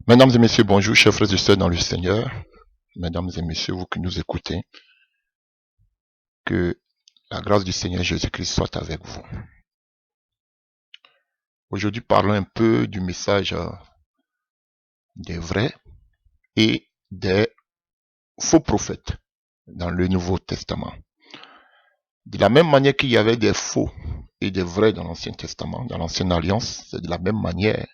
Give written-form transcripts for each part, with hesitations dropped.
Mesdames et messieurs, bonjour, chers frères et sœurs dans le Seigneur. Mesdames et messieurs, vous qui nous écoutez, que la grâce du Seigneur Jésus-Christ soit avec vous. Aujourd'hui, parlons un peu du message des vrais et des faux prophètes dans le Nouveau Testament. De la même manière qu'il y avait des faux et des vrais dans l'Ancien Testament, dans l'Ancienne Alliance, c'est de la même manière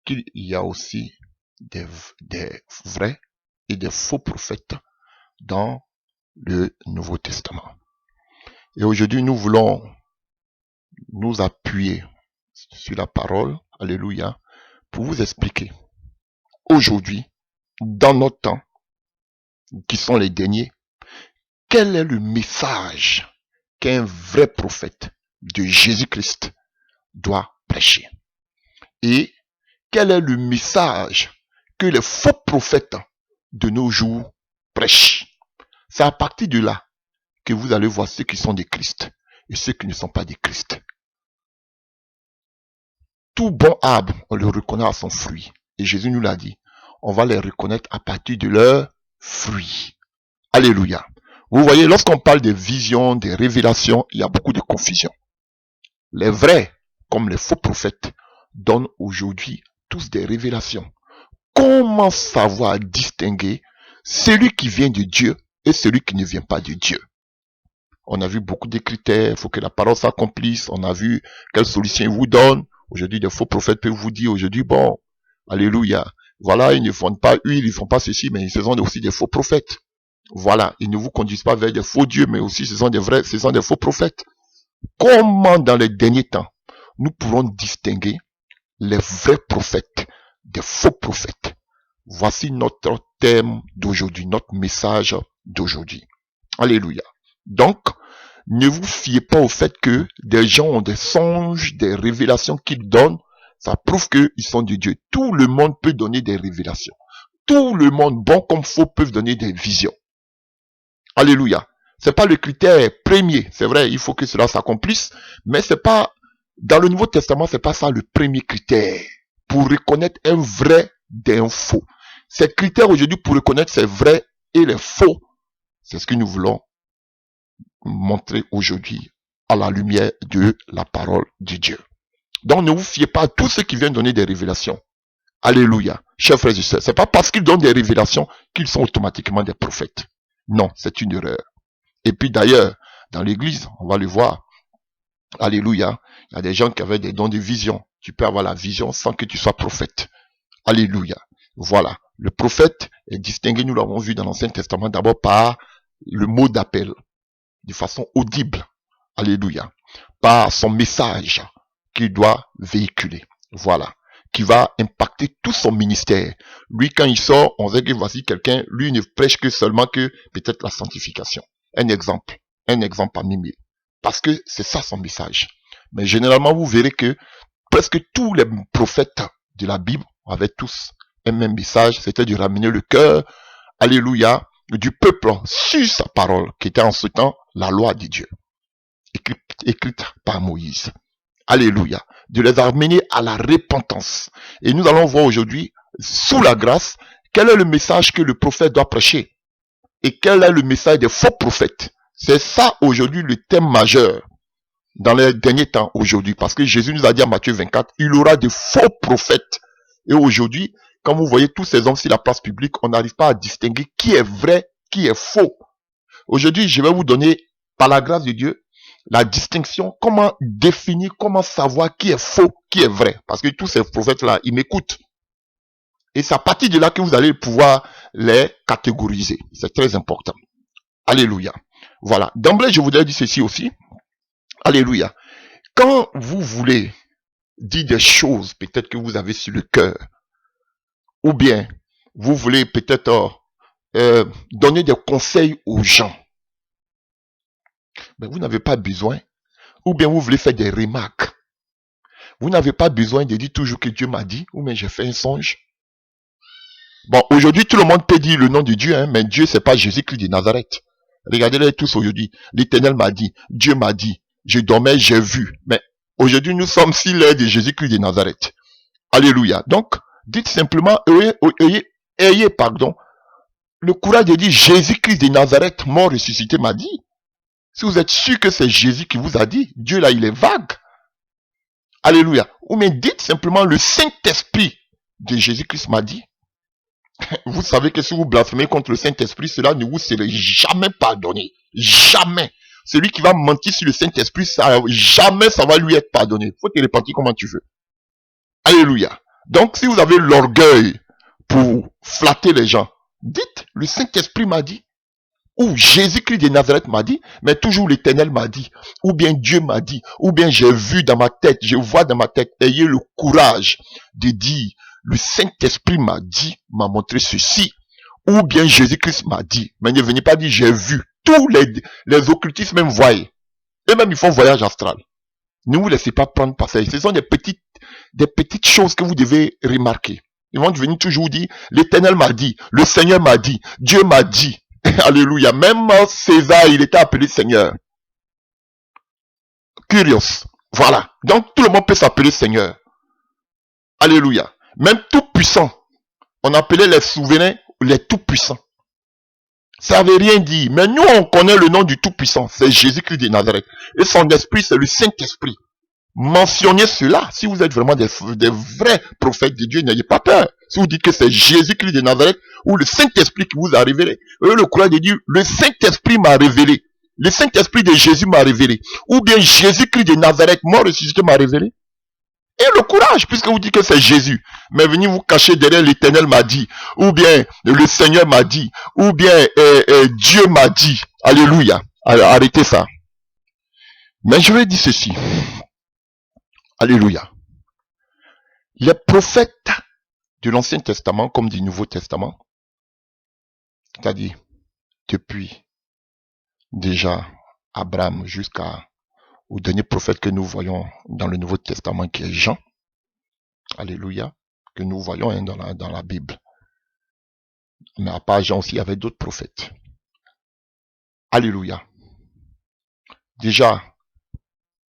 qu'il y a aussi des vrais et des faux prophètes dans le Nouveau Testament. Et aujourd'hui, nous voulons nous appuyer sur la parole, alléluia, pour vous expliquer aujourd'hui, dans notre temps, qui sont les derniers, quel est le message qu'un vrai prophète de Jésus-Christ doit prêcher. Et quel est le message que les faux prophètes de nos jours prêchent. C'est à partir de là que vous allez voir ceux qui sont des Christ et ceux qui ne sont pas des Christ. Tout bon arbre, on le reconnaît à son fruit. Et Jésus nous l'a dit. On va les reconnaître à partir de leurs fruits. Alléluia. Vous voyez, lorsqu'on parle des visions, des révélations, il y a beaucoup de confusion. Les vrais, comme les faux prophètes, donnent aujourd'hui tous des révélations. Comment savoir distinguer celui qui vient de Dieu et celui qui ne vient pas de Dieu? On a vu beaucoup de critères, il faut que la parole s'accomplisse. On a vu quelle solution il vous donne. Aujourd'hui, des faux prophètes peuvent vous dire aujourd'hui, bon, alléluia, voilà, ils ne font pas huile, ils ne font pas ceci, mais ce sont aussi des faux prophètes. Voilà, ils ne vous conduisent pas vers des faux dieux, mais aussi ce sont des vrais, ce sont des faux prophètes. Comment dans les derniers temps, nous pourrons distinguer les vrais prophètes des faux prophètes? Voici notre thème d'aujourd'hui, notre message d'aujourd'hui. Alléluia. Donc, ne vous fiez pas au fait que des gens ont des songes, des révélations qu'ils donnent. Ça prouve qu'ils sont de Dieu. Tout le monde peut donner des révélations. Tout le monde, bon comme faux, peuvent donner des visions. Alléluia. C'est pas le critère premier. C'est vrai, il faut que cela s'accomplisse. Mais c'est pas, dans le Nouveau Testament, c'est pas ça le premier critère. Pour reconnaître un vrai d'un faux. Ces critères aujourd'hui pour reconnaître ces vrais et les faux, c'est ce que nous voulons montrer aujourd'hui à la lumière de la parole de Dieu. Donc ne vous fiez pas à tous ceux qui viennent donner des révélations. Alléluia. Chers frères et sœurs, c'est pas parce qu'ils donnent des révélations qu'ils sont automatiquement des prophètes. Non, c'est une erreur. Et puis d'ailleurs, dans l'église, on va le voir. Alléluia. Il y a des gens qui avaient des dons de vision. Tu peux avoir la vision sans que tu sois prophète. Alléluia. Voilà. Le prophète est distingué, nous l'avons vu dans l'Ancien Testament, d'abord par le mot d'appel, de façon audible. Alléluia. Par son message qu'il doit véhiculer. Voilà. Qui va impacter tout son ministère. Lui, quand il sort, on sait que voici quelqu'un, lui ne prêche que seulement que peut-être la sanctification. Un exemple parmi mille. Parce que c'est ça son message. Mais généralement, vous verrez que presque tous les prophètes de la Bible avaient tous un même message, c'était de ramener le cœur, alléluia, du peuple sur sa parole, qui était en ce temps la loi de Dieu, écrite par Moïse. Alléluia. De les amener à la repentance. Et nous allons voir aujourd'hui, sous la grâce, quel est le message que le prophète doit prêcher. Et quel est le message des faux prophètes. C'est ça aujourd'hui le thème majeur dans les derniers temps aujourd'hui. Parce que Jésus nous a dit à Matthieu 24, il y aura de faux prophètes. Et aujourd'hui, quand vous voyez tous ces hommes sur la place publique, on n'arrive pas à distinguer qui est vrai, qui est faux. Aujourd'hui, je vais vous donner, par la grâce de Dieu, la distinction, comment définir, comment savoir qui est faux, qui est vrai. Parce que tous ces prophètes-là, ils m'écoutent. Et c'est à partir de là que vous allez pouvoir les catégoriser. C'est très important. Alléluia. Voilà. D'emblée, je voudrais dire ceci aussi. Alléluia. Quand vous voulez dire des choses, peut-être que vous avez sur le cœur, ou bien vous voulez peut-être donner des conseils aux gens, mais vous n'avez pas besoin, ou bien vous voulez faire des remarques, vous n'avez pas besoin de dire toujours que Dieu m'a dit, ou bien j'ai fait un songe. Bon, aujourd'hui, tout le monde peut dire le nom de Dieu, hein, mais Dieu, c'est pas Jésus-Christ de Nazareth. Regardez-les tous aujourd'hui. L'Éternel m'a dit, Dieu m'a dit, je dormais, j'ai vu. Mais aujourd'hui, nous sommes sur l'ère de Jésus-Christ de Nazareth. Alléluia. Donc, Dites simplement, ayez, pardon, le courage de dire Jésus-Christ de Nazareth, mort ressuscité, m'a dit. Si vous êtes sûr que c'est Jésus qui vous a dit, Dieu là, il est vague. Alléluia. Ou bien dites simplement le Saint-Esprit de Jésus-Christ m'a dit. Vous savez que si vous blasphémez contre le Saint-Esprit, cela ne vous sera jamais pardonné. Jamais. Celui qui va mentir sur le Saint-Esprit, jamais ça va lui être pardonné. Il faut te repentir comment tu veux. Alléluia. Donc, si vous avez l'orgueil pour flatter les gens, dites, le Saint-Esprit m'a dit, ou Jésus-Christ de Nazareth m'a dit, mais toujours l'Éternel m'a dit, ou bien Dieu m'a dit, ou bien j'ai vu dans ma tête, je vois dans ma tête. Ayez le courage de dire, le Saint-Esprit m'a dit, m'a montré ceci, ou bien Jésus-Christ m'a dit. Mais ne venez pas dire j'ai vu. Tous les occultistes même voient. Et même ils font voyage astral. Ne vous laissez pas prendre par ça. Ce sont des petites choses que vous devez remarquer. Ils vont venir toujours dire, l'Éternel m'a dit, le Seigneur m'a dit, Dieu m'a dit. Alléluia. Même César, il était appelé Seigneur. Curious. Voilà. Donc tout le monde peut s'appeler Seigneur. Alléluia. Même tout puissant. On appelait les souverains les tout puissants. Ça ne veut rien dire. Mais nous, on connaît le nom du tout puissant. C'est Jésus-Christ de Nazareth. Et son esprit, c'est le Saint-Esprit. Mentionnez cela. Si vous êtes vraiment des vrais prophètes de Dieu, n'ayez pas peur. Si vous dites que c'est Jésus-Christ de Nazareth ou le Saint-Esprit qui vous a révélé, le courage de Dieu, le Saint-Esprit m'a révélé. Le Saint-Esprit de Jésus m'a révélé. Ou bien Jésus-Christ de Nazareth, mort ressuscité, m'a révélé. Et le courage, puisque vous dites que c'est Jésus. Mais venez vous cacher derrière l'Éternel m'a dit. Ou bien le Seigneur m'a dit. Ou bien Dieu m'a dit. Alléluia. Arrêtez ça. Mais je vais dire ceci. Alléluia. Les prophètes de l'Ancien Testament comme du Nouveau Testament, c'est-à-dire depuis déjà Abraham jusqu'au dernier prophète que nous voyons dans le Nouveau Testament qui est Jean, alléluia, que nous voyons dans la Bible. Mais à part Jean aussi, il y avait d'autres prophètes. Alléluia. Déjà,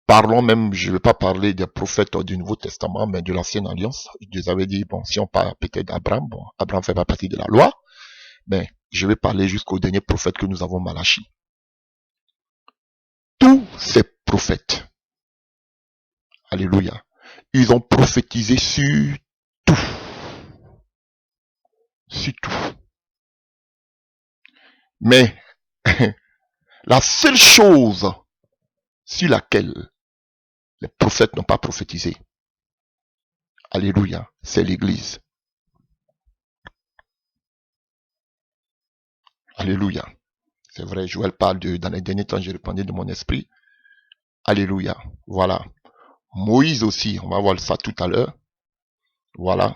parlons même, je ne vais pas parler des prophètes du Nouveau Testament, mais de l'Ancienne Alliance. Je vous avais dit, bon, si on parle peut-être d'Abraham, bon, Abraham fait pas partie de la loi, mais je vais parler jusqu'au dernier prophète que nous avons, Malachi. Tous ces prophètes, alléluia, ils ont prophétisé sur tout. Sur tout. Mais, la seule chose sur laquelle les prophètes n'ont pas prophétisé, alléluia, c'est l'Église. Alléluia. C'est vrai, Joël parle dans les derniers temps, j'ai répandu de mon esprit. Alléluia. Voilà. Moïse aussi, on va voir ça tout à l'heure. Voilà.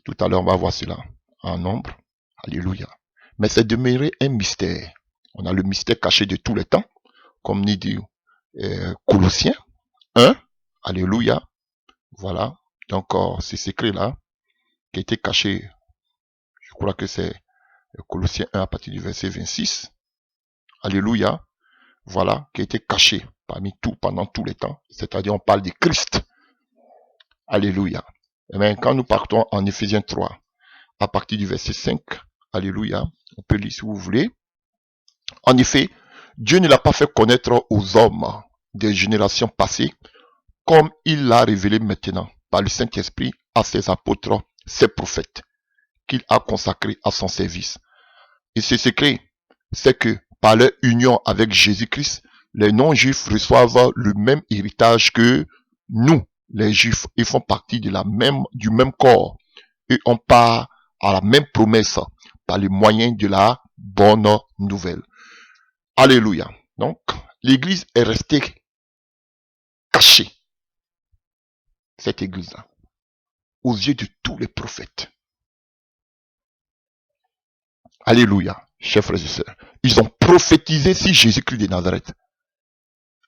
Tout à l'heure, on va voir cela en nombre. Alléluia. Mais c'est demeuré un mystère. On a le mystère caché de tous les temps, comme nous dit Colossiens 1. Alléluia. Voilà. Donc, ce secret-là, qui a été caché, je crois que c'est Colossiens 1 à partir du verset 26. Alléluia. Voilà, qui a été caché pendant tous les temps. C'est-à-dire, on parle de Christ. Alléluia. Et bien, quand nous partons en Éphésiens 3, à partir du verset 5, alléluia, on peut lire si vous voulez. En effet, Dieu ne l'a pas fait connaître aux hommes des générations passées, comme il l'a révélé maintenant par le Saint-Esprit à ses apôtres, ses prophètes, qu'il a consacrés à son service. Et ce secret, c'est que par leur union avec Jésus-Christ, les non-juifs reçoivent le même héritage que nous, les juifs. Ils font partie du même corps. Et on part à la même promesse par les moyens de la bonne nouvelle. Alléluia. Donc, l'église est restée cachée. Cette église-là. Aux yeux de tous les prophètes. Alléluia. Chers frères et sœurs. Ils ont prophétisé sur Jésus-Christ de Nazareth.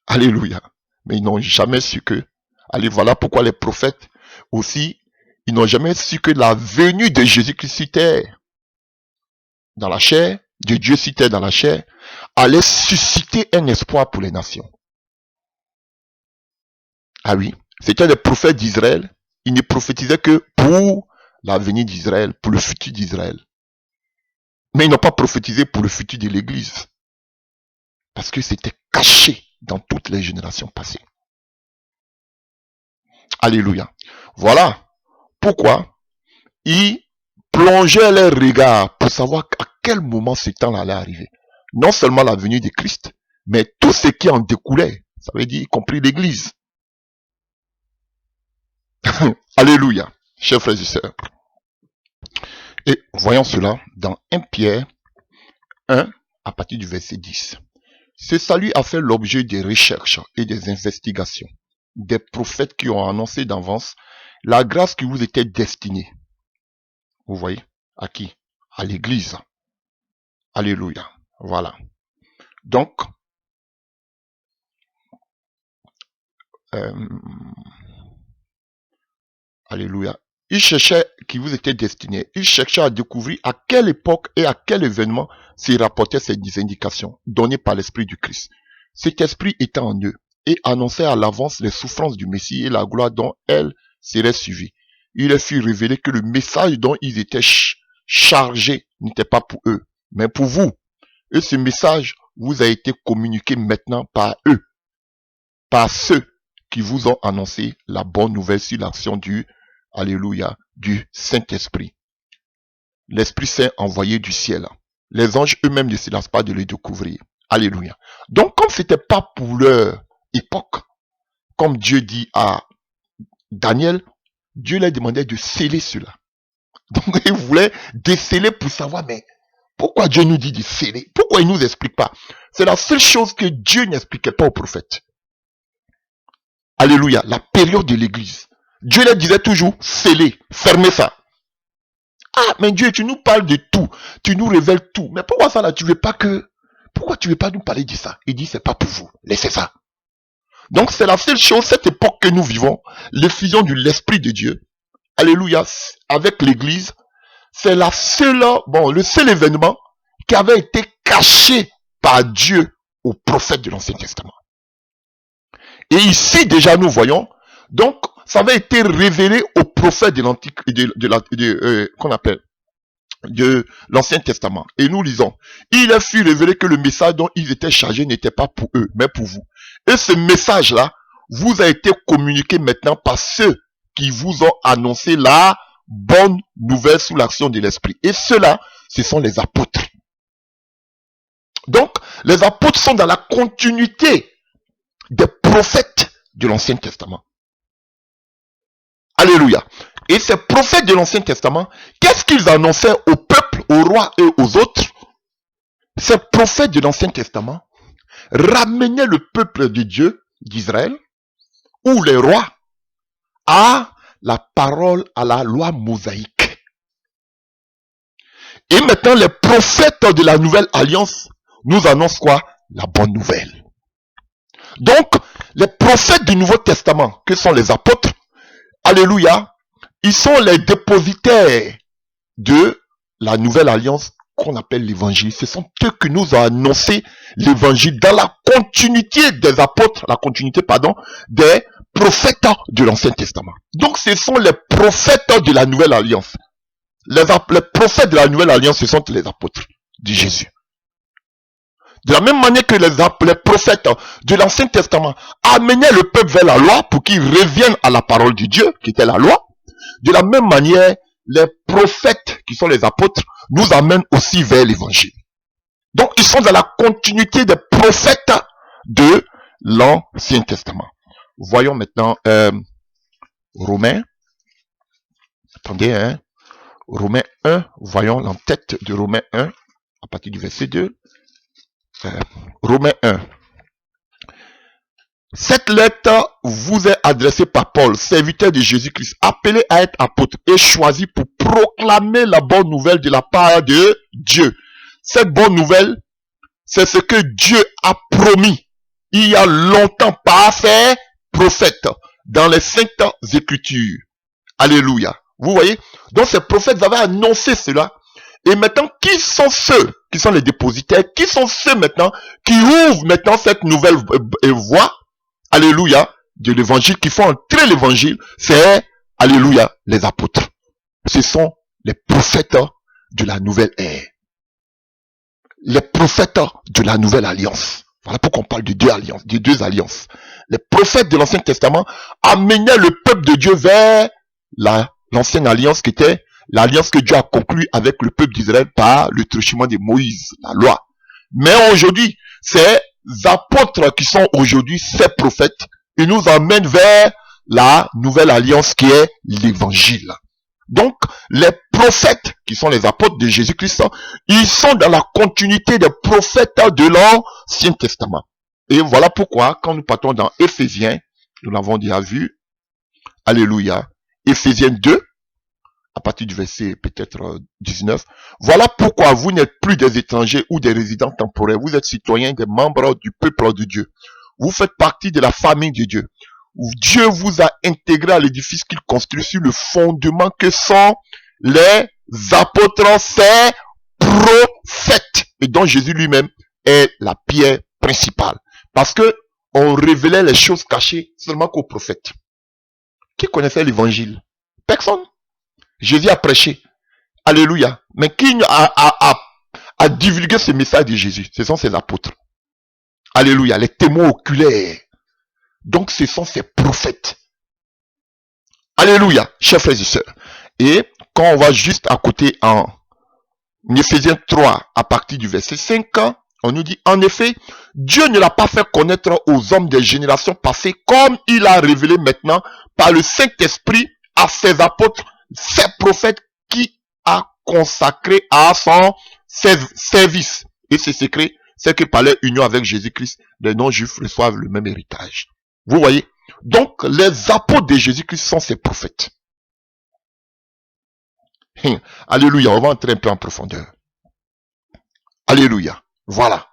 Alléluia. Mais ils n'ont jamais su que. Allez, voilà pourquoi les prophètes aussi, ils n'ont jamais su que la venue de Jésus-Christ sur terre, dans la chair, de Dieu sur terre dans la chair, allait susciter un espoir pour les nations. Ah oui, c'était les prophètes d'Israël. Ils ne prophétisaient que pour l'avenir d'Israël, pour le futur d'Israël. Mais ils n'ont pas prophétisé pour le futur de l'Église. Parce que c'était caché dans toutes les générations passées. Alléluia. Voilà pourquoi ils plongeaient leurs regards pour savoir à quel moment ce temps allait arriver. Non seulement la venue de Christ, mais tout ce qui en découlait. Ça veut dire y compris l'Église. Alléluia, chers frères et sœurs. Et voyons cela dans 1 Pierre 1 à partir du verset 10. Ce salut a fait l'objet des recherches et des investigations des prophètes qui ont annoncé d'avance la grâce qui vous était destinée. Vous voyez? À qui? À l'Église. Alléluia. Voilà. Donc, alléluia. Il cherchait qui vous était destiné. Il cherchait à découvrir à quelle époque et à quel événement s'y rapportaient ces indications données par l'Esprit du Christ. Cet Esprit était en eux et annonçait à l'avance les souffrances du Messie et la gloire dont elles seraient suivies. Il leur fut révélé que le message dont ils étaient chargés n'était pas pour eux, mais pour vous. Et ce message vous a été communiqué maintenant par eux, par ceux qui vous ont annoncé la bonne nouvelle sur l'action du Alléluia, du Saint-Esprit. L'Esprit Saint envoyé du ciel. Les anges eux-mêmes ne se lassent pas de le découvrir. Alléluia. Donc, comme c'était pas pour leur époque, comme Dieu dit à Daniel, Dieu leur demandait de sceller cela. Donc, il voulait déceler pour savoir, mais pourquoi Dieu nous dit de sceller? Pourquoi il ne nous explique pas? C'est la seule chose que Dieu n'expliquait pas aux prophètes. Alléluia. La période de l'église. Dieu leur disait toujours, scellez, fermez ça. Ah, mais Dieu, tu nous parles de tout. Tu nous révèles tout. Mais pourquoi ça là, pourquoi tu veux pas nous parler de ça? Il dit, c'est pas pour vous. Laissez ça. Donc, c'est la seule chose, cette époque que nous vivons, l'effusion de l'Esprit de Dieu. Alléluia. Avec l'église, c'est le seul événement qui avait été caché par Dieu aux prophètes de l'Ancien Testament. Et ici, déjà, nous voyons, donc, ça avait été révélé aux prophètes de l'Antique, qu'on appelle, de l'Ancien Testament. Et nous lisons, il a fut révélé que le message dont ils étaient chargés n'était pas pour eux, mais pour vous. Et ce message-là vous a été communiqué maintenant par ceux qui vous ont annoncé la bonne nouvelle sous l'action de l'Esprit. Et ceux-là, ce sont les apôtres. Donc, les apôtres sont dans la continuité des prophètes de l'Ancien Testament. Alléluia. Et ces prophètes de l'Ancien Testament, qu'est-ce qu'ils annonçaient au peuple, aux rois et aux autres? Ces prophètes de l'Ancien Testament ramenaient le peuple de Dieu, d'Israël, ou les rois, à la parole, à la loi mosaïque. Et maintenant, les prophètes de la nouvelle alliance nous annoncent quoi? La bonne nouvelle. Donc, les prophètes du Nouveau Testament, que sont les apôtres, alléluia, ils sont les dépositaires de la nouvelle alliance qu'on appelle l'évangile. Ce sont eux qui nous ont annoncé l'évangile dans la continuité des apôtres, des prophètes de l'Ancien Testament. Donc, ce sont les prophètes de la nouvelle alliance. Les prophètes de la nouvelle alliance, ce sont les apôtres de Jésus. De la même manière que les prophètes de l'Ancien Testament amenaient le peuple vers la loi pour qu'il revienne à la parole de Dieu, qui était la loi, de la même manière, les prophètes, qui sont les apôtres, nous amènent aussi vers l'évangile. Donc, ils sont dans la continuité des prophètes de l'Ancien Testament. Voyons maintenant Romains. Attendez, Romains 1, voyons l'entête de Romains 1, à partir du verset 2. Romains 1. Cette lettre vous est adressée par Paul, serviteur de Jésus-Christ, appelé à être apôtre et choisi pour proclamer la bonne nouvelle de la part de Dieu. Cette bonne nouvelle, c'est ce que Dieu a promis il y a longtemps par ses prophètes dans les saintes écritures. Alléluia. Vous voyez? Donc ces prophètes avaient annoncé cela. Et maintenant, qui sont ceux qui sont les dépositaires? Qui sont ceux maintenant qui ouvrent maintenant cette nouvelle voie? Alléluia, de l'évangile, qui font entrer l'évangile? C'est, alléluia, les apôtres. ce sont les prophètes de la nouvelle ère. Les prophètes de la nouvelle alliance. Voilà pourquoi on parle de deux alliances. Les prophètes de l'Ancien Testament amenaient le peuple de Dieu vers l'ancienne alliance qui était l'alliance que Dieu a conclue avec le peuple d'Israël par le truchement de Moïse, la loi. Mais aujourd'hui, ces apôtres qui sont aujourd'hui ces prophètes, ils nous emmènent vers la nouvelle alliance qui est l'évangile. Donc, les prophètes, qui sont les apôtres de Jésus-Christ, ils sont dans la continuité des prophètes de l'Ancien Testament. Et voilà pourquoi, quand nous partons dans Éphésiens, nous l'avons déjà vu, alléluia, Éphésiens 2, à partir du verset peut-être 19, voilà pourquoi vous n'êtes plus des étrangers ou des résidents temporaires, vous êtes citoyens, des membres du peuple de Dieu. Vous faites partie de la famille de Dieu. Dieu vous a intégré à l'édifice qu'il construit sur le fondement que sont les apôtres, ces prophètes, et dont Jésus lui-même est la pierre principale. Parce que on révélait les choses cachées seulement qu'aux prophètes. Qui connaissait l'évangile? Personne. Jésus a prêché. Alléluia. Mais qui a divulgué ce message de Jésus? Ce sont ses apôtres. Alléluia. Les témoins oculaires. Donc ce sont ces prophètes. Alléluia, chers frères et sœurs. Et quand on va juste à côté en Éphésiens 3, à partir du verset 5, on nous dit, en effet, Dieu ne l'a pas fait connaître aux hommes des générations passées comme il a révélé maintenant par le Saint-Esprit à ses apôtres, ses prophètes qui a consacré à son service. Et ce secret, c'est que par leur union avec Jésus-Christ, les non-juifs reçoivent le même héritage. Vous voyez? Donc, les apôtres de Jésus-Christ sont ces prophètes. Alléluia, on va entrer un peu en profondeur. Alléluia, voilà.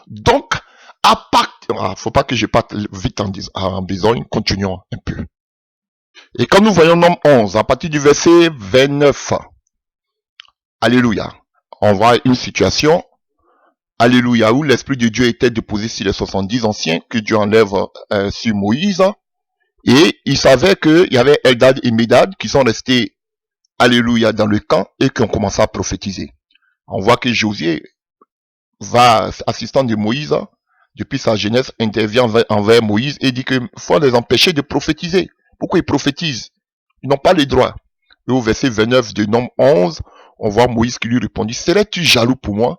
Donc, à partir... faut pas que je parte vite en besogne, continuons un peu. Et quand nous voyons Nombre 11, à partir du verset 29, alléluia, on voit une situation, alléluia, où l'Esprit de Dieu était déposé sur les 70 anciens que Dieu enlève sur Moïse. Et il savait qu'il y avait Eldad et Médad qui sont restés, alléluia, dans le camp et qui ont commencé à prophétiser. On voit que Josué va, assistant de Moïse, depuis sa jeunesse, intervient envers Moïse et dit qu'il faut les empêcher de prophétiser. Pourquoi ils prophétisent? Ils n'ont pas les droits. Et au verset 29 de Nombre 11, on voit Moïse qui lui répondit, serais-tu jaloux pour moi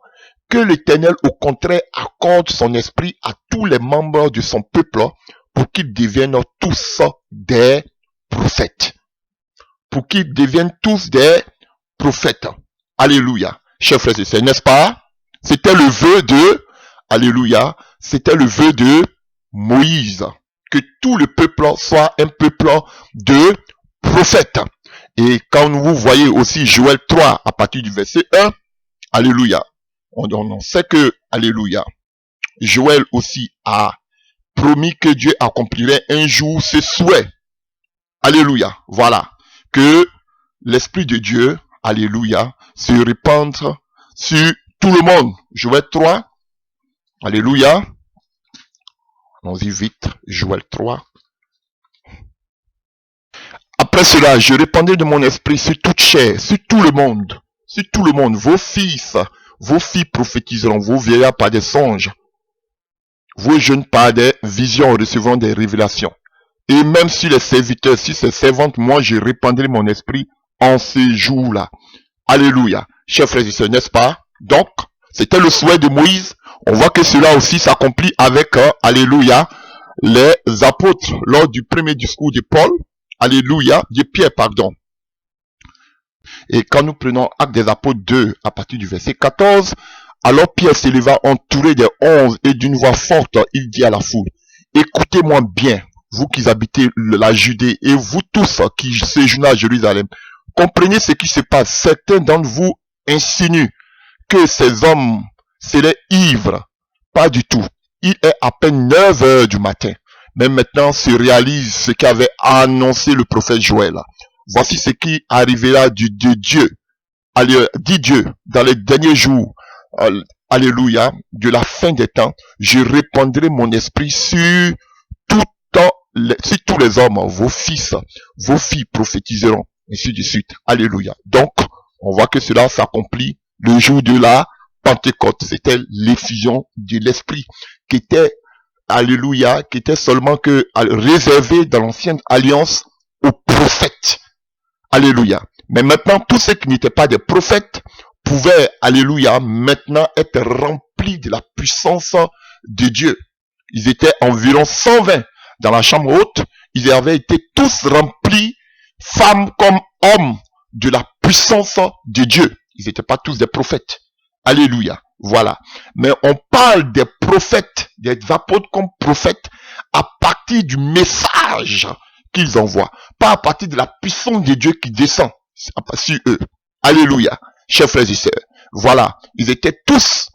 que l'Éternel au contraire accorde son esprit à tous les membres de son peuple pour qu'ils deviennent tous des prophètes. Pour qu'ils deviennent tous des prophètes. Alléluia. Chers frères et sœurs, n'est-ce pas? C'était le vœu de, alléluia, c'était le vœu de Moïse. Que tout le peuple soit un peuple de prophètes. Et quand vous voyez aussi Joël 3 à partir du verset 1, alléluia. On sait que, alléluia, Joël aussi a promis que Dieu accomplirait un jour ses souhaits. Alléluia. Voilà. Que l'Esprit de Dieu, alléluia, se répande sur tout le monde. Joël 3. Alléluia. Allons-y vite. Joël 3. Après cela, je répandrai de mon esprit sur toute chair, sur tout le monde. Sur tout le monde. Vos fils, vos filles prophétiseront, vos vieillards par des songes. Vos jeunes par des visions recevront des révélations. Et même si les serviteurs, si ces servantes, moi je répandrai mon esprit en ces jours-là. Alléluia. Chers frères et sœurs, n'est-ce pas? Donc, c'était le souhait de Moïse. On voit que cela aussi s'accomplit avec, alléluia, les apôtres lors du premier discours de Paul. Alléluia, de Pierre, pardon. Et quand nous prenons Actes des Apôtres 2, à partir du verset 14, alors Pierre s'éleva entouré des 11 et d'une voix forte, il dit à la foule, écoutez-moi bien, vous qui habitez la Judée et vous tous qui séjournez à Jérusalem, comprenez ce qui se passe. Certains d'entre vous insinuent que ces hommes seraient ivres. Pas du tout. Il est à peine 9 heures du matin. Mais maintenant se réalise ce qu'avait annoncé le prophète Joël. Voici ce qui arrivera de Dieu. Dit Dieu, dans les derniers jours, alléluia, de la fin des temps, je répandrai mon esprit sur tous les hommes, vos fils, vos filles prophétiseront, ainsi de suite. Alléluia. Donc, on voit que cela s'accomplit le jour de la Pentecôte. C'était l'effusion de l'Esprit qui était, alléluia, qui était seulement que réservé dans l'ancienne alliance aux prophètes. Alléluia. Mais maintenant, tous ceux qui n'étaient pas des prophètes pouvaient, alléluia, maintenant être remplis de la puissance de Dieu. Ils étaient environ 120 dans la chambre haute. Ils avaient été tous remplis, femmes comme hommes, de la puissance de Dieu. Ils n'étaient pas tous des prophètes. Alléluia. Voilà. Mais on parle des prophètes, des apôtres comme prophètes, à partir du message qu'ils envoient. Pas à partir de la puissance de Dieu qui descend sur eux. Alléluia. Chers frères et sœurs. Voilà. Ils étaient tous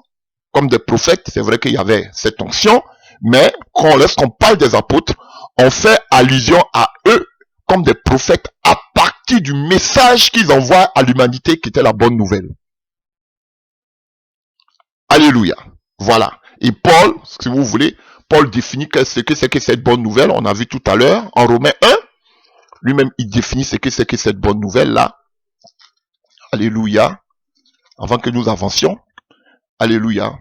comme des prophètes. C'est vrai qu'il y avait cette onction. Mais lorsqu'on parle des apôtres, on fait allusion à eux comme des prophètes à partir du message qu'ils envoient à l'humanité qui était la bonne nouvelle. Alléluia. Voilà. Et Paul, si vous voulez, Paul définit ce que c'est que cette bonne nouvelle. On a vu tout à l'heure en Romains 1. Lui-même, il définit ce que c'est que cette bonne nouvelle-là. Alléluia. Avant que nous avancions. Alléluia.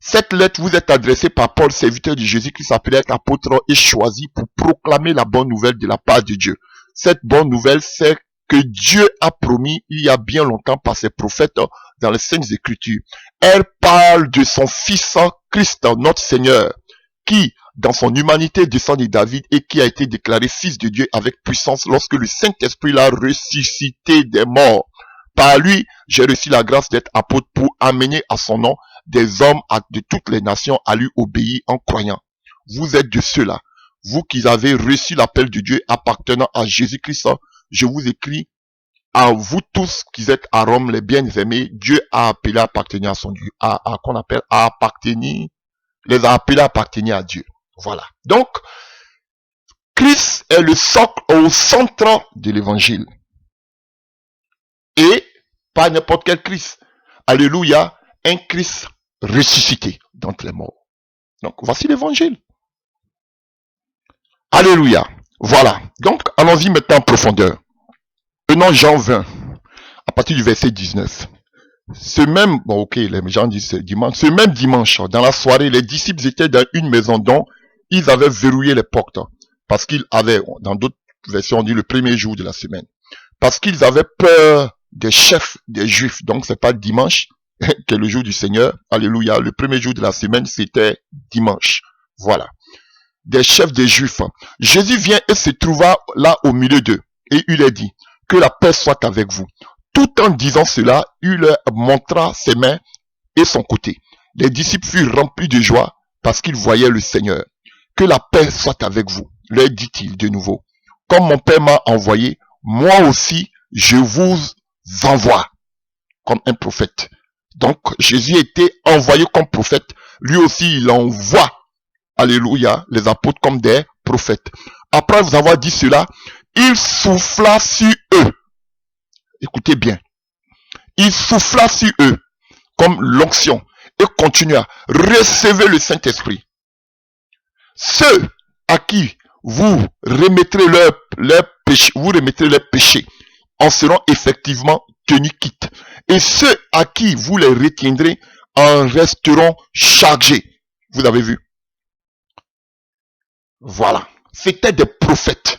Cette lettre vous est adressée par Paul, serviteur de Jésus, qui s'appelait apôtre et choisi pour proclamer la bonne nouvelle de la part de Dieu. Cette bonne nouvelle, c'est que Dieu a promis il y a bien longtemps par ses prophètes dans les Saintes Écritures. Elle parle de son Fils Christ, notre Seigneur, qui, dans son humanité, descend de David et qui a été déclaré Fils de Dieu avec puissance lorsque le Saint-Esprit l'a ressuscité des morts. Par lui, j'ai reçu la grâce d'être apôtre pour amener à son nom des hommes de toutes les nations à lui obéir en croyant. Vous êtes de ceux-là. Vous qui avez reçu l'appel de Dieu appartenant à Jésus-Christ, je vous écris à vous tous qui êtes à Rome, les bien-aimés. Dieu a appelé à appartenir à son Dieu, qu'on appelle à appartenir, les a appelés à appartenir à Dieu. Voilà. Donc, Christ est le socle au centre de l'évangile. Et pas n'importe quel Christ. Alléluia, un Christ ressuscité d'entre les morts. Donc, voici l'évangile. Alléluia. Voilà. Donc, allons-y maintenant en profondeur. Prenons Jean 20, à partir du verset 19. Ce même dimanche, dans la soirée, les disciples étaient dans une maison dont ils avaient verrouillé les portes. Parce qu'ils avaient, dans d'autres versions, on dit le premier jour de la semaine. Parce qu'ils avaient peur des chefs des Juifs. Donc, c'est pas dimanche, qui est le jour du Seigneur. Alléluia. Le premier jour de la semaine, c'était dimanche. Voilà. Des chefs des Juifs. Jésus vient et se trouva là au milieu d'eux. Et il leur dit, que la paix soit avec vous. Tout en disant cela, il leur montra ses mains et son côté. Les disciples furent remplis de joie parce qu'ils voyaient le Seigneur. Que la paix soit avec vous, leur dit-il de nouveau. Comme mon Père m'a envoyé, moi aussi, je vous envoie comme un prophète. Donc, Jésus était envoyé comme prophète. Lui aussi, il envoie, alléluia, les apôtres comme des prophètes. Après vous avoir dit cela, il souffla sur eux. Écoutez bien. Il souffla sur eux comme l'onction et continua. Recevez le Saint-Esprit. Ceux à qui vous remettrez leurs péchés en seront effectivement tenus quittes. Et ceux à qui vous les retiendrez en resteront chargés. Vous avez vu? Voilà. C'était des prophètes.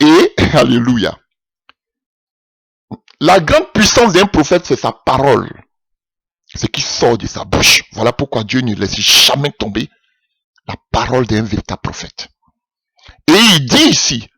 Et, alléluia. La grande puissance d'un prophète, c'est sa parole. Ce qui sort de sa bouche. Voilà pourquoi Dieu ne laisse jamais tomber la parole d'un véritable prophète. Et il dit ici,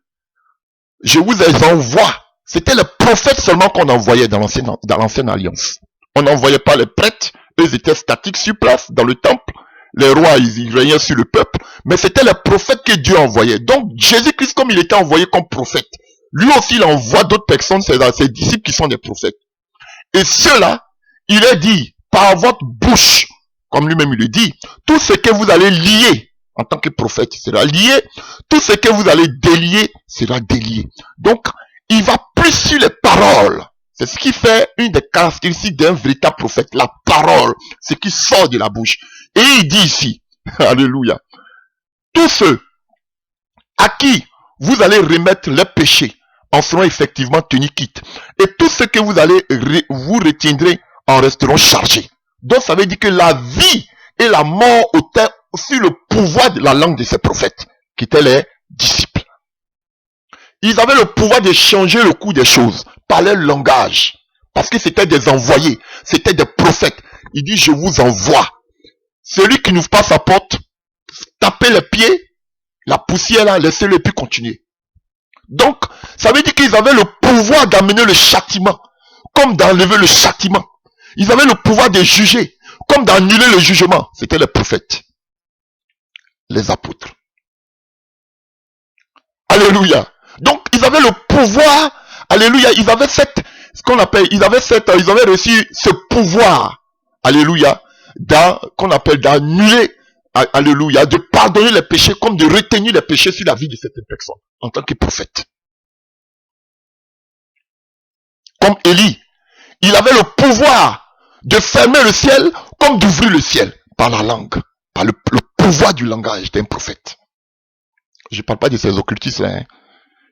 je vous envoie. C'était les prophètes seulement qu'on envoyait dans l'ancienne alliance. On n'envoyait pas les prêtres. Eux étaient statiques sur place, dans le temple. Les rois, ils régnaient sur le peuple. Mais c'était les prophètes que Dieu envoyait. Donc, Jésus-Christ, comme il était envoyé comme prophète, lui aussi, il envoie d'autres personnes, c'est ses disciples qui sont des prophètes. Et ceux-là, il a dit, par votre bouche, comme lui-même il le dit, tout ce que vous allez lier en tant que prophète sera lié, tout ce que vous allez délier sera délié. Donc, il va plus sur les paroles. C'est ce qui fait une des caractéristiques d'un véritable prophète, la parole, ce qui sort de la bouche. Et il dit ici, alléluia, tous ceux à qui vous allez remettre leurs péchés en seront effectivement tenus quittes. Et tout ce que vous allez vous retiendrez en resteront chargés. Donc ça veut dire que la vie et la mort étaient sur le pouvoir de la langue de ces prophètes, qui étaient les disciples. Ils avaient le pouvoir de changer le cours des choses par leur langage. Parce que c'était des envoyés, c'était des prophètes. Il dit, je vous envoie. Celui qui n'ouvre pas sa porte, tapez les pieds, la poussière là, laissez-le et puis continuer. Donc, ça veut dire qu'ils avaient le pouvoir d'amener le châtiment, comme d'enlever le châtiment. Ils avaient le pouvoir de juger, comme d'annuler le jugement. C'était les prophètes, les apôtres. Alléluia. Donc, ils avaient le pouvoir, alléluia, ils avaient ils avaient reçu ce pouvoir, alléluia, qu'on appelle d'annuler, alléluia, de pardonner les péchés, comme de retenir les péchés sur la vie de cette personne, en tant que prophète. Comme Élie, il avait le pouvoir de fermer le ciel, comme d'ouvrir le ciel, par la langue, par le pouvoir du langage d'un prophète. Je ne parle pas de ces occultistes là, hein.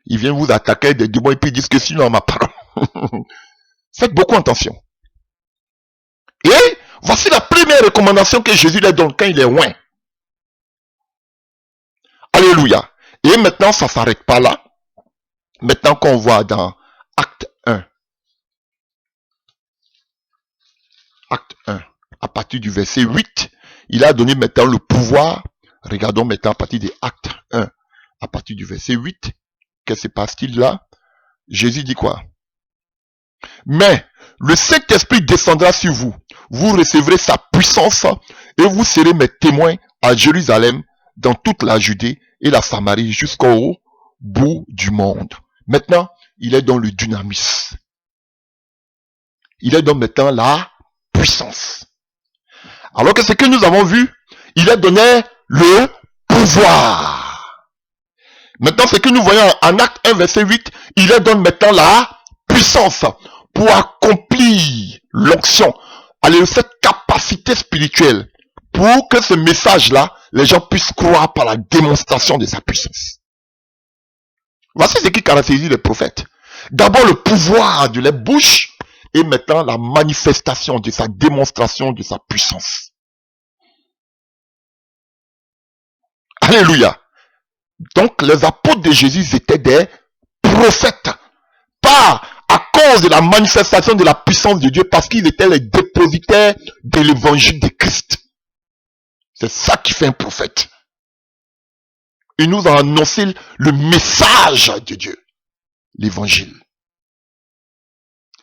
Ils viennent vous attaquer des démons et puis ils disent que sinon ma parole. Faites beaucoup attention. Et voici la première recommandation que Jésus leur donne quand il est loin. Alléluia. Et maintenant, ça ne s'arrête pas là. Maintenant qu'on voit dans Acte 1. Acte 1. À partir du verset 8, il a donné maintenant le pouvoir. Regardons maintenant à partir de Acte 1. À partir du verset 8. Qu'est-ce qui se passe-t-il là? Jésus dit quoi? Mais le Saint-Esprit descendra sur vous. Vous recevrez sa puissance et vous serez mes témoins à Jérusalem, dans toute la Judée et la Samarie jusqu'au bout du monde. Maintenant, il est dans le dynamisme. Il est dans maintenant la puissance. Alors que ce que nous avons vu, il a donné le pouvoir. Maintenant, ce que nous voyons en Acte 1, verset 8, il leur donne maintenant la puissance pour accomplir l'onction. Allez, cette capacité spirituelle pour que ce message-là, les gens puissent croire par la démonstration de sa puissance. Voici ce qui caractérise les prophètes. D'abord le pouvoir de leur bouche et maintenant la manifestation de sa démonstration de sa puissance. Alléluia. Donc les apôtres de Jésus étaient des prophètes. Pas à cause de la manifestation de la puissance de Dieu, parce qu'ils étaient les dépositaires de l'évangile de Christ. C'est ça qui fait un prophète. Il nous a annoncé le message de Dieu, l'évangile.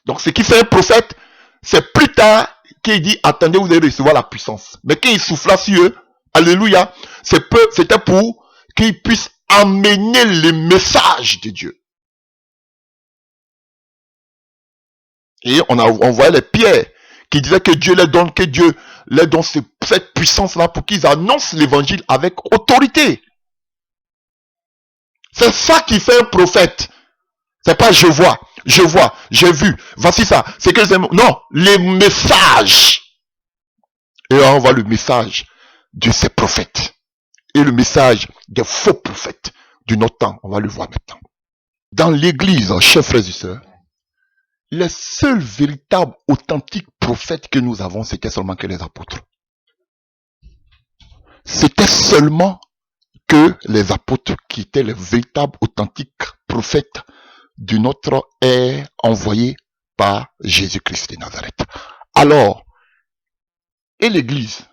Donc ce qui fait un prophète, c'est plus tard qu'il dit, attendez, vous allez recevoir la puissance. Mais quand il souffla sur eux, alléluia, c'était pour qu'ils puissent amener le message de Dieu. Et on voyait les pierres qui disaient que Dieu leur donne, cette puissance-là pour qu'ils annoncent l'évangile avec autorité. C'est ça qui fait un prophète. C'est pas je vois, j'ai vu, voici ça. C'est que non, les messages. Et là, on voit le message de ces prophètes. Et le message des faux prophètes de notre temps. On va le voir maintenant. Dans l'église, chers frères et sœurs, les seuls véritables, authentiques prophètes que nous avons, c'était seulement que les apôtres. C'était seulement que les apôtres qui étaient les véritables, authentiques prophètes de notre ère envoyés par Jésus-Christ de Nazareth. Alors, et l'église?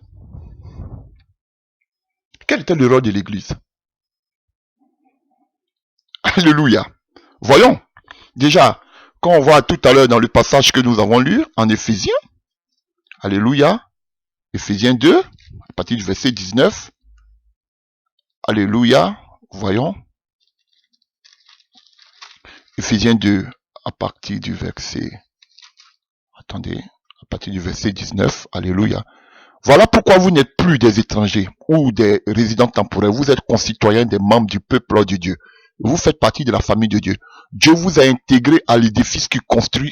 Quel était le rôle de l'église? Alléluia. Voyons. Déjà, quand on voit tout à l'heure dans le passage que nous avons lu en Éphésiens, alléluia, Éphésiens 2, à partir du verset 19, alléluia, voyons, Éphésiens 2, à partir du verset, attendez, à partir du verset 19, alléluia. Voilà pourquoi vous n'êtes plus des étrangers ou des résidents temporaires, vous êtes concitoyens des membres du peuple de Dieu. Vous faites partie de la famille de Dieu. Dieu vous a intégré à l'édifice qu'il construit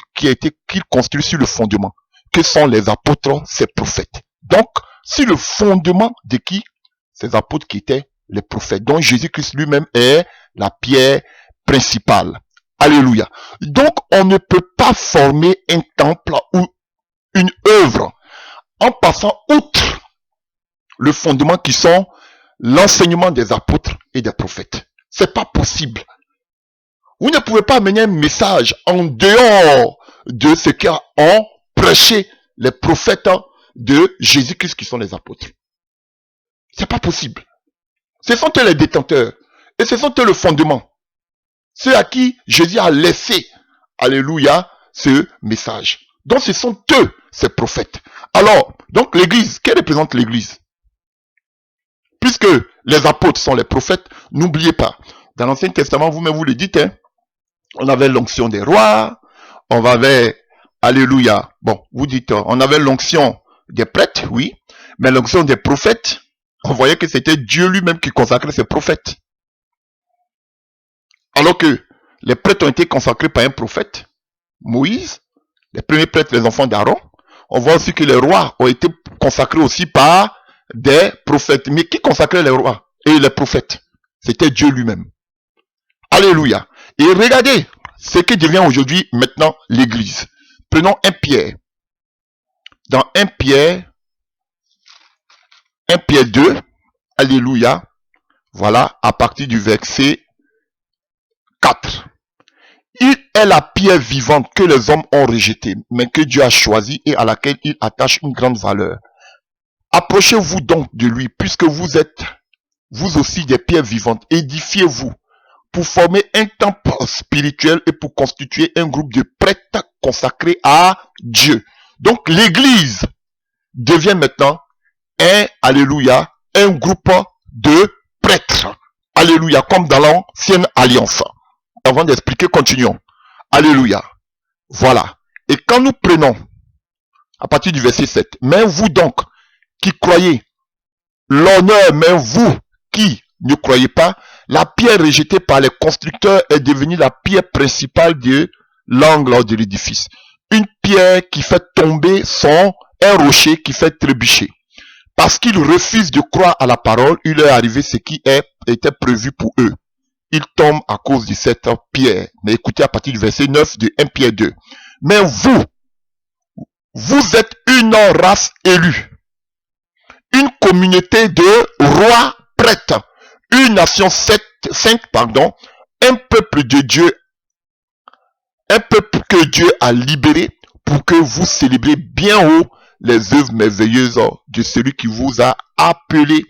sur le fondement, que sont les apôtres, ces prophètes. Donc, sur le fondement de qui? Ces apôtres qui étaient les prophètes, dont Jésus-Christ lui-même est la pierre principale. Alléluia. Donc, on ne peut pas former un temple ou une œuvre en passant outre le fondement qui sont l'enseignement des apôtres et des prophètes. C'est pas possible. Vous ne pouvez pas amener un message en dehors de ce qu'ont prêché les prophètes de Jésus-Christ qui sont les apôtres. C'est pas possible. Ce sont eux les détenteurs. Et ce sont eux le fondement. Ceux à qui Jésus a laissé, alléluia, ce message. Donc ce sont eux, ces prophètes. Alors, donc l'église, qui représente l'église? Puisque les apôtres sont les prophètes, n'oubliez pas, dans l'Ancien Testament, vous-même vous le dites, hein, on avait l'onction des rois, on avait, alléluia, bon, vous dites, on avait l'onction des prêtres, oui, mais l'onction des prophètes, on voyait que c'était Dieu lui-même qui consacrait ses prophètes. Alors que les prêtres ont été consacrés par un prophète, Moïse, les premiers prêtres, les enfants d'Aaron. On voit aussi que les rois ont été consacrés aussi par des prophètes. Mais qui consacrait les rois et les prophètes? C'était Dieu lui-même. Alléluia. Et regardez ce qui devient aujourd'hui maintenant l'église. Prenons 1 Pierre. Dans 1 Pierre 2, alléluia. Voilà, à partir du verset 4. Il est la pierre vivante que les hommes ont rejetée, mais que Dieu a choisie et à laquelle il attache une grande valeur. Approchez-vous donc de lui, puisque vous êtes, vous aussi, des pierres vivantes. Édifiez-vous pour former un temple spirituel et pour constituer un groupe de prêtres consacrés à Dieu. Donc l'église devient maintenant alléluia, un groupe de prêtres. Alléluia, comme dans l'ancienne alliance. Avant d'expliquer, continuons. Alléluia. Voilà. Et quand nous prenons, à partir du verset 7, mais vous donc, qui croyez, l'honneur, mais vous qui ne croyez pas, la pierre rejetée par les constructeurs est devenue la pierre principale de l'angle de l'édifice. Une pierre qui fait tomber un rocher qui fait trébucher. Parce qu'ils refusent de croire à la parole, il est arrivé ce qui était prévu pour eux. Ils tombent à cause de cette pierre. Mais écoutez à partir du verset 9 de 1 Pierre 2. Mais vous êtes une race élue, une communauté de rois prêtres, une nation sainte, un peuple de Dieu, un peuple que Dieu a libéré pour que vous célébrez bien haut les œuvres merveilleuses de celui qui vous a appelé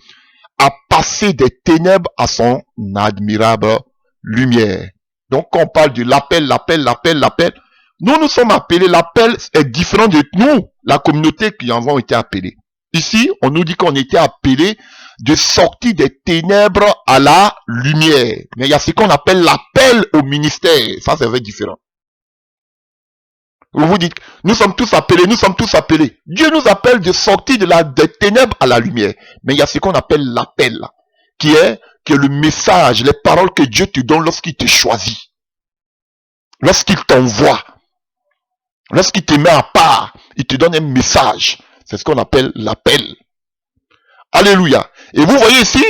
à passer des ténèbres à son admirable lumière. Donc, quand on parle de l'appel, nous sommes appelés, l'appel est différent de nous, la communauté qui en avons été appelés. Ici, on nous dit qu'on était appelés de sortir des ténèbres à la lumière. Mais il y a ce qu'on appelle l'appel au ministère. Ça, c'est vrai différent. Vous vous dites, nous sommes tous appelés. Dieu nous appelle de sortir des ténèbres à la lumière. Mais il y a ce qu'on appelle l'appel, qui est le message, les paroles que Dieu te donne lorsqu'il te choisit. Lorsqu'il t'envoie. Lorsqu'il te met à part, il te donne un message. C'est ce qu'on appelle l'appel. Alléluia. Et vous voyez ici,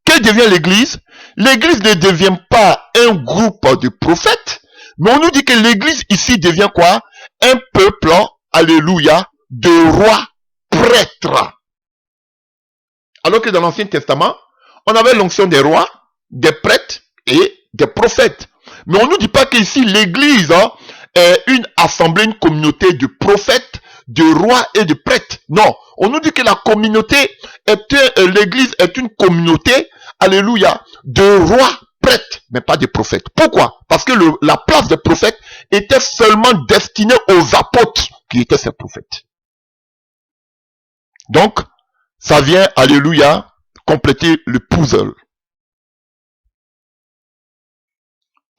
que devient l'église? L'église ne devient pas un groupe de prophètes, mais on nous dit que l'église ici devient quoi? Un peuple, alléluia, de rois prêtres. Alors que dans l'Ancien Testament, on avait l'onction des rois, des prêtres et des prophètes. Mais on ne nous dit pas qu'ici l'église est une assemblée, une communauté de prophètes, de rois et de prêtres. Non, on nous dit que la communauté l'église est une communauté, alléluia, de rois prêtres, mais pas de prophètes. Pourquoi? Parce que la place des prophètes était seulement destinée aux apôtres qui étaient ces prophètes. Donc, ça vient, alléluia, compléter le puzzle.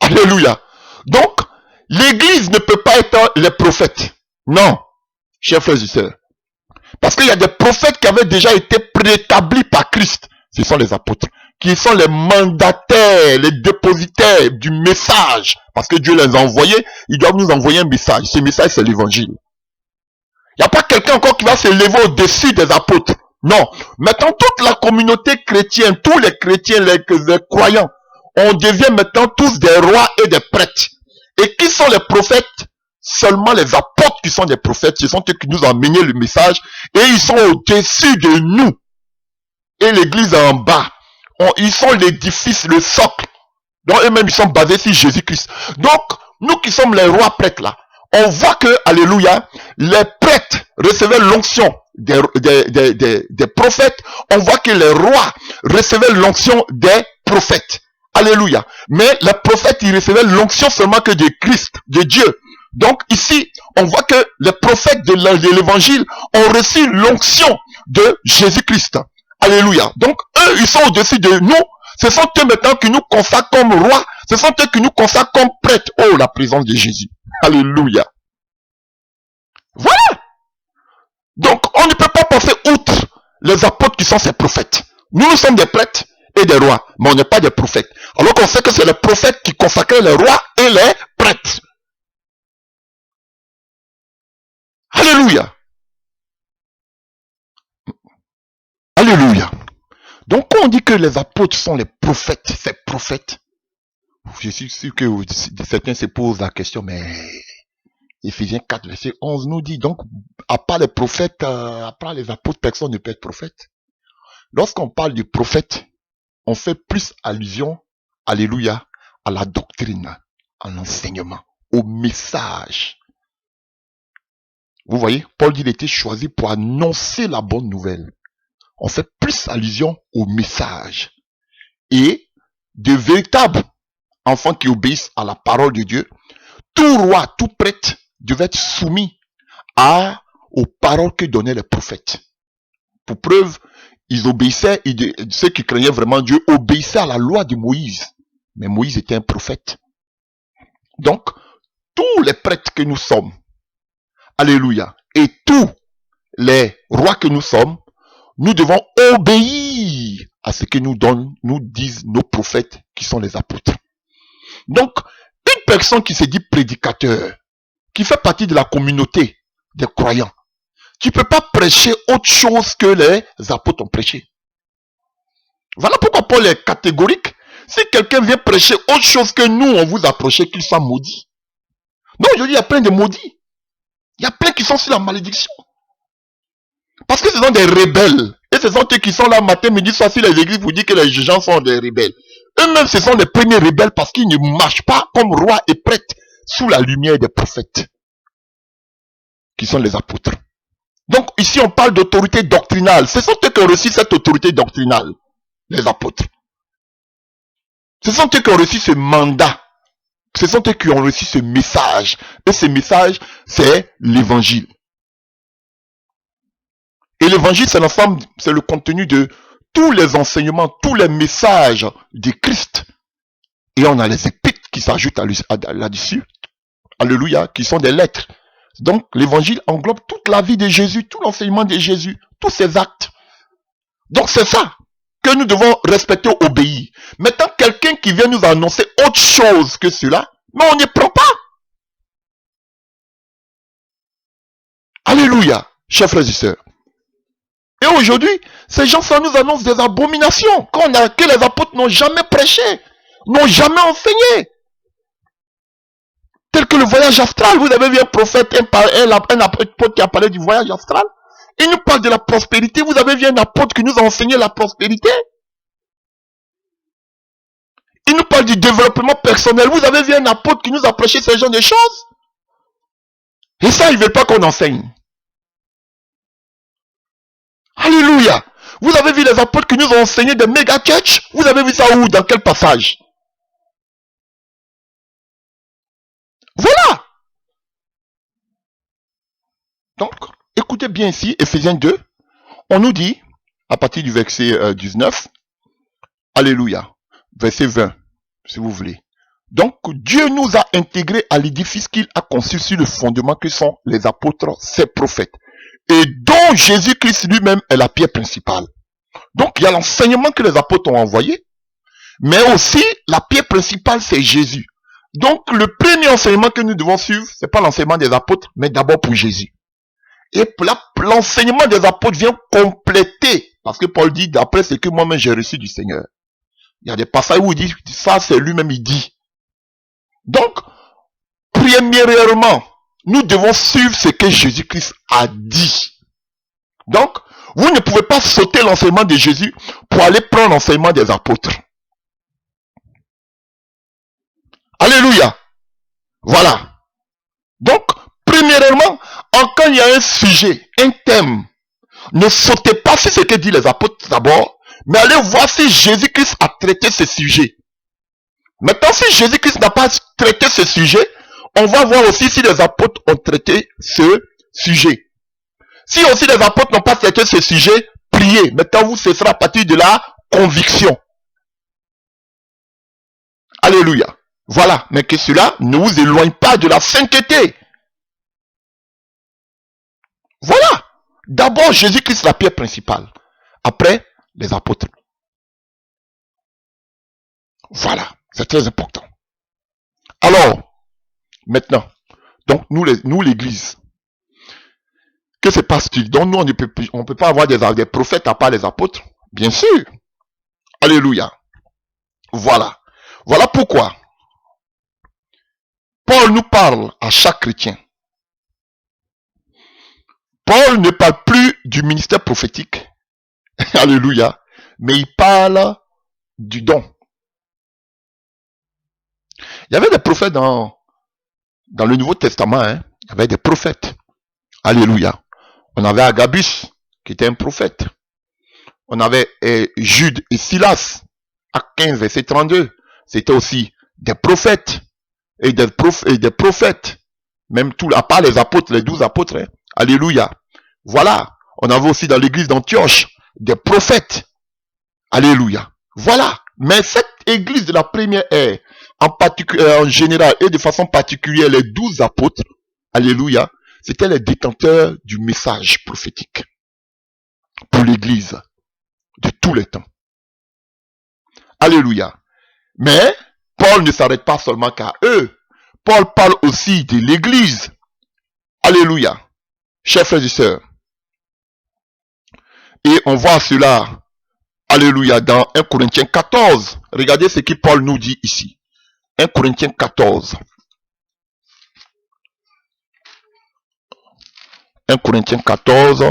Alléluia. Donc, l'église ne peut pas être les prophètes. Non, chers frères et sœurs. Parce qu'il y a des prophètes qui avaient déjà été préétablis par Christ. Ce sont les apôtres, qui sont les mandataires, les dépositaires du message. Parce que Dieu les a envoyés, ils doivent nous envoyer un message. Ce message, c'est l'évangile. Il n'y a pas quelqu'un encore qui va se lever au-dessus des apôtres. Non. Maintenant, toute la communauté chrétienne, tous les chrétiens, les croyants, on devient maintenant tous des rois et des prêtres. Et qui sont les prophètes? Seulement les apôtres qui sont des prophètes. Ce sont eux qui nous ont amené le message. Et ils sont au-dessus de nous. Et l'église est en bas. Ils sont l'édifice, le socle. Donc eux-mêmes, ils sont basés sur Jésus-Christ. Donc, nous qui sommes les rois prêtres là, on voit que, alléluia, les prêtres recevaient l'onction des prophètes. On voit que les rois recevaient l'onction des prophètes. Alléluia. Mais les prophètes, ils recevaient l'onction seulement que de Christ, de Dieu. Donc ici, on voit que les prophètes de l'évangile ont reçu l'onction de Jésus-Christ. Alléluia. Donc eux, ils sont au-dessus de nous. Ce sont eux maintenant qui nous consacrent comme rois. Ce sont eux qui nous consacrent comme prêtres. Oh, la présence de Jésus. Alléluia. Voilà. Donc on ne peut pas passer outre les apôtres qui sont ces prophètes. Nous sommes des prêtres et des rois, mais on n'est pas des prophètes. Alors qu'on sait que c'est les prophètes qui consacraient les rois et les prêtres. Alléluia. Alléluia. Donc quand on dit que les apôtres sont les prophètes, ces prophètes, je suis sûr que certains se posent la question, mais Éphésiens 4, verset 11 nous dit, donc, à part les prophètes, à part les apôtres, personne ne peut être prophète. Lorsqu'on parle du prophète, on fait plus allusion, alléluia, à la doctrine, à l'enseignement, au message. Vous voyez, Paul dit qu'il était choisi pour annoncer la bonne nouvelle. On fait plus allusion au message. Et de véritables enfants qui obéissent à la parole de Dieu, tout roi, tout prêtre devait être soumis aux paroles que donnaient les prophètes. Pour preuve, ils obéissaient, ceux qui craignaient vraiment Dieu obéissaient à la loi de Moïse. Mais Moïse était un prophète. Donc, tous les prêtres que nous sommes, alléluia, et tous les rois que nous sommes, nous devons obéir à ce que nous disent nos prophètes qui sont les apôtres. Donc, une personne qui se dit prédicateur, qui fait partie de la communauté des croyants, tu ne peux pas prêcher autre chose que les apôtres ont prêché. Voilà pourquoi Paul est catégorique. Si quelqu'un vient prêcher autre chose que nous, on vous a prêché, qu'il soit maudit. Donc aujourd'hui, il y a plein de maudits. Il y a plein qui sont sur la malédiction. Parce que ce sont des rebelles. Et ce sont eux qui sont là matin, midi, soir sur les églises pour dire que les gens sont des rebelles. Eux-mêmes, ce sont les premiers rebelles parce qu'ils ne marchent pas comme rois et prêtres sous la lumière des prophètes, qui sont les apôtres. Donc ici, on parle d'autorité doctrinale. Ce sont eux qui ont reçu cette autorité doctrinale, les apôtres. Ce sont eux qui ont reçu ce mandat. Ce sont eux qui ont reçu ce message. Et ce message, c'est l'évangile. Et l'évangile, c'est l'ensemble, c'est le contenu de tous les enseignements, tous les messages de Christ. Et on a les épîtres qui s'ajoutent là-dessus. Alléluia, qui sont des lettres. Donc, l'évangile englobe toute la vie de Jésus, tout l'enseignement de Jésus, tous ses actes. Donc, c'est ça que nous devons respecter, obéir. Maintenant, quelqu'un qui vient nous annoncer autre chose que cela, mais on n'y prend pas. Alléluia, chers frères et sœurs. Et aujourd'hui, ces gens, ça nous annonce des abominations que les apôtres n'ont jamais prêché, n'ont jamais enseigné. Tel que le voyage astral. Vous avez vu un prophète, un apôtre qui a parlé du voyage astral. Il nous parle de la prospérité. Vous avez vu un apôtre qui nous a enseigné la prospérité. Il nous parle du développement personnel. Vous avez vu un apôtre qui nous a prêché ce genre de choses. Et ça, ils ne veulent pas qu'on enseigne. Alléluia. Vous avez vu les apôtres qui nous ont enseigné des méga church. Vous avez vu ça où? Dans quel passage? Voilà. Donc, écoutez bien ici, Éphésiens 2. On nous dit, à partir du verset 19, Alléluia, verset 20, si vous voulez. Donc, Dieu nous a intégrés à l'édifice qu'il a conçu sur le fondement que sont les apôtres, ses prophètes, et dont Jésus-Christ lui-même est la pierre principale. Donc, il y a l'enseignement que les apôtres ont envoyé, mais aussi la pierre principale, c'est Jésus. Donc, le premier enseignement que nous devons suivre, c'est pas l'enseignement des apôtres, mais d'abord pour Jésus. Et l'enseignement des apôtres vient compléter, parce que Paul dit, d'après ce que moi-même j'ai reçu du Seigneur. Il y a des passages où il dit, ça c'est lui-même, il dit. Donc, premièrement, nous devons suivre ce que Jésus-Christ a dit. Donc, vous ne pouvez pas sauter l'enseignement de Jésus pour aller prendre l'enseignement des apôtres. Alléluia. Voilà. Donc, premièrement, quand il y a un sujet, un thème, ne sautez pas sur ce que disent les apôtres d'abord, mais allez voir si Jésus-Christ a traité ce sujet. Maintenant, si Jésus-Christ n'a pas traité ce sujet, on va voir aussi si les apôtres ont traité ce sujet. Si aussi les apôtres n'ont pas traité ce sujet, priez. Maintenant, vous, ce sera à partir de la conviction. Alléluia. Voilà. Mais que cela ne vous éloigne pas de la sainteté. Voilà. D'abord, Jésus-Christ, la pierre principale. Après, les apôtres. Voilà. C'est très important. Alors, maintenant, donc nous l'église, que se passe-t-il? Donc nous, on ne peut pas avoir des prophètes à part les apôtres. Bien sûr. Alléluia. Voilà. Voilà pourquoi Paul nous parle à chaque chrétien. Paul ne parle plus du ministère prophétique. Alléluia. Mais il parle du don. Il y avait des prophètes dans le Nouveau Testament. Il y avait des prophètes. Alléluia. On avait Agabus, qui était un prophète. On avait Jude et Silas, Actes 15, verset 32. C'était aussi des prophètes. Et des prophètes. Même tout, à part les apôtres, les 12 apôtres. Alléluia. Voilà. On avait aussi dans l'église d'Antioche des prophètes. Alléluia. Voilà. Mais cette église de la première ère, en général et de façon particulière, les 12 apôtres, alléluia, c'était les détenteurs du message prophétique pour l'église de tous les temps. Alléluia. Mais Paul ne s'arrête pas seulement qu'à eux. Paul parle aussi de l'église. Alléluia. Chers frères et sœurs. Et on voit cela, alléluia, dans 1 Corinthiens 14. Regardez ce que Paul nous dit ici. 1 Corinthiens 14. 1 Corinthiens 14,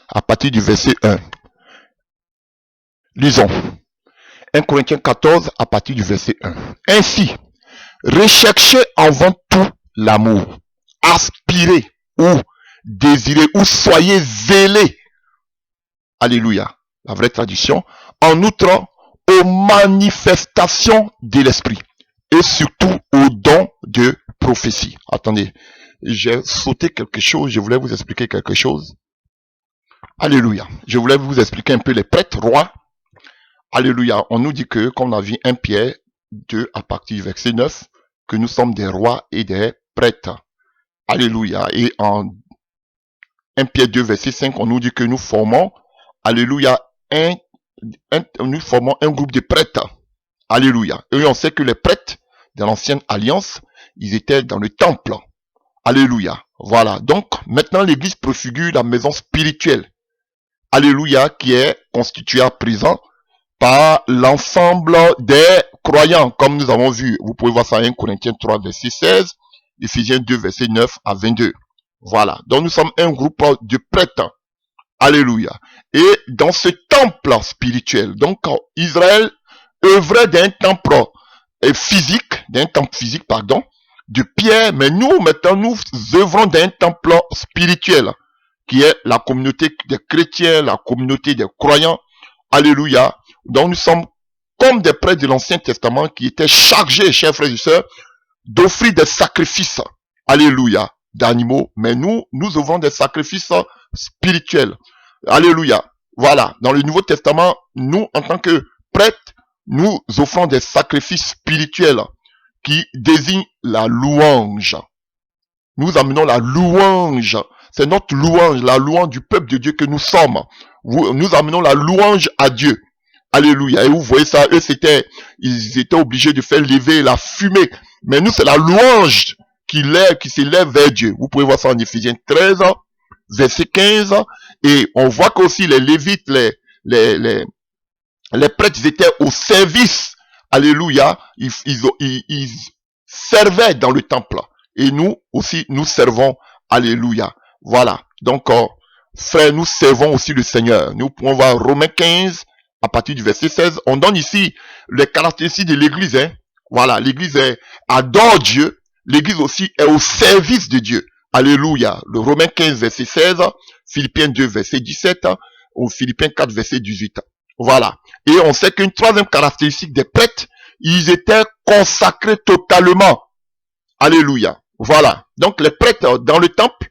à partir du verset 1. Lisons. 1 Corinthiens 14, à partir du verset 1. Ainsi, recherchez avant tout l'amour. Aspirez ou désirez ou soyez zélés. Alléluia. La vraie traduction. En outre, aux manifestations de l'esprit. Et surtout aux dons de prophétie. Attendez. J'ai sauté quelque chose. Je voulais vous expliquer quelque chose. Alléluia. Je voulais vous expliquer un peu les prêtres rois. Alléluia. On nous dit que, comme on a vu 1 Pierre 2 à partir du verset 9, que nous sommes des rois et des prêtres. Alléluia. Et en 1 Pierre 2 verset 5, on nous dit que nous formons, alléluia, nous formons un groupe de prêtres. Alléluia. Et on sait que les prêtres de l'ancienne alliance, ils étaient dans le temple. Alléluia. Voilà. Donc, maintenant, l'église préfigure la maison spirituelle. Alléluia, qui est constituée à présent par l'ensemble des croyants, comme nous avons vu. Vous pouvez voir ça en 1 Corinthiens 3, verset 16, Éphésiens 2, verset 9 à 22. Voilà. Donc, nous sommes un groupe de prêtres. Alléluia. Et dans ce temple spirituel, donc, Israël œuvrait d'un temple physique, de pierre, mais nous, maintenant, nous œuvrons d'un temple spirituel, qui est la communauté des chrétiens, la communauté des croyants. Alléluia. Donc, nous sommes comme des prêtres de l'Ancien Testament qui étaient chargés, chers frères et sœurs, d'offrir des sacrifices. Alléluia. D'animaux. Mais nous œuvrons des sacrifices spirituels. Alléluia. Voilà. Dans le Nouveau Testament, nous, en tant que prêtres, nous offrons des sacrifices spirituels qui désignent la louange. Nous amenons la louange. C'est notre louange, la louange du peuple de Dieu que nous sommes. Nous amenons la louange à Dieu. Alléluia. Et vous voyez ça, eux, ils étaient obligés de faire lever la fumée. Mais nous, c'est la louange qui s'élève vers Dieu. Vous pouvez voir ça en Éphésiens 13, verset 15. Et on voit qu'aussi les Lévites, les prêtres, ils étaient au service. Alléluia. Ils servaient dans le temple. et nous aussi, nous servons. Alléluia. Voilà. Donc, frères, nous servons aussi le Seigneur. Nous pouvons voir Romains 15, à partir du verset 16. On donne ici les caractéristiques de l'église. Hein. Voilà, l'église adore Dieu. L'église aussi est au service de Dieu. Alléluia. Le Romains 15, verset 16. Philippiens 2, verset 17. Ou Philippiens 4, verset 18. Voilà. Et on sait qu'une troisième caractéristique des prêtres, ils étaient consacrés totalement. Alléluia. Voilà. Donc les prêtres dans le temple,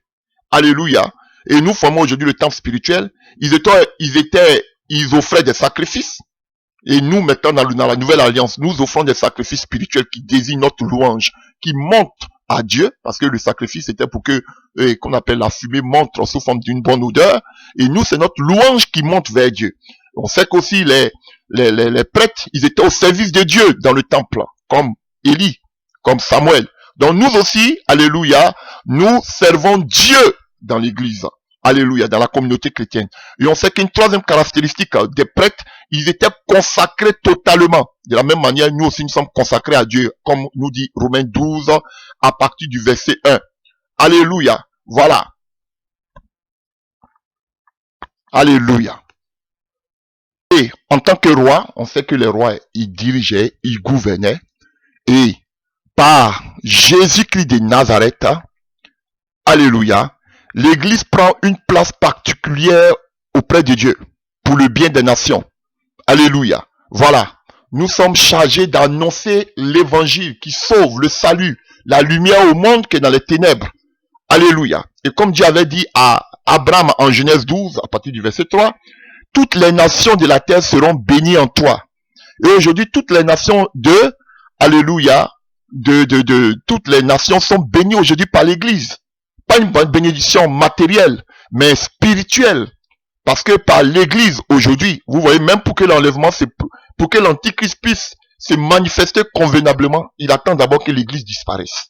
alléluia. Et nous formons aujourd'hui le temple spirituel. Ils offraient des sacrifices. Et nous, maintenant, dans la nouvelle alliance, nous offrons des sacrifices spirituels qui désignent notre louange, qui montent à Dieu, parce que le sacrifice était pour que, qu'on appelle la fumée, monte sous forme d'une bonne odeur. Et nous, c'est notre louange qui monte vers Dieu. On sait qu'aussi les prêtres, ils étaient au service de Dieu dans le temple, comme Élie, comme Samuel. Donc nous aussi, alléluia, nous servons Dieu dans l'église. Alléluia, dans la communauté chrétienne. Et on sait qu'une troisième caractéristique des prêtres, ils étaient consacrés totalement. De la même manière, nous aussi, nous sommes consacrés à Dieu, comme nous dit Romains 12, à partir du verset 1. Alléluia, voilà. Alléluia. Et en tant que roi, on sait que les rois, ils dirigeaient, ils gouvernaient. Et par Jésus-Christ de Nazareth, alléluia, l'Église prend une place particulière auprès de Dieu pour le bien des nations. Alléluia. Voilà. Nous sommes chargés d'annoncer l'évangile qui sauve le salut, la lumière au monde qui est dans les ténèbres. Alléluia. Et comme Dieu avait dit à Abraham en Genèse 12, à partir du verset 3, toutes les nations de la terre seront bénies en toi. Et aujourd'hui, toutes les nations alléluia, toutes les nations sont bénies aujourd'hui par l'Église. Pas une bonne bénédiction matérielle, mais spirituelle. Parce que par l'Église aujourd'hui, vous voyez, même pour que l'enlèvement, pour que l'Antichrist puisse se manifester convenablement, il attend d'abord que l'Église disparaisse.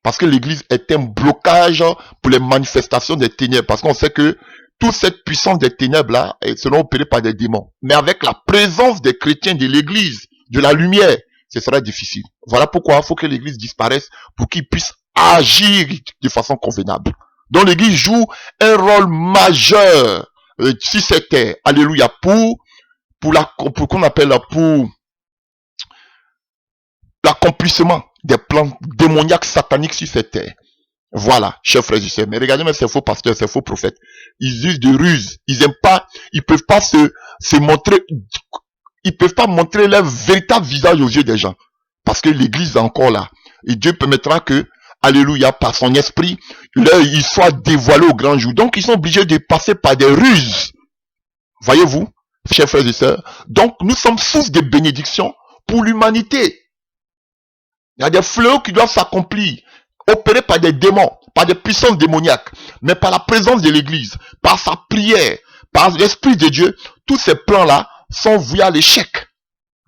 Parce que l'Église est un blocage pour les manifestations des ténèbres. Parce qu'on sait que toute cette puissance des ténèbres-là sera opérée par des démons. Mais avec la présence des chrétiens de l'Église, de la lumière, ce sera difficile. Voilà pourquoi il faut que l'Église disparaisse pour qu'ils puissent agir de façon convenable. Donc l'Église joue un rôle majeur sur cette terre. Alléluia. Pour qu'on appelle pour l'accomplissement des plans démoniaques sataniques sur cette terre. Voilà, chers frères et sœurs. Mais regardez même ces faux pasteurs, ces faux prophètes. Ils usent de ruses. Ils peuvent pas se montrer, ils peuvent pas montrer leur véritable visage aux yeux des gens. Parce que l'Église est encore là. Et Dieu permettra que, alléluia, par son esprit, il soit dévoilé au grand jour. Donc, ils sont obligés de passer par des ruses. Voyez-vous, chers frères et sœurs. Donc, nous sommes source de bénédiction pour l'humanité. Il y a des fléaux qui doivent s'accomplir, opérés par des démons, par des puissances démoniaques, mais par la présence de l'Église, par sa prière, par l'Esprit de Dieu. Tous ces plans-là sont voués à l'échec.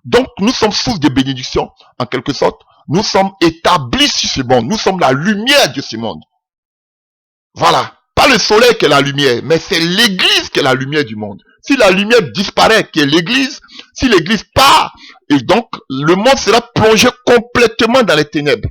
Donc, nous sommes source de bénédiction, en quelque sorte. Nous sommes établis sur ce monde. Nous sommes la lumière de ce monde. Voilà. Pas le soleil qui est la lumière, mais c'est l'Église qui est la lumière du monde. Si la lumière disparaît, qui est l'Église, si l'Église part, et donc le monde sera plongé complètement dans les ténèbres.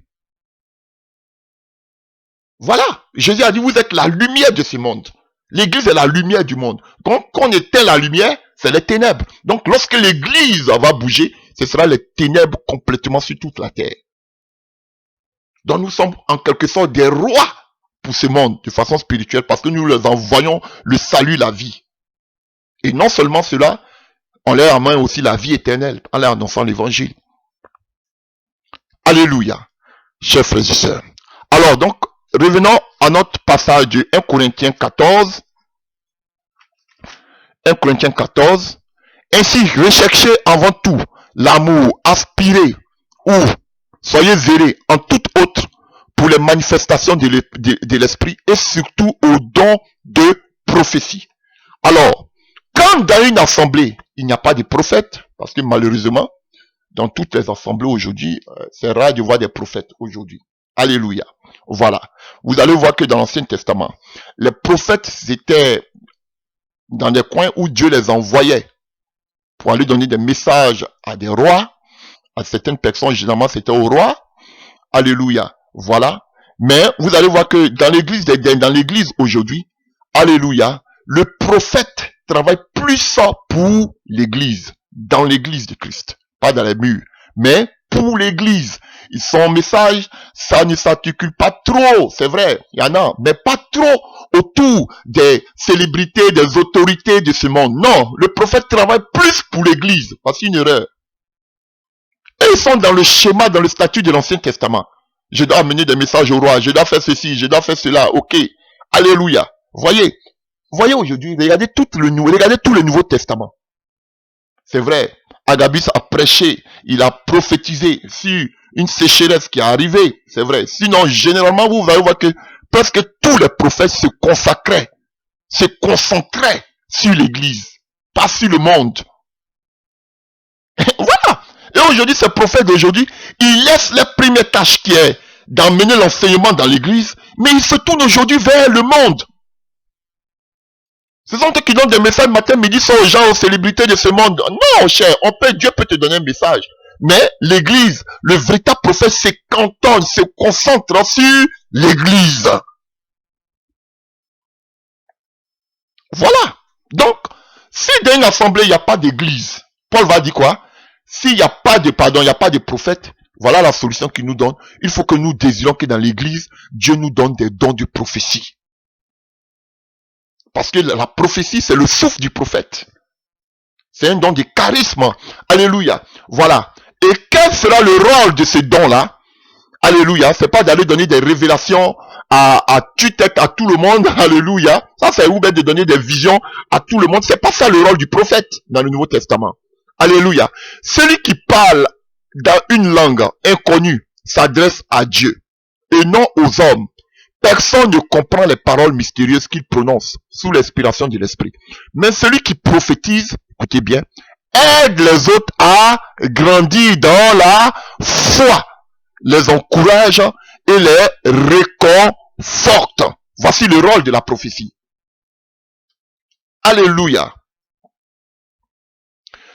Voilà. Jésus a dit, vous êtes la lumière de ce monde. L'Église est la lumière du monde. Donc, quand on éteint la lumière, c'est les ténèbres. Donc, lorsque l'Église va bouger, ce sera les ténèbres complètement sur toute la terre. Donc, nous sommes en quelque sorte des rois pour ce monde, de façon spirituelle, parce que nous leur envoyons le salut, la vie. Et non seulement cela, on leur amène aussi la vie éternelle, en leur annonçant l'évangile. Alléluia, chers frères et sœurs. Alors, donc, revenons à notre passage de 1 Corinthiens 14. 1 Corinthiens 14. Ainsi, recherchez avant tout l'amour, aspirez ou soyez zélés en toute autre pour les manifestations de l'esprit et surtout au don de prophétie. Alors, quand dans une assemblée, il n'y a pas de prophètes, parce que malheureusement, dans toutes les assemblées aujourd'hui, c'est rare de voir des prophètes aujourd'hui. Alléluia. Voilà. Vous allez voir que dans l'Ancien Testament, les prophètes étaient dans des coins où Dieu les envoyait pour aller donner des messages à des rois, à certaines personnes, généralement c'était aux rois. Alléluia. Voilà. Mais vous allez voir que dans l'église aujourd'hui, alléluia, le prophète travaille plus pour l'église, dans l'église de Christ, pas dans les murs, mais pour l'église. Son message, ça ne s'articule pas trop, c'est vrai, il y en a, mais pas trop autour des célébrités, des autorités de ce monde. Non, le prophète travaille plus pour l'église, parce une erreur. Et ils sont dans le schéma, dans le statut de l'Ancien Testament. Je dois amener des messages au roi, je dois faire ceci, je dois faire cela, ok. Alléluia. Voyez aujourd'hui, regardez tout le Nouveau Testament. C'est vrai, Agabus a prêché, il a prophétisé sur une sécheresse qui est arrivée, c'est vrai. Sinon, généralement, vous allez voir que presque tous les prophètes se consacraient, se concentraient sur l'église, pas sur le monde. Voilà. Et aujourd'hui, ces prophètes d'aujourd'hui, ils laissent la première tâche qui est d'emmener l'enseignement dans l'église, mais ils se tournent aujourd'hui vers le monde. Ce sont eux qui donnent des messages matin, midi, soir aux gens, aux célébrités de ce monde. Non, cher, Dieu peut te donner un message. Mais l'église, le véritable prophète se cantonne, se concentre sur l'église. Voilà. Donc, si dans une assemblée, il n'y a pas d'église, Paul va dire quoi? S'il n'y a pas de pardon, il n'y a pas de prophète, voilà la solution qu'il nous donne. Il faut que nous désirons que dans l'église, Dieu nous donne des dons de prophétie. Parce que la prophétie, c'est le souffle du prophète. C'est un don de charisme. Alléluia. Voilà. Et quel sera le rôle de ce don-là? Alléluia. C'est pas d'aller donner des révélations à tue-tête à tout le monde. Alléluia. Ça, c'est ou bien de donner des visions à tout le monde. C'est pas ça le rôle du prophète dans le Nouveau Testament. Alléluia. Celui qui parle dans une langue inconnue s'adresse à Dieu et non aux hommes. Personne ne comprend les paroles mystérieuses qu'il prononce sous l'inspiration de l'esprit. Mais celui qui prophétise, écoutez bien, aide les autres à grandir dans la foi, les encourage et les réconforte. Voici le rôle de la prophétie. Alléluia.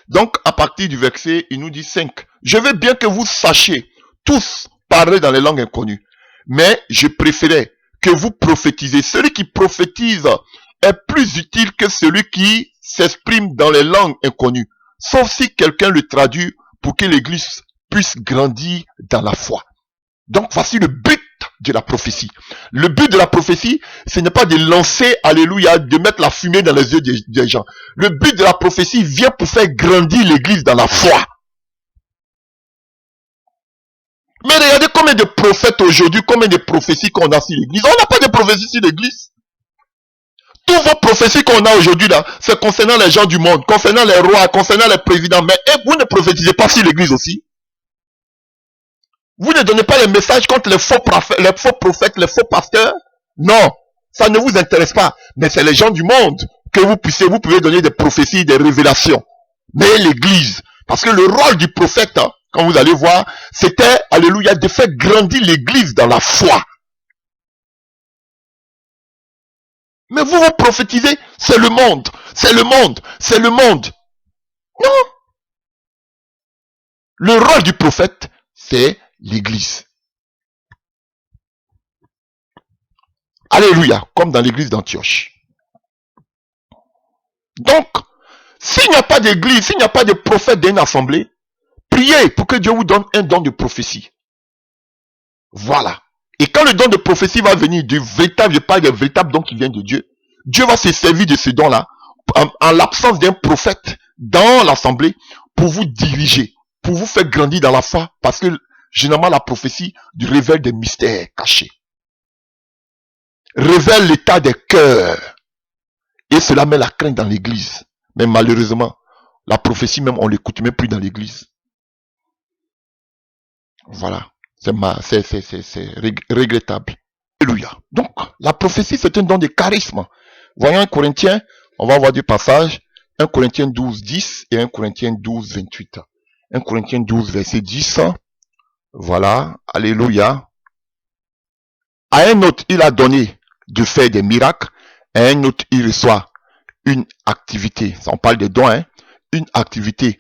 Donc, à partir du verset, il nous dit 5. Je veux bien que vous sachiez tous parler dans les langues inconnues, mais je préférais que vous prophétisez. Celui qui prophétise est plus utile que celui qui s'exprime dans les langues inconnues, sauf si quelqu'un le traduit pour que l'église puisse grandir dans la foi. Donc voici le but de la prophétie. Le but de la prophétie, ce n'est pas de lancer, alléluia, de mettre la fumée dans les yeux des gens. Le but de la prophétie vient pour faire grandir l'église dans la foi. Mais regardez combien de prophètes aujourd'hui, combien de prophéties qu'on a sur l'église. On n'a pas de prophéties sur l'église. Toutes vos prophéties qu'on a aujourd'hui là, c'est concernant les gens du monde, concernant les rois, concernant les présidents. Mais vous ne prophétisez pas sur l'église aussi. Vous ne donnez pas les messages contre les faux prophètes, les faux pasteurs. Non, ça ne vous intéresse pas. Mais c'est les gens du monde que vous pouvez donner des prophéties, des révélations. Mais l'église, parce que le rôle du prophète, quand vous allez voir, c'était, alléluia, de faire grandir l'église dans la foi. Mais vous prophétisez, c'est le monde, c'est le monde, c'est le monde. Non. Le rôle du prophète, c'est l'église. Alléluia, comme dans l'église d'Antioche. Donc, s'il n'y a pas d'église, s'il n'y a pas de prophète d'une assemblée, priez pour que Dieu vous donne un don de prophétie. Voilà. Et quand le don de prophétie va venir du véritable, je parle d'un véritable don qui vient de Dieu, Dieu va se servir de ce don-là, en l'absence d'un prophète dans l'assemblée, pour vous diriger, pour vous faire grandir dans la foi, parce que généralement la prophétie révèle des mystères cachés, révèle l'état des cœurs, et cela met la crainte dans l'église. Mais malheureusement, la prophétie même, on l'écoute même plus dans l'église. Voilà. C'est regrettable. Alléluia. Donc, la prophétie, c'est un don de charisme. Voyons 1 Corinthiens, on va voir deux passages. 1 Corinthiens 12, 10 et 1 Corinthiens 12, 28. 1 Corinthiens 12, verset 10. Voilà. Alléluia. À un autre, il a donné de faire des miracles. À un autre, il reçoit une activité. On parle de dons, hein. Une activité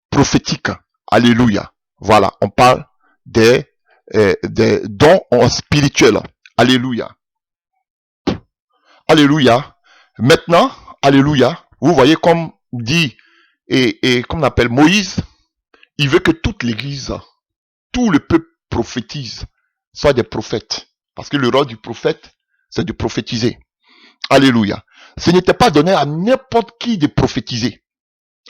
prophétique. Alléluia. Voilà. On parle des des dons spirituels. Alléluia. Alléluia. Maintenant, alléluia, vous voyez comme dit, et comme on appelle Moïse, il veut que toute l'église, tout le peuple prophétise, soit des prophètes. Parce que le rôle du prophète, c'est de prophétiser. Alléluia. Ce n'était pas donné à n'importe qui de prophétiser,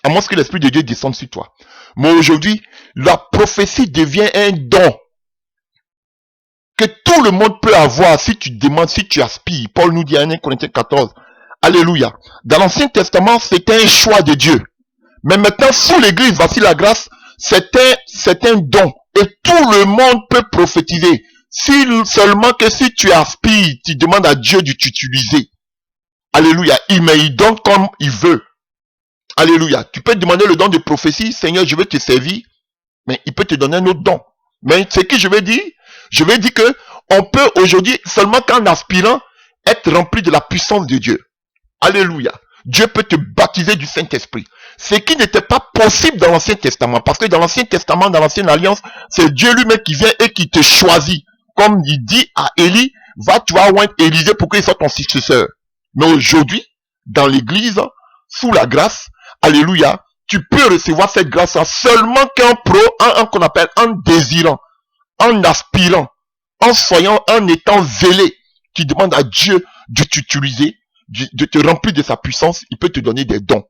à moins que l'Esprit de Dieu descende sur toi. Mais aujourd'hui, la prophétie devient un don que tout le monde peut avoir si tu demandes, si tu aspires. Paul nous dit à 1 Corinthiens 14. Alléluia. Dans l'Ancien Testament, c'était un choix de Dieu. Mais maintenant, sous l'Église, voici la grâce, c'est un don. Et tout le monde peut prophétiser. Seulement que si tu aspires, tu demandes à Dieu de t'utiliser. Alléluia. Mais il donne comme il veut. Alléluia. Tu peux demander le don de prophétie. Seigneur, je veux te servir. Mais il peut te donner un autre don. Mais ce que je veux dire que on peut aujourd'hui, seulement qu'en aspirant, être rempli de la puissance de Dieu. Alléluia. Dieu peut te baptiser du Saint-Esprit. Ce qui n'était pas possible dans l'Ancien Testament. Parce que dans l'Ancien Testament, dans l'Ancienne Alliance, c'est Dieu lui-même qui vient et qui te choisit. Comme il dit à Élie, va, tu vas oindre Élisée pour qu'il soit ton successeur. Mais aujourd'hui, dans l'église, sous la grâce, alléluia, tu peux recevoir cette grâce seulement qu'on appelle en désirant, en aspirant, en étant zélé. Tu demandes à Dieu de t'utiliser, de te remplir de sa puissance, il peut te donner des dons.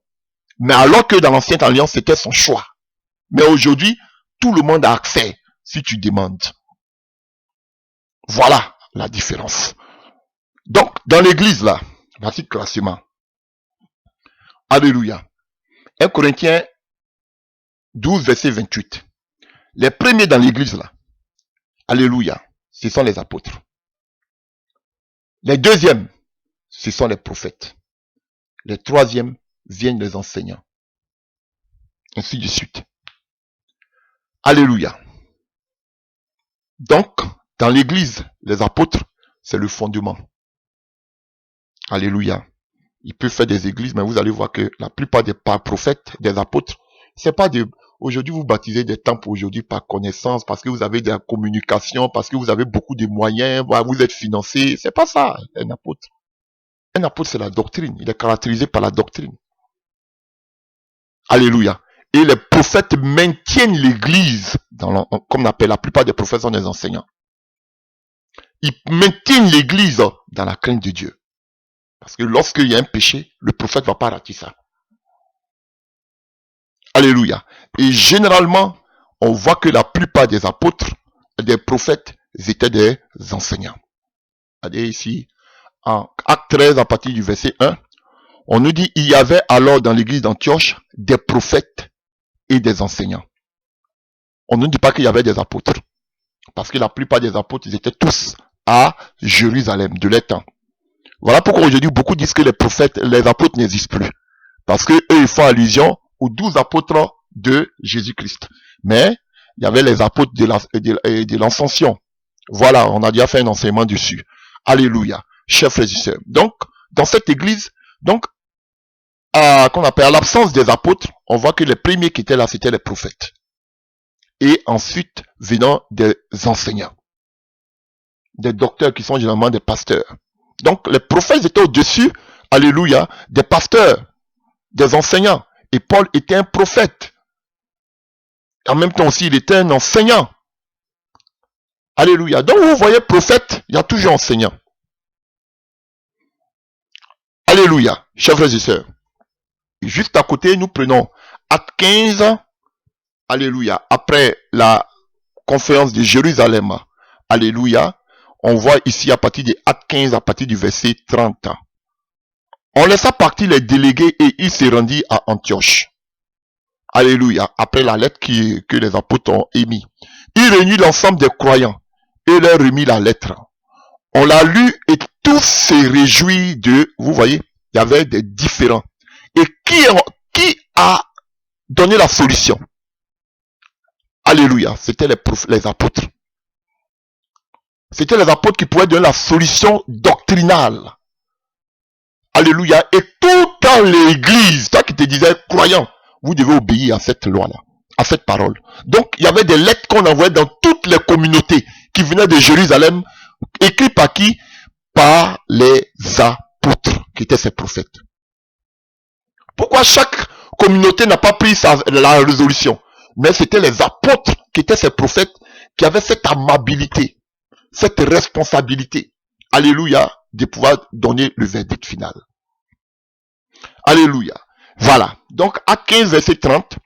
Mais alors que dans l'Ancienne Alliance, c'était son choix. Mais aujourd'hui, tout le monde a accès si tu demandes. Voilà la différence. Donc, dans l'église là, voici le classement. Alléluia. 1 Corinthiens 12, verset 28. Les premiers dans l'église là, alléluia, ce sont les apôtres. Les deuxièmes, ce sont les prophètes. Les troisièmes viennent les enseignants. Ainsi de suite. Alléluia. Donc, dans l'église, les apôtres, c'est le fondement. Alléluia. Il peut faire des églises, mais vous allez voir que la plupart des prophètes, des apôtres, c'est pas de... Aujourd'hui, vous baptisez des temples aujourd'hui par connaissance, parce que vous avez de la communication, parce que vous avez beaucoup de moyens, vous êtes financé. C'est pas ça, un apôtre. Un apôtre, c'est la doctrine. Il est caractérisé par la doctrine. Alléluia. Et les prophètes maintiennent l'église, comme on appelle, la plupart des prophètes sont des enseignants. Ils maintiennent l'église dans la crainte de Dieu. Parce que lorsqu'il y a un péché, le prophète ne va pas rater ça. Alléluia. Et généralement, on voit que la plupart des apôtres, des prophètes, étaient des enseignants. Regardez ici, en Acte 13, à partir du verset 1, on nous dit, il y avait alors dans l'église d'Antioche des prophètes et des enseignants. On ne dit pas qu'il y avait des apôtres. Parce que la plupart des apôtres, ils étaient tous à Jérusalem, de leur temps. Voilà pourquoi aujourd'hui, beaucoup disent que les prophètes, les apôtres n'existent plus. Parce que eux, ils font allusion aux 12 apôtres de Jésus-Christ. Mais, il y avait les apôtres de l'Ascension. Voilà, on a déjà fait un enseignement dessus. Alléluia. Chers frères et sœurs. Donc, dans cette église, donc, qu'on appelle à l'absence des apôtres, on voit que les premiers qui étaient là, c'était les prophètes. Et ensuite, venant des enseignants. Des docteurs qui sont généralement des pasteurs. Donc, les prophètes étaient au-dessus, alléluia, des pasteurs, des enseignants. Et Paul était un prophète. En même temps aussi, il était un enseignant. Alléluia. Donc, vous voyez, prophète, il y a toujours enseignant. Alléluia. Chers frères et sœurs. Juste à côté, nous prenons Acte 15. Alléluia. Après la conférence de Jérusalem. Alléluia. On voit ici à partir de Acte 15, à partir du verset 30. On laissa partir les délégués et ils se rendirent à Antioche. Alléluia. Après la lettre que les apôtres ont émise. Il réunit l'ensemble des croyants et leur remit la lettre. On l'a lu et tous se réjouissent de... Vous voyez, il y avait des différents. Et qui a donné la solution? Alléluia. C'était les apôtres. C'était les apôtres qui pouvaient donner la solution doctrinale. Alléluia. Et tout dans l'église, toi qui te disais, croyant, vous devez obéir à cette loi-là, à cette parole. Donc, il y avait des lettres qu'on envoyait dans toutes les communautés. venait de Jérusalem, écrit par qui? Par les apôtres, qui étaient ces prophètes. Pourquoi chaque communauté n'a pas pris la résolution? Mais c'était les apôtres qui étaient ces prophètes qui avaient cette amabilité, cette responsabilité, alléluia, de pouvoir donner le verdict final. Alléluia. Voilà. Donc, à 15, verset 30,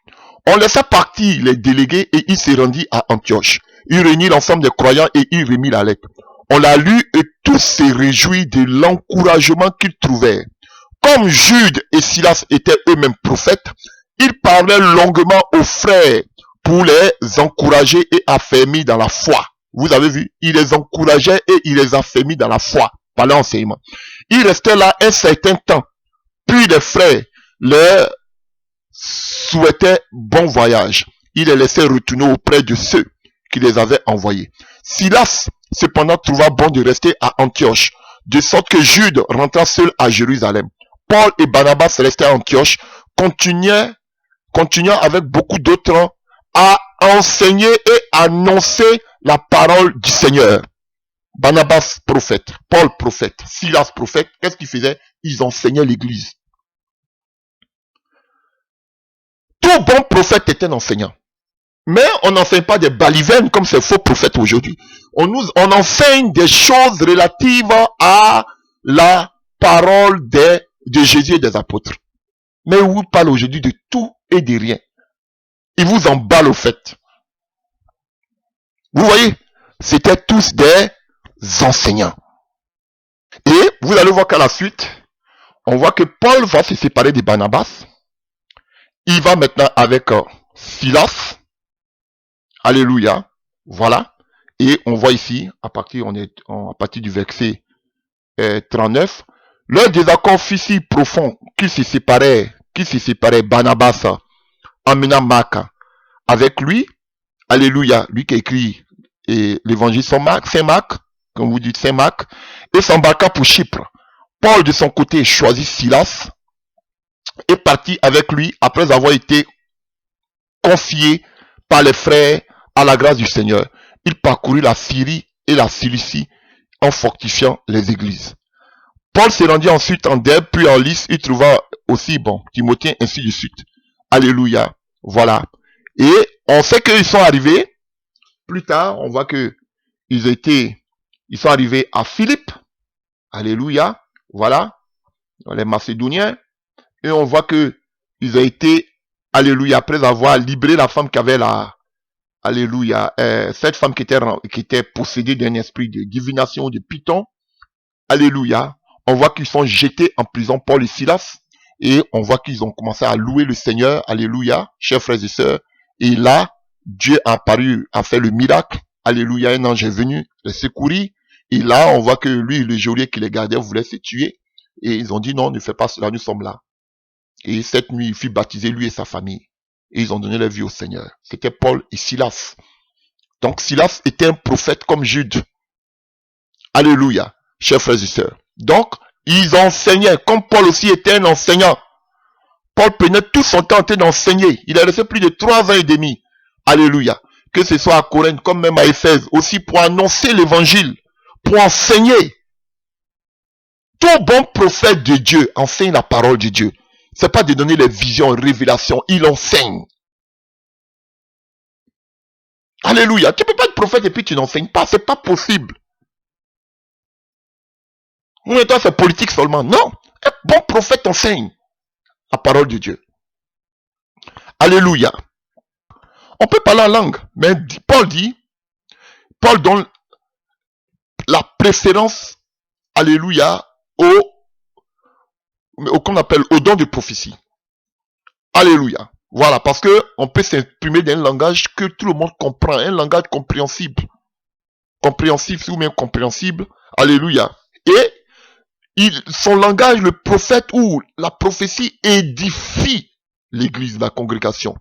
on laissa partir les délégués et il se rendit à Antioche. Il réunit l'ensemble des croyants et il remit la lettre. On l'a lu et tous se réjouirent de l'encouragement qu'ils trouvaient. Comme Jude et Silas étaient eux-mêmes prophètes, ils parlaient longuement aux frères pour les encourager et affermir dans la foi. Vous avez vu, il les encourageait et il les affermit dans la foi par l'enseignement. Ils restaient là un certain temps. Puis les frères leur souhaitaient bon voyage. Ils les laissaient retourner auprès de ceux qui les avaient envoyés. Silas, cependant, trouva bon de rester à Antioche, de sorte que Jude rentra seul à Jérusalem. Paul et Barnabas restaient à Antioche, continuant avec beaucoup d'autres à enseigner et annoncer la parole du Seigneur. Barnabas prophète, Paul prophète, Silas prophète, qu'est-ce qu'ils faisaient? Ils enseignaient l'église. Tout bon prophète est un enseignant. Mais on n'enseigne pas des balivernes comme ces faux prophètes aujourd'hui. On enseigne des choses relatives à la parole de Jésus et des apôtres. Mais on vous parle aujourd'hui de tout et de rien. Ils vous emballent au fait. Vous voyez, c'était tous des enseignants. Et vous allez voir qu'à la suite, on voit que Paul va se séparer de Barnabas. Il va maintenant avec Silas. Alléluia. Voilà. Et on voit ici, à partir du verset 39, leur désaccord fut si profond qu'il se séparait Barnabas emmenant Marc avec lui. Alléluia. Lui qui a écrit l'évangile Saint Marc, comme vous dites Saint Marc, et s'embarqua pour Chypre. Paul de son côté choisit Silas et partit avec lui après avoir été confié par les frères à la grâce du Seigneur. Il parcourut la Syrie et la Cilicie en fortifiant les églises. Paul se rendit ensuite en Derbe, puis en Lys. Il trouva aussi Timothée, ainsi de suite. Alléluia. Voilà. Et on sait qu'ils sont arrivés. Plus tard, on voit que ils sont arrivés à Philippe. Alléluia. Voilà. Les Macédoniens. Et on voit que ils ont été, alléluia, après avoir libéré la femme qui avait alléluia, cette femme qui était possédée d'un esprit de divination, de python. Alléluia. On voit qu'ils sont jetés en prison, Paul et Silas. Et on voit qu'ils ont commencé à louer le Seigneur. Alléluia, chers frères et sœurs. Et là, Dieu a apparu, a fait le miracle. Alléluia, un ange est venu les secourir. Et là, on voit que lui, le geôlier qui les gardait, voulait se tuer. Et ils ont dit non, ne fais pas cela, nous sommes là. Et cette nuit, il fut baptisé, lui et sa famille. Et ils ont donné leur vie au Seigneur. C'était Paul et Silas. Donc Silas était un prophète comme Jude. Alléluia, chers frères et sœurs. Donc, ils enseignaient, comme Paul aussi était un enseignant. Paul prenait tout son temps en train d'enseigner. Il a resté plus de 3 ans et demi. Alléluia. Que ce soit à Corinthe, comme même à Éphèse, aussi pour annoncer l'évangile, pour enseigner. Tout bon prophète de Dieu enseigne la parole de Dieu. C'est pas de donner les visions, révélations, il enseigne. Alléluia. Tu peux pas être prophète et puis tu n'enseignes pas, c'est pas possible. Ou toi c'est politique seulement. Non, un bon prophète enseigne la parole de Dieu. Alléluia. On peut parler en langue, mais Paul donne la préférence, alléluia, qu'on appelle au don de prophétie. Alléluia. Voilà, parce que on peut s'exprimer dans un langage que tout le monde comprend, un langage compréhensible. Compréhensible ou même compréhensible. Alléluia. Et son langage, le prophète ou la prophétie édifie l'église, la congrégation.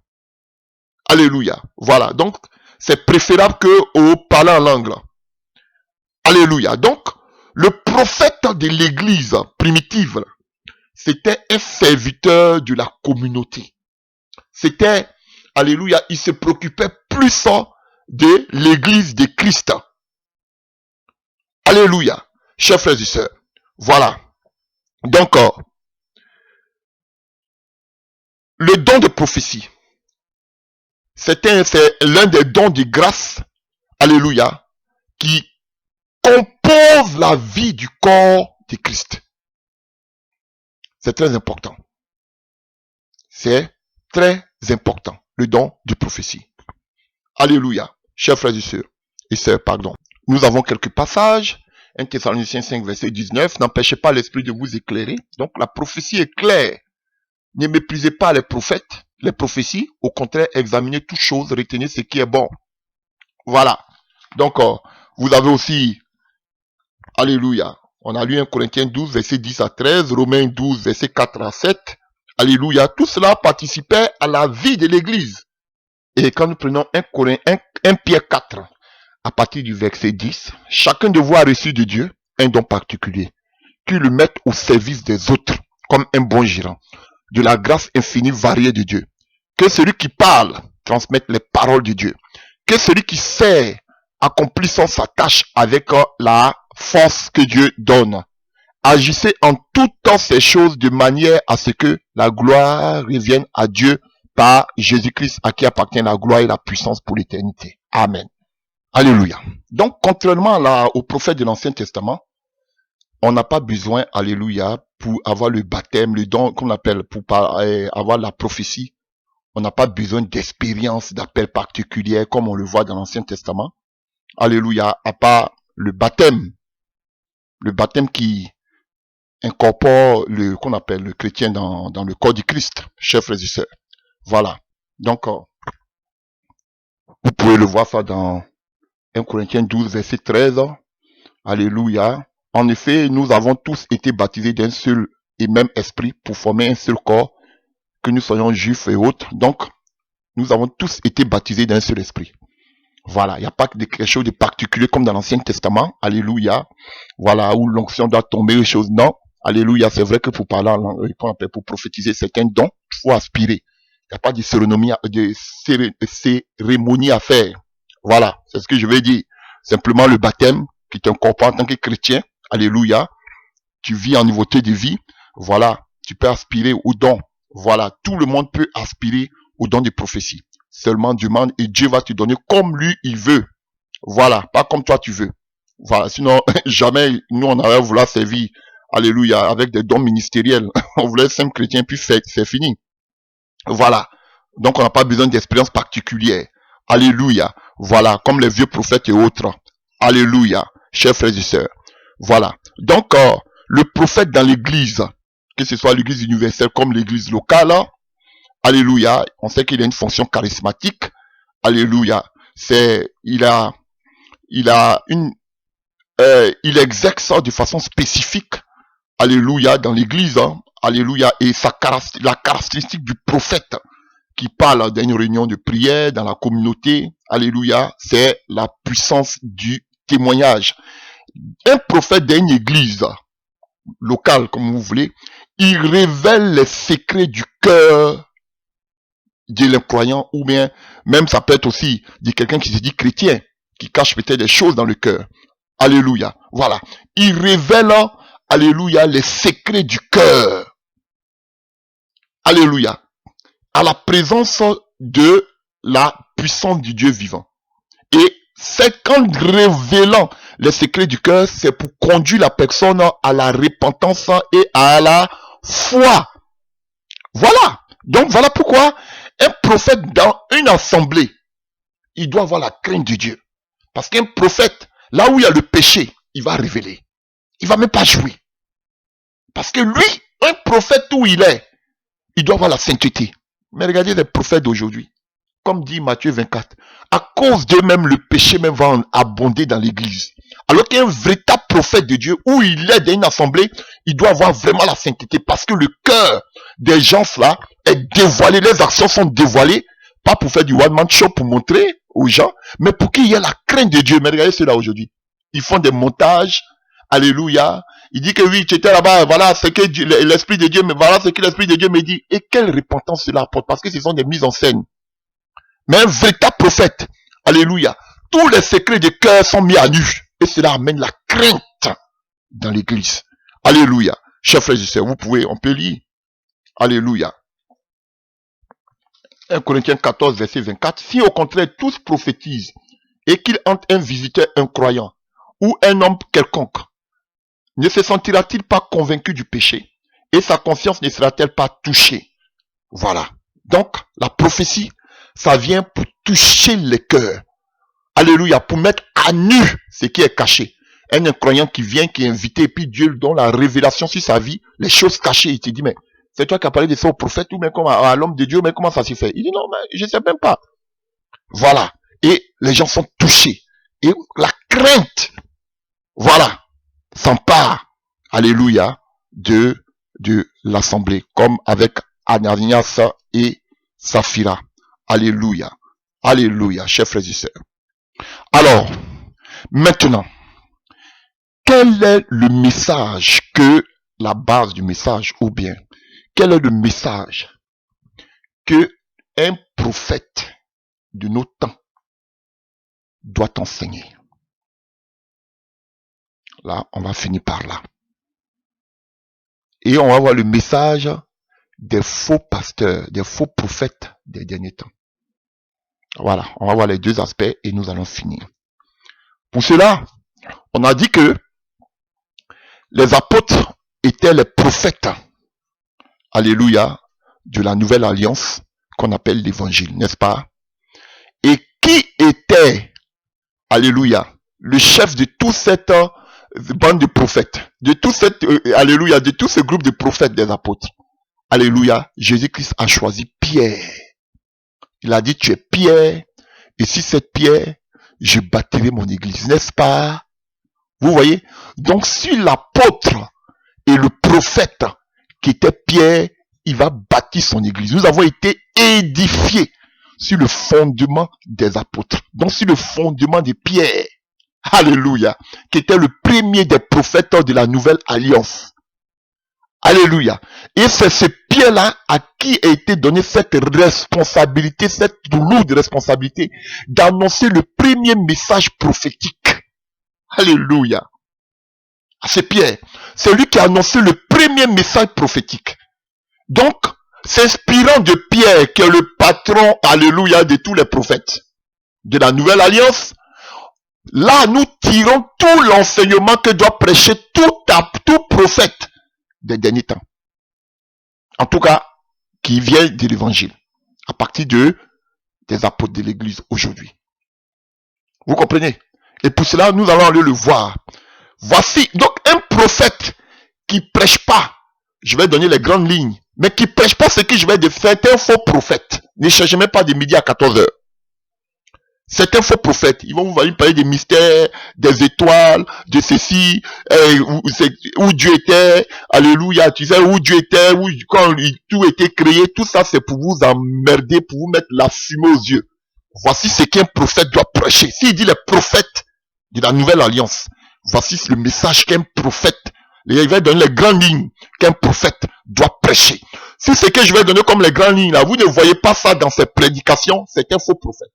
Alléluia. Voilà. Donc, c'est préférable que au parler en langue. Là. Alléluia. Donc, le prophète de l'église primitive, c'était un serviteur de la communauté. C'était, alléluia, il se préoccupait plus de l'église de Christ. Alléluia. Chers frères et sœurs. Voilà. Donc, le don de prophétie, c'est l'un des dons de grâce, alléluia, qui compose la vie du corps de Christ. C'est très important. C'est très important, le don de prophétie. Alléluia. Chers frères et sœurs, pardon. Nous avons quelques passages. 1 Thessaloniciens 5, verset 19. N'empêchez pas l'esprit de vous éclairer. Donc la prophétie est claire. Ne méprisez pas les prophètes, les prophéties. Au contraire, examinez toutes choses, retenez ce qui est bon. Voilà. Donc, vous avez aussi, alléluia. On a lu 1 Corinthiens 12, verset 10 à 13, Romains 12, verset 4 à 7. Alléluia. Tout cela participait à la vie de l'église. Et quand nous prenons 1 Pierre 4, à partir du verset 10, chacun de vous a reçu de Dieu un don particulier, qui le mette au service des autres, comme un bon gérant, de la grâce infinie variée de Dieu. Que celui qui parle transmette les paroles de Dieu. Que celui qui sert accomplissant sa tâche avec la force que Dieu donne. Agissez en tout temps ces choses de manière à ce que la gloire revienne à Dieu par Jésus-Christ, à qui appartient la gloire et la puissance pour l'éternité. Amen. Alléluia. Donc, contrairement au prophète de l'Ancien Testament, on n'a pas besoin, alléluia, pour avoir le baptême, le don qu'on appelle, pour avoir la prophétie. On n'a pas besoin d'expérience, d'appel particulier, comme on le voit dans l'Ancien Testament. Alléluia, à part le baptême qui incorpore qu'on appelle le chrétien dans le corps du Christ, chers frères et sœurs. Voilà. Donc, vous pouvez le voir ça dans 1 Corinthiens 12, verset 13. Alléluia. En effet, nous avons tous été baptisés d'un seul et même esprit pour former un seul corps, que nous soyons juifs et autres. Donc, nous avons tous été baptisés d'un seul esprit. Voilà, il n'y a pas quelque chose de particulier comme dans l'Ancien Testament. Alléluia. Voilà, où l'onction doit tomber, les choses. Non. Alléluia. C'est vrai que pour parler, pour prophétiser certains dons, il faut aspirer. Il n'y a pas de cérémonie à faire. Voilà, c'est ce que je veux dire. Simplement le baptême qui t'incorpore en tant que chrétien. Alléluia. Tu vis en nouveauté de vie. Voilà, tu peux aspirer au don. Voilà, tout le monde peut aspirer au don de prophétie. Seulement demande et Dieu va te donner comme lui il veut. Voilà, pas comme toi tu veux. Voilà, sinon jamais nous on aurait voulu servir, alléluia, avec des dons ministériels. On voulait être simple chrétien puis c'est fini. Voilà, donc on n'a pas besoin d'expérience particulière. Alléluia, voilà, comme les vieux prophètes et autres. Alléluia, chers frères et sœurs. Voilà, donc le prophète dans l'église, que ce soit l'église universelle comme l'église locale, alléluia, on sait qu'il a une fonction charismatique. Alléluia, il exerce ça de façon spécifique. Alléluia, dans l'église. Alléluia, et la caractéristique du prophète qui parle d'une réunion de prière dans la communauté. Alléluia, c'est la puissance du témoignage. Un prophète d'une église locale, comme vous voulez, il révèle les secrets du cœur de l'incroyant, ou bien même ça peut être aussi de quelqu'un qui se dit chrétien, qui cache peut-être des choses dans le cœur. Alléluia. Voilà. Il révèle, alléluia, les secrets du cœur. Alléluia. À la présence de la puissance du Dieu vivant. Et c'est qu'en révélant les secrets du cœur, c'est pour conduire la personne à la repentance et à la foi. Voilà. Donc voilà pourquoi un prophète dans une assemblée, il doit avoir la crainte de Dieu. Parce qu'un prophète, là où il y a le péché, il va révéler. Il va même pas jouer. Parce que lui, un prophète où il est, il doit avoir la sainteté. Mais regardez les prophètes d'aujourd'hui. Comme dit Matthieu 24, à cause d'eux-mêmes, le péché même va abonder dans l'église. Alors qu'un véritable prophète de Dieu, où il est dans une assemblée, il doit avoir vraiment la sainteté. Parce que le cœur des gens là est dévoilé, les actions sont dévoilées, pas pour faire du one-man show, pour montrer aux gens, mais pour qu'il y ait la crainte de Dieu. Mais regardez ceux-là aujourd'hui. Ils font des montages, alléluia. Il dit que oui, tu étais là-bas, voilà ce que l'Esprit de Dieu, mais voilà ce que l'Esprit de Dieu me dit. Et quelle repentance cela apporte, parce que ce sont des mises en scène. Mais un véritable prophète, alléluia, tous les secrets du cœur sont mis à nu. Et cela amène la crainte dans l'église. Alléluia. Chers frères et sœurs, on peut lire. Alléluia. 1 Corinthiens 14, verset 24. Si au contraire tous prophétisent et qu'il entre un visiteur incroyant ou un homme quelconque, ne se sentira-t-il pas convaincu du péché et sa conscience ne sera-t-elle pas touchée? Voilà. Donc, la prophétie, ça vient pour toucher les cœurs. Alléluia. Pour mettre à nu ce qui est caché. Un incroyant qui vient, qui est invité, et puis Dieu donne la révélation sur sa vie, les choses cachées. Il te dit, mais c'est toi qui as parlé de ça au prophète ou même comme à l'homme de Dieu, mais comment ça s'est fait? Il dit, non, mais je ne sais même pas. Voilà. Et les gens sont touchés. Et la crainte, voilà, s'empare, alléluia, de l'assemblée, comme avec Ananias et Saphira. Alléluia. Alléluia, chers frères et sœurs. Alors, maintenant, quel est le message que, la base du message, ou bien, quel est le message que un prophète de nos temps doit enseigner? Là, on va finir par là. Et on va voir le message des faux pasteurs, des faux prophètes des derniers temps. Voilà, on va voir les deux aspects et nous allons finir. Pour cela, on a dit que les apôtres étaient les prophètes, alléluia, de la nouvelle alliance qu'on appelle l'évangile, n'est-ce pas? Et qui était, alléluia, le chef de toute cette bande de prophètes, de tout cette, alléluia, de tout ce groupe de prophètes des apôtres? Alléluia, Jésus-Christ a choisi Pierre. Il a dit, tu es Pierre, et si cette pierre, je bâtirai mon église, n'est-ce pas? Vous voyez? Donc, si l'apôtre et le prophète qui était Pierre, il va bâtir son église. Nous avons été édifiés sur le fondement des apôtres. Donc, sur le fondement de Pierre. Alléluia. Qui était le premier des prophètes de la nouvelle alliance. Alléluia. Et c'est ce Pierre-là à qui a été donnée cette responsabilité, cette lourde responsabilité d'annoncer le premier message prophétique. Alléluia. C'est Pierre. C'est lui qui a annoncé le premier message prophétique. Donc, s'inspirant de Pierre, qui est le patron, alléluia, de tous les prophètes de la nouvelle alliance, là, nous tirons tout l'enseignement que doit prêcher tout prophète des derniers temps. En tout cas, qui vient de l'évangile, à partir des apôtres de l'église aujourd'hui. Vous comprenez? Et pour cela, nous allons aller le voir. Voici donc un prophète qui prêche pas. Je vais donner les grandes lignes. Mais qui prêche pas ce que je vais dire. C'est un faux prophète. Ne cherchez même pas de midi à 14h. C'est un faux prophète. Ils vont vous parler des mystères, des étoiles, de ceci, où Dieu était, alléluia, tu sais, où Dieu était, quand tout était créé, tout ça c'est pour vous emmerder, pour vous mettre la fumée aux yeux. Voici ce qu'un prophète doit prêcher. S'il dit les prophètes de la nouvelle alliance, voici le message qu'un prophète, il va donner les grandes lignes qu'un prophète doit prêcher. Si ce que je vais donner comme les grandes lignes là, vous ne voyez pas ça dans ses prédications, c'est un faux prophète.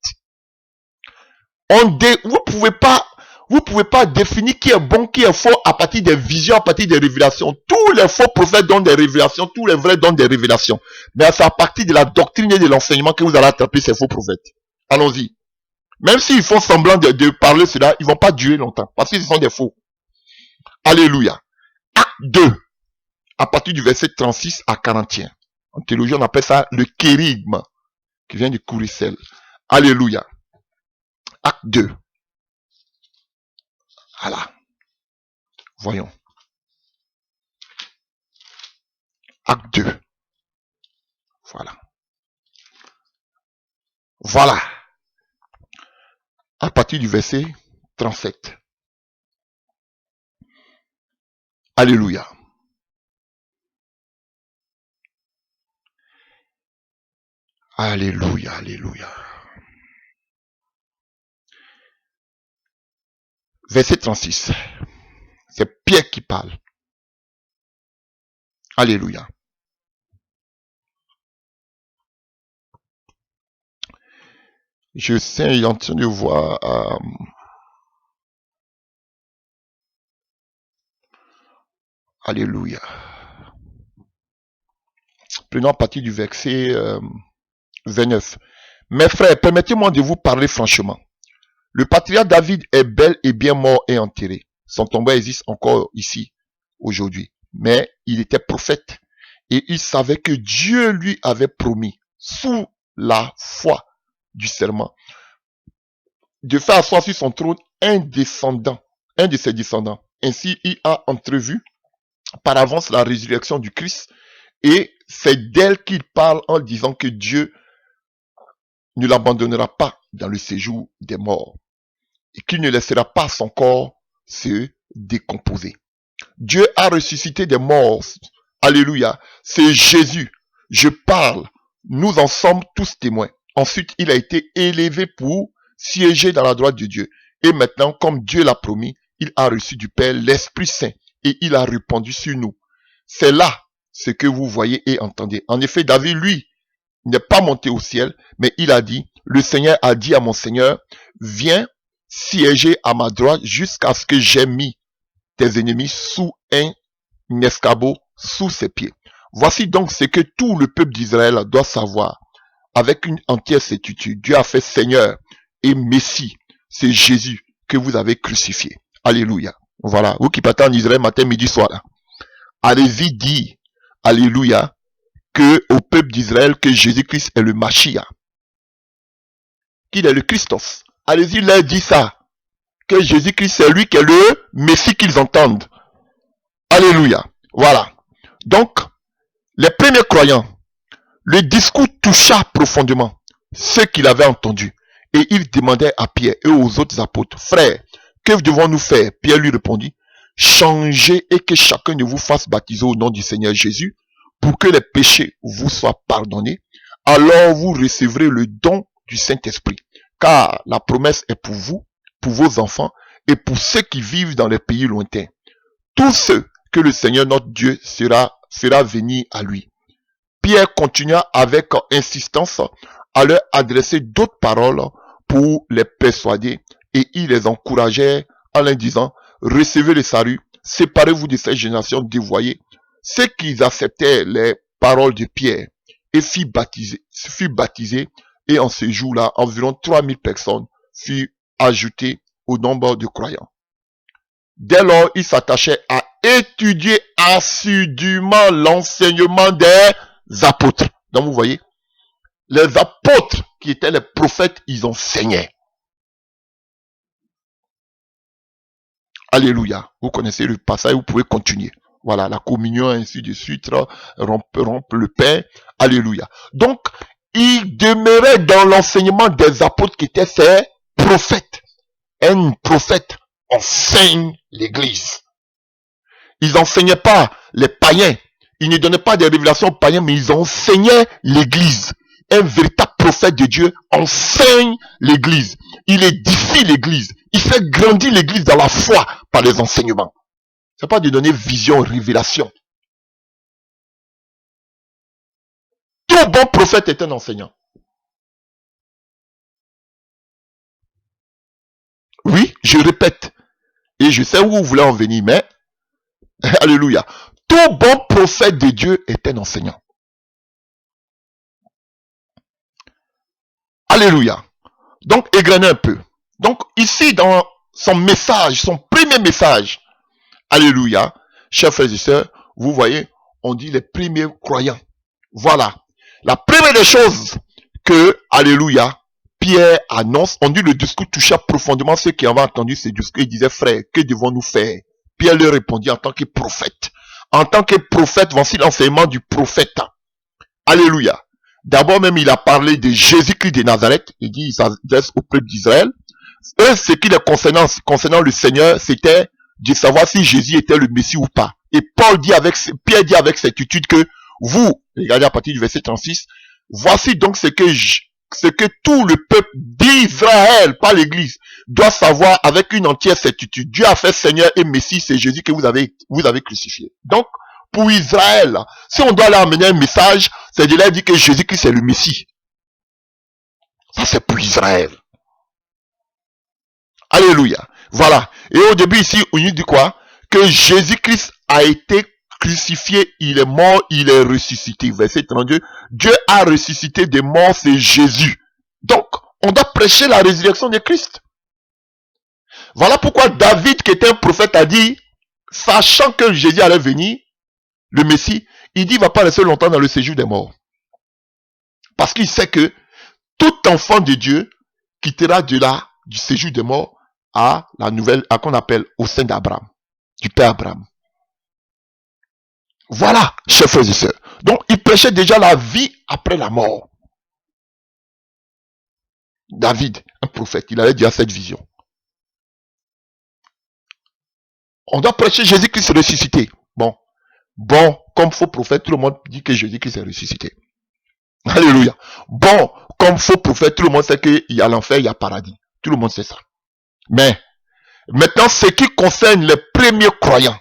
Vous pouvez pas définir qui est bon, qui est faux à partir des visions, à partir des révélations. Tous les faux prophètes donnent des révélations, tous les vrais donnent des révélations. Mais c'est à partir de la doctrine et de l'enseignement que vous allez attraper ces faux prophètes. Allons-y. Même s'ils font semblant de parler cela, ils vont pas durer longtemps, parce qu'ils sont des faux. Alléluia. Acte 2, à partir du verset 36 à 41. En théologie, on appelle ça le kérigme, qui vient du couricelle. Alléluia. Acte 2. Voilà. Voyons. Acte 2. Voilà. Voilà. À partir du verset 37. Alléluia. Alléluia, alléluia. Verset 36. C'est Pierre qui parle. Alléluia. Je suis en train de voir Alléluia. Prenons à partir du verset 29. Mes frères, permettez-moi de vous parler franchement. Le patriarche David est bel et bien mort et enterré. Son tombeau existe encore ici, aujourd'hui. Mais il était prophète. Et il savait que Dieu lui avait promis, sous la foi du serment, de faire asseoir sur son trône un descendant, un de ses descendants. Ainsi, il a entrevu par avance la résurrection du Christ. Et c'est d'elle qu'il parle en disant que Dieu ne l'abandonnera pas dans le séjour des morts et qu'il ne laissera pas son corps se décomposer. Dieu a ressuscité des morts. Alléluia. C'est Jésus. Je parle. Nous en sommes tous témoins. Ensuite, il a été élevé pour siéger dans la droite de Dieu. Et maintenant, comme Dieu l'a promis, il a reçu du Père l'Esprit Saint et il a répandu sur nous. C'est là ce que vous voyez et entendez. En effet, David, lui, n'est pas monté au ciel, mais il a dit, le Seigneur a dit à mon Seigneur, viens siéger à ma droite jusqu'à ce que j'ai mis tes ennemis sous un escabeau, sous ses pieds. Voici donc ce que tout le peuple d'Israël doit savoir. Avec une entière certitude, Dieu a fait Seigneur et Messie. C'est Jésus que vous avez crucifié. Alléluia. Voilà. Vous qui partez en Israël matin, midi, soir. Là. Allez-y dire, alléluia, que au peuple d'Israël que Jésus-Christ est le Mashiach. Qu'il est le Christos. Allez-y leur dire ça. Que Jésus-Christ c'est lui qui est le Messie qu'ils entendent. Alléluia. Voilà. Donc, les premiers croyants, le discours toucha profondément ceux qu'il avait entendus. Et il demandait à Pierre et aux autres apôtres, frères, que devons-nous faire? Pierre lui répondit, changez et que chacun de vous fasse baptiser au nom du Seigneur Jésus pour que les péchés vous soient pardonnés. Alors vous recevrez le don du Saint-Esprit. Car la promesse est pour vous, pour vos enfants et pour ceux qui vivent dans les pays lointains. Tous ceux que le Seigneur notre Dieu fera venir à lui. Pierre continua avec insistance à leur adresser d'autres paroles pour les persuader et il les encourageait en leur disant, recevez le salut, séparez-vous de cette génération dévoyée. Ceux qui acceptaient les paroles de Pierre et furent baptisés et en ce jour-là, environ 3000 personnes furent ajoutées au nombre de croyants. Dès lors, il s'attachait à étudier assidûment l'enseignement des apôtres. Donc vous voyez, les apôtres qui étaient les prophètes, ils enseignaient. Alléluia. Vous connaissez le passage, vous pouvez continuer. Voilà, la communion, ainsi de suite, rompre le pain. Alléluia. Donc, il demeurait dans l'enseignement des apôtres qui étaient ces prophètes. Un prophète enseigne l'église. Ils n'enseignaient pas les païens. Ils ne donnaient pas des révélations aux païens, mais ils enseignaient l'église. Un véritable prophète de Dieu enseigne l'église. Il édifie l'église. Il fait grandir l'église dans la foi par les enseignements. C'est pas de donner vision, révélation. Tout bon prophète est un enseignant. Oui, je répète. Et je sais où vous voulez en venir, mais alléluia. Tout bon prophète de Dieu est un enseignant. Alléluia. Donc, égrenez un peu. Donc, ici, dans son message, son premier message, alléluia, chers frères et sœurs, vous voyez, on dit les premiers croyants. Voilà. La première des choses que, alléluia, Pierre annonce, on dit le discours toucha profondément ceux qui avaient entendu ce discours. Il disait, frère, que devons-nous faire? Pierre leur répondit en tant que prophète. En tant que prophète, voici l'enseignement du prophète. Alléluia. D'abord même, il a parlé de Jésus-Christ de Nazareth. Il dit, il s'adresse au peuple d'Israël. Eux, ce qui les concernant le Seigneur, c'était de savoir si Jésus était le Messie ou pas. Et Pierre dit avec certitude que vous, regardez à partir du verset 36, voici donc ce que tout le peuple d'Israël, pas l'église, doit savoir avec une entière certitude. Dieu a fait Seigneur et Messie, c'est Jésus que vous avez crucifié. Donc, pour Israël, si on doit leur amener un message, c'est de leur dire que Jésus-Christ est le Messie. Ça, c'est pour Israël. Alléluia. Voilà. Et au début ici, on nous dit quoi? Que Jésus-Christ a été crucifié, il est mort, il est ressuscité. Verset 32. Dieu a ressuscité des morts, c'est Jésus. Donc, on doit prêcher la résurrection de Christ. Voilà pourquoi David, qui était un prophète, a dit, sachant que Jésus allait venir, le Messie, il dit, il ne va pas rester longtemps dans le séjour des morts. Parce qu'il sait que tout enfant de Dieu quittera de là, du séjour des morts, à la nouvelle, à qu'on appelle au sein d'Abraham, du père Abraham. Voilà, chers frères et sœurs. Donc, il prêchait déjà la vie après la mort. David, un prophète, il avait déjà cette vision. On doit prêcher Jésus-Christ ressuscité. Bon, comme faux prophète, tout le monde dit que Jésus-Christ est ressuscité. Alléluia. Bon, comme faux prophète, tout le monde sait qu'il y a l'enfer, il y a paradis. Tout le monde sait ça. Mais, maintenant, ce qui concerne les premiers croyants.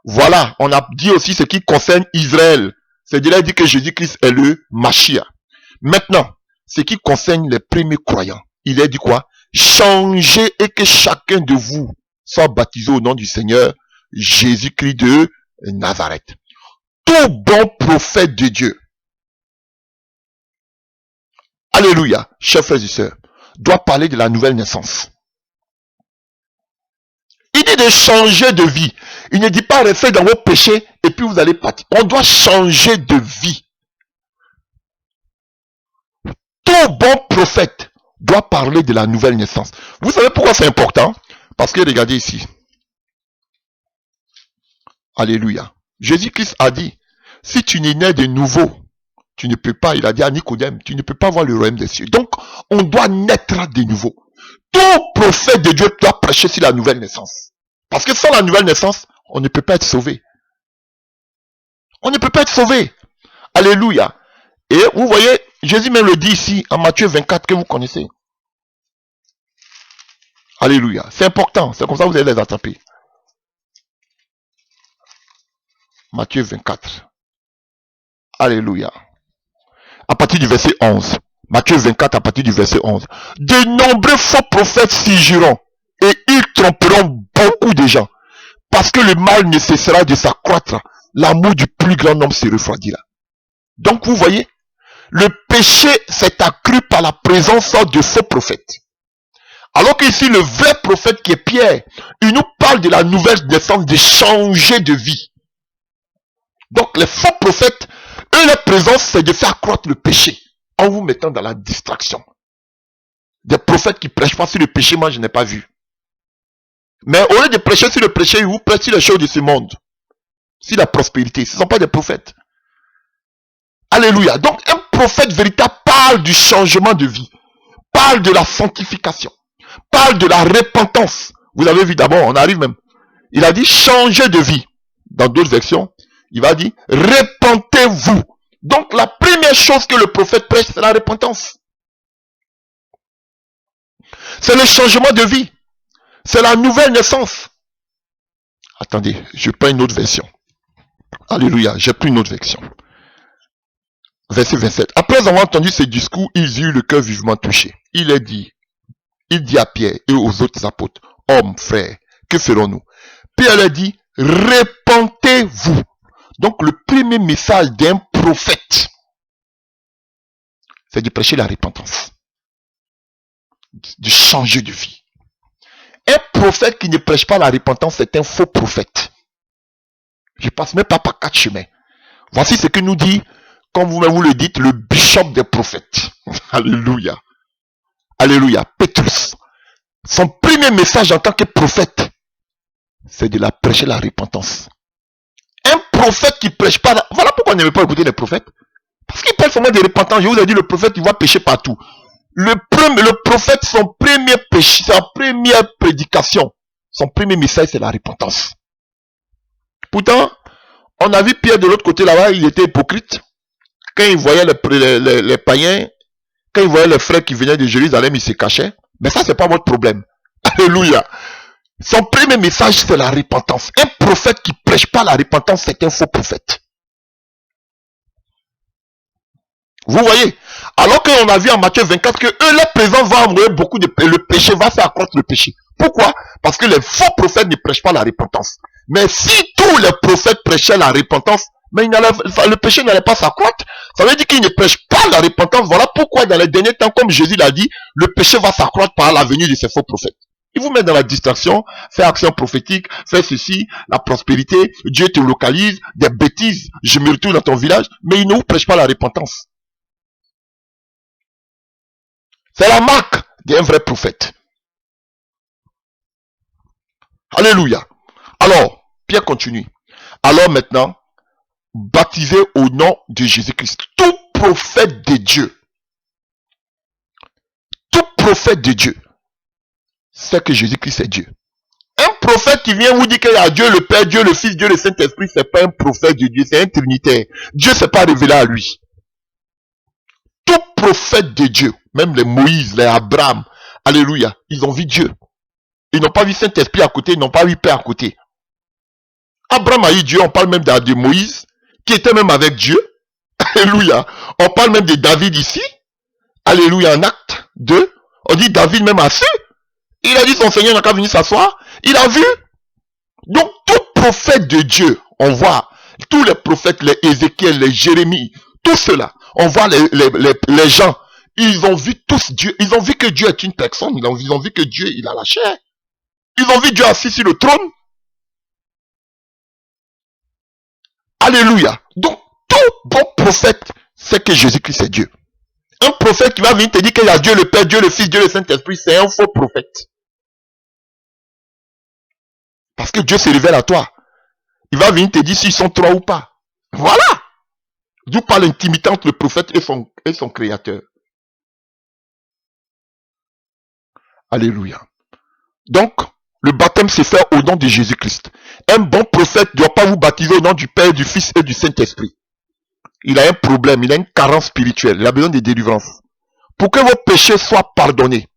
Voilà, on a dit aussi ce qui concerne Israël. C'est-à-dire, il dit que Jésus-Christ est le Mashiach. Maintenant, ce qui concerne les premiers croyants, il est dit quoi? Changez et que chacun de vous soit baptisé au nom du Seigneur Jésus-Christ de Nazareth. Tout bon prophète de Dieu, alléluia, chers frères et sœurs, doit parler de la nouvelle naissance. Il dit de changer de vie. Il ne dit pas rester dans vos péchés et puis vous allez partir. On doit changer de vie. Tout bon prophète doit parler de la nouvelle naissance. Vous savez pourquoi c'est important? Parce que regardez ici. Alléluia. Jésus-Christ a dit, si tu n'es né de nouveau, tu ne peux pas, il a dit à Nicodème, tu ne peux pas voir le royaume des cieux. Donc, on doit naître de nouveau. Tout prophète de Dieu doit prêcher sur la nouvelle naissance. Parce que sans la nouvelle naissance, on ne peut pas être sauvé. On ne peut pas être sauvé. Alléluia. Et vous voyez, Jésus même le dit ici, en Matthieu 24, que vous connaissez. Alléluia. C'est important. C'est comme ça que vous allez les attraper. Matthieu 24. Alléluia. À partir du verset 11. Matthieu 24 à partir du verset 11. De nombreux faux prophètes surgiront et ils tromperont beaucoup de gens. Parce que le mal ne cessera de s'accroître. L'amour du plus grand nombre se refroidira. Donc vous voyez, le péché s'est accru par la présence de faux prophètes. Alors qu'ici, le vrai prophète qui est Pierre, il nous parle de la nouvelle naissance, de changer de vie. Donc les faux prophètes, eux, leur présence, c'est de faire accroître le péché, en vous mettant dans la distraction. Des prophètes qui prêchent pas sur le péché, moi je n'ai pas vu. Mais au lieu de prêcher sur le péché, ils vous prêchent sur les choses de ce monde. Sur la prospérité. Ce ne sont pas des prophètes. Alléluia. Donc un prophète véritable parle du changement de vie. Parle de la sanctification. Parle de la repentance. Vous avez vu d'abord, on arrive même. Il a dit changer de vie. Dans d'autres versions, il va dire repentez-vous. Donc la première chose que le prophète prêche, c'est la repentance. C'est le changement de vie. C'est la nouvelle naissance. Attendez, je prends une autre version. Alléluia, j'ai pris une autre version. Verset 27. Après avoir entendu ce discours, ils eurent le cœur vivement touché. Il dit à Pierre et aux autres apôtres, hommes, frères, que ferons-nous? Pierre leur dit, repentez-vous. Donc le premier message d'un prophète, c'est de prêcher la repentance. De changer de vie. Un prophète qui ne prêche pas la repentance, c'est un faux prophète. Je passe même pas par 4 chemins. Voici ce que nous dit, comme vous-même vous le dites, le bishop des prophètes. Alléluia. Alléluia. Pétrus. Son premier message en tant que prophète, c'est de la prêcher la repentance. Un prophète qui prêche pas la... Voilà pourquoi on n'aime pas écouter les prophètes. Parce qu'il parle seulement de repentance. Je vous ai dit, le prophète, il va pécher partout. Le prophète, son premier péché, sa première prédication, son premier message, c'est la repentance. Pourtant, on a vu Pierre de l'autre côté là-bas, il était hypocrite. Quand il voyait les païens, quand il voyait les frères qui venaient de Jérusalem, il se cachait. Mais ça, c'est pas votre problème. Alléluia. Son premier message, c'est la repentance. Un prophète qui prêche pas la repentance, c'est un faux prophète. Vous voyez? Alors qu'on a vu en Matthieu 24 que eux, leur présence va envoyer beaucoup de... Le péché va faire accroître le péché. Pourquoi? Parce que les faux prophètes ne prêchent pas la repentance. Mais si tous les prophètes prêchaient la repentance, mais le péché n'allait pas s'accroître. Ça veut dire qu'ils ne prêchent pas la repentance. Voilà pourquoi dans les derniers temps, comme Jésus l'a dit, le péché va s'accroître par la venue de ces faux prophètes. Ils vous mettent dans la distraction, faire action prophétique, faire ceci, la prospérité, Dieu te localise, des bêtises, je me retourne dans ton village, mais ils ne vous prêchent pas la repentance. C'est la marque d'un vrai prophète. Alléluia. Alors, Pierre continue. Alors maintenant, baptisé au nom de Jésus-Christ. Tout prophète de Dieu sait que Jésus-Christ est Dieu. Un prophète qui vient vous dire qu'il y a Dieu le Père, Dieu le Fils, Dieu le Saint-Esprit, c'est pas un prophète de Dieu, c'est un trinitaire. Dieu s'est pas révélé à lui. Tout prophète de Dieu, même les Moïse, les Abraham, alléluia, ils ont vu Dieu. Ils n'ont pas vu Saint-Esprit à côté, ils n'ont pas vu Père à côté. Abraham a eu Dieu, on parle même de Moïse, qui était même avec Dieu. Alléluia. On parle même de David ici. Alléluia, en acte 2. On dit David même a su. Il a dit son Seigneur n'a qu'à venir s'asseoir. Il a vu. Donc tout prophète de Dieu, on voit tous les prophètes, les Ézéchiel, les Jérémie, tout cela, on voit les gens, ils ont vu tous Dieu. Ils ont vu que Dieu est une personne. Ils ont vu que Dieu, il a la chair. Ils ont vu Dieu assis sur le trône. Alléluia. Donc, tout bon prophète sait que Jésus-Christ est Dieu. Un prophète qui va venir te dire qu'il y a Dieu le Père, Dieu le Fils, Dieu le Saint-Esprit, c'est un faux prophète. Parce que Dieu se révèle à toi. Il va venir te dire s'ils sont trois ou pas. Voilà. D'où parle l'intimité entre le prophète et son créateur. Alléluia. Donc, le baptême se fait au nom de Jésus-Christ. Un bon prophète ne doit pas vous baptiser au nom du Père, du Fils et du Saint-Esprit. Il a un problème, il a une carence spirituelle, il a besoin de délivrance. Pour que vos péchés soient pardonnés.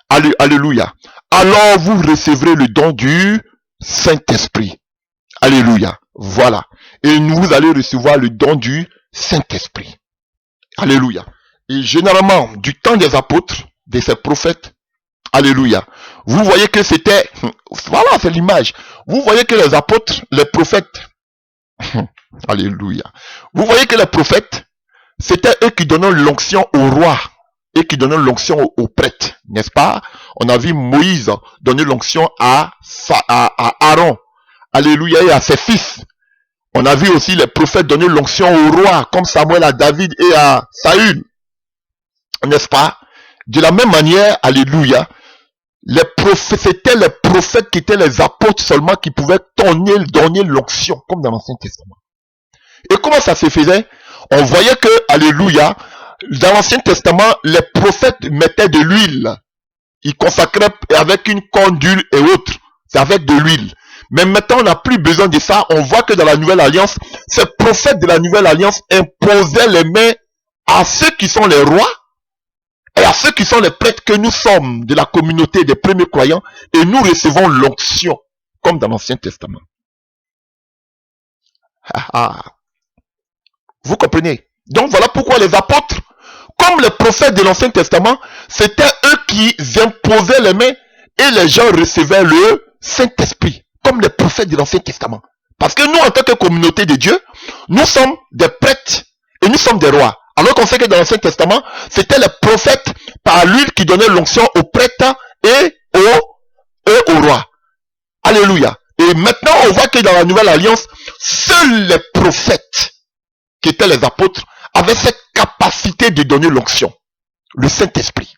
Alléluia. Alors vous recevrez le don du Saint-Esprit. Alléluia. Voilà. Et vous allez recevoir le don du Saint-Esprit. Alléluia. Et généralement, du temps des apôtres, de ces prophètes, alléluia. Vous voyez que c'était, voilà, c'est l'image. Vous voyez que les apôtres, les prophètes, alléluia. Vous voyez que les prophètes, c'était eux qui donnaient l'onction au roi et qui donnaient l'onction aux prêtres, n'est-ce pas? On a vu Moïse donner l'onction à Aaron, alléluia, et à ses fils. On a vu aussi les prophètes donner l'onction au roi, comme Samuel à David et à Saül, n'est-ce pas? De la même manière, alléluia, les prophètes, c'était les prophètes qui étaient les apôtres seulement qui pouvaient donner l'onction, comme dans l'Ancien Testament. Et comment ça se faisait? On voyait que, alléluia, dans l'Ancien Testament, les prophètes mettaient de l'huile. Ils consacraient avec une corne d'huile et autres. C'est avec de l'huile. Mais maintenant, on n'a plus besoin de ça. On voit que dans la Nouvelle Alliance, ces prophètes de la Nouvelle Alliance imposaient les mains à ceux qui sont les rois et à ceux qui sont les prêtres que nous sommes de la communauté des premiers croyants, et nous recevons l'onction, comme dans l'Ancien Testament. Vous comprenez? Donc voilà pourquoi les apôtres, comme les prophètes de l'Ancien Testament, c'était eux qui imposaient les mains et les gens recevaient le Saint-Esprit, comme les prophètes de l'Ancien Testament. Parce que nous, en tant que communauté de Dieu, nous sommes des prêtres et nous sommes des rois. Alors qu'on sait que dans l'Ancien Testament, c'était les prophètes par l'huile qui donnaient l'onction aux prêtres et aux rois. Alléluia. Et maintenant, on voit que dans la Nouvelle Alliance, seuls les prophètes, qui étaient les apôtres, avaient cette capacité de donner l'onction. Le Saint-Esprit.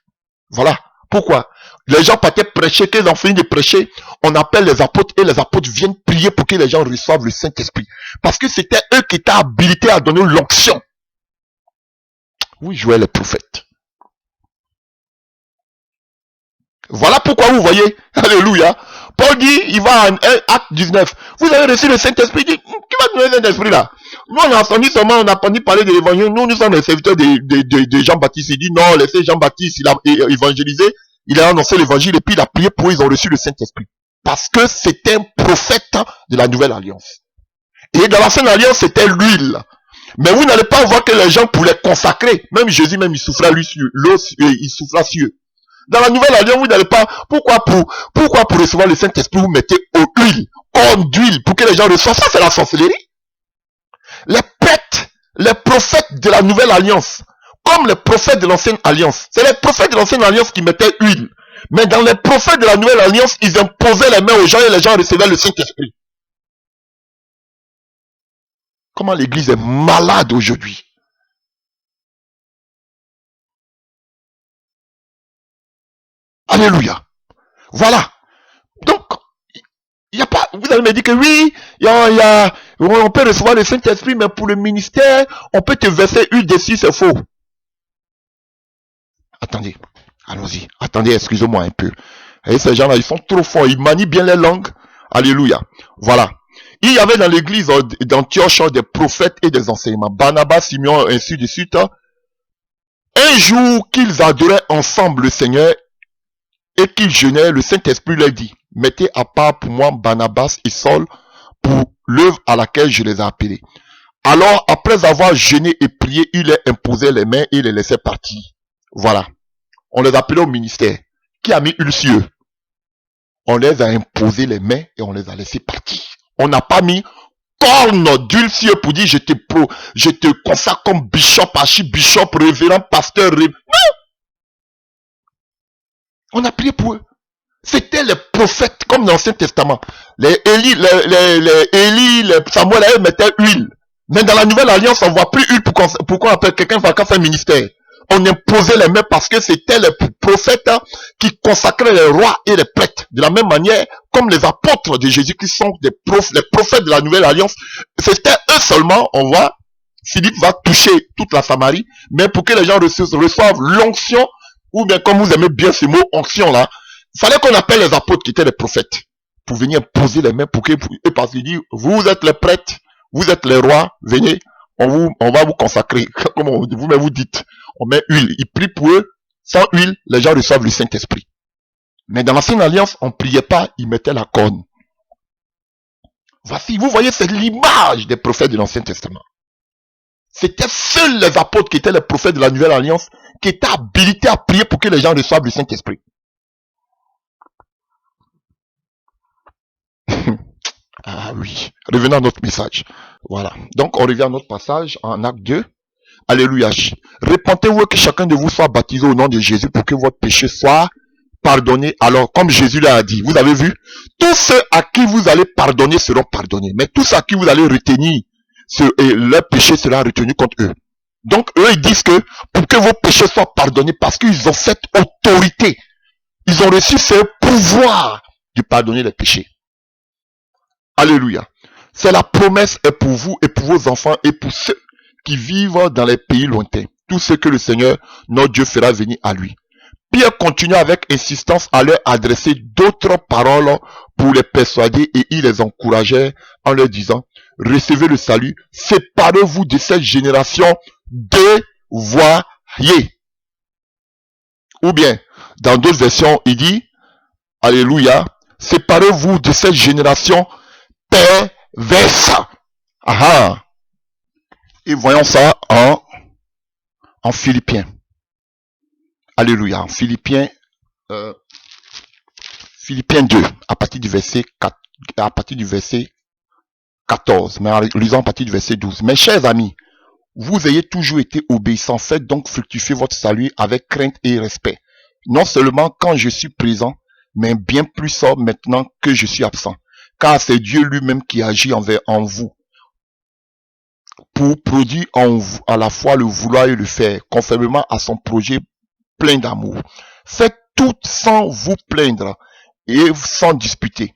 Voilà. Pourquoi? Les gens partaient prêcher, qu'ils ont fini de prêcher, on appelle les apôtres et les apôtres viennent prier pour que les gens reçoivent le Saint-Esprit. Parce que c'était eux qui étaient habilités à donner l'onction. Oui, jouaient les prophètes. Voilà pourquoi vous voyez, alléluia, Paul dit, il va en acte 19, vous avez reçu le Saint-Esprit, dit, qui va donner le Saint-Esprit là? Nous on a entendu seulement, on a entendu parler de l'évangile, nous sommes les serviteurs de Jean-Baptiste. Il dit non, laissez Jean-Baptiste, il a évangélisé, il a annoncé l'évangile et puis il a prié pour eux, ils ont reçu le Saint-Esprit. Parce que c'était un prophète de la Nouvelle Alliance. Et dans l'Ancienne Alliance, c'était l'huile. Mais vous n'allez pas voir que les gens pouvaient consacrer. Même Jésus, même il souffla lui sur l'eau, il souffla sur eux. Dans la Nouvelle Alliance, vous n'allez pas, pourquoi pour recevoir le Saint-Esprit, vous mettez l'huile. cornes d'huile pour que les gens reçoivent. Ça, c'est la sorcellerie. Les prêtres, les prophètes de la nouvelle alliance, comme les prophètes de l'ancienne alliance. C'est les prophètes de l'ancienne alliance qui mettaient huile. Mais dans les prophètes de la nouvelle alliance, ils imposaient les mains aux gens et les gens recevaient le Saint-Esprit. Comment l'église est malade aujourd'hui. Alléluia. Voilà. Donc, il n'y a pas, vous allez me dire que oui, on peut recevoir le Saint-Esprit, mais pour le ministère, on peut te verser huile dessus, c'est faux. Attendez, allons-y. Attendez, excusez-moi un peu. Et ces gens-là, ils sont trop forts, ils manient bien les langues. Alléluia. Voilà. Il y avait dans l'église d'Antioche des prophètes et des enseignements. Barnabas, Simeon, ainsi de suite. Un jour qu'ils adoraient ensemble le Seigneur et qu'ils jeûnaient, le Saint-Esprit leur dit, mettez à part pour moi Barnabas et Saul pour l'œuvre à laquelle je les ai appelés. Alors, après avoir jeûné et prié, il leur imposait les mains et les laissait partir. Voilà. On les appelait au ministère. Qui a mis huile sur eux? On les a imposé les mains et on les a laissés partir. On n'a pas mis corne d'huile sur eux pour dire je te consacre comme bishop, archibishop, révérend, pasteur. Non! On a prié pour eux. C'était les prophètes, comme dans l'Ancien Testament. Les Élie, les Samuel, eux mettaient huile. Mais dans la Nouvelle Alliance, on ne voit plus huile pour qu'on appelle quelqu'un qui a fait un ministère. On imposait les mains parce que c'était les prophètes qui consacraient les rois et les prêtres. De la même manière, comme les apôtres de Jésus qui sont les prophètes de la Nouvelle Alliance, c'était eux seulement, on voit, Philippe va toucher toute la Samarie, mais pour que les gens reçoivent l'onction, ou bien comme vous aimez bien ce mot onction là, il fallait qu'on appelle les apôtres qui étaient les prophètes pour venir poser les mains pour que, et parce qu'il dit, vous êtes les prêtres, vous êtes les rois, venez, on va vous consacrer, comme vous-même vous dites, on met huile, il prie pour eux, sans huile, les gens reçoivent le Saint-Esprit. Mais dans l'Ancienne Alliance, on ne priait pas, ils mettaient la corne. Voici, vous voyez, c'est l'image des prophètes de l'Ancien Testament. C'était seuls les apôtres qui étaient les prophètes de la Nouvelle Alliance qui étaient habilités à prier pour que les gens reçoivent le Saint-Esprit. Ah oui, revenons à notre message. Voilà. Donc, on revient à notre passage en acte 2. Alléluia. Répentez-vous que chacun de vous soit baptisé au nom de Jésus pour que votre péché soit pardonné. Alors, comme Jésus l'a dit, vous avez vu, tous ceux à qui vous allez pardonner seront pardonnés. Mais tous ceux à qui vous allez retenir, leur péché sera retenu contre eux. Donc, eux, ils disent que pour que vos péchés soient pardonnés, parce qu'ils ont cette autorité, ils ont reçu ce pouvoir de pardonner les péchés. Alléluia. C'est la promesse est pour vous et pour vos enfants et pour ceux qui vivent dans les pays lointains. Tout ce que le Seigneur, notre Dieu, fera venir à lui. Pierre continue avec insistance à leur adresser d'autres paroles pour les persuader et il les encourageait en leur disant, recevez le salut, séparez-vous de cette génération dévoyée. Ou bien, dans d'autres versions, il dit, alléluia, séparez-vous de cette génération perverse. Ah. Et voyons ça en Philippiens. Alléluia. En Philippiens 2, à partir du verset 14. Mais en lisant à partir du verset 12. Mes chers amis, vous ayez toujours été obéissants. Faites donc fructifier votre salut avec crainte et respect. Non seulement quand je suis présent, mais bien plus maintenant que je suis absent. Car c'est Dieu lui-même qui agit en vous pour produire en vous à la fois le vouloir et le faire, conformément à son projet plein d'amour. Faites tout sans vous plaindre et sans disputer,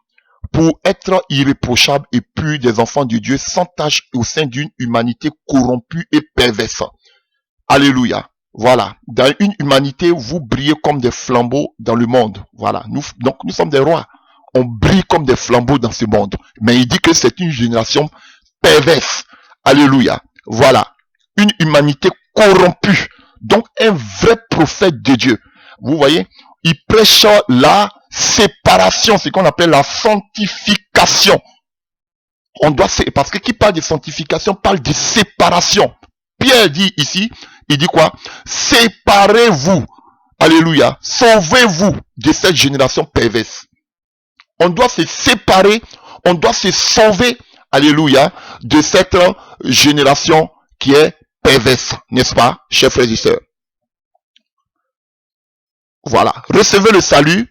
pour être irréprochables et purs des enfants de Dieu, sans tache au sein d'une humanité corrompue et perverse. Alléluia. Voilà. Dans une humanité, vous brillez comme des flambeaux dans le monde. Voilà. Donc nous sommes des rois. On brille comme des flambeaux dans ce monde. Mais il dit que c'est une génération perverse. Alléluia. Voilà. Une humanité corrompue. Donc un vrai prophète de Dieu. Vous voyez, il prêche la séparation, ce qu'on appelle la sanctification. On doit, parce que qui parle de sanctification parle de séparation. Pierre dit ici, il dit quoi? Séparez-vous. Alléluia. Sauvez-vous de cette génération perverse. On doit se séparer, On doit se sauver, alléluia, de cette génération qui est perverse, n'est-ce pas, chers frères et sœurs? Voilà, recevez le salut,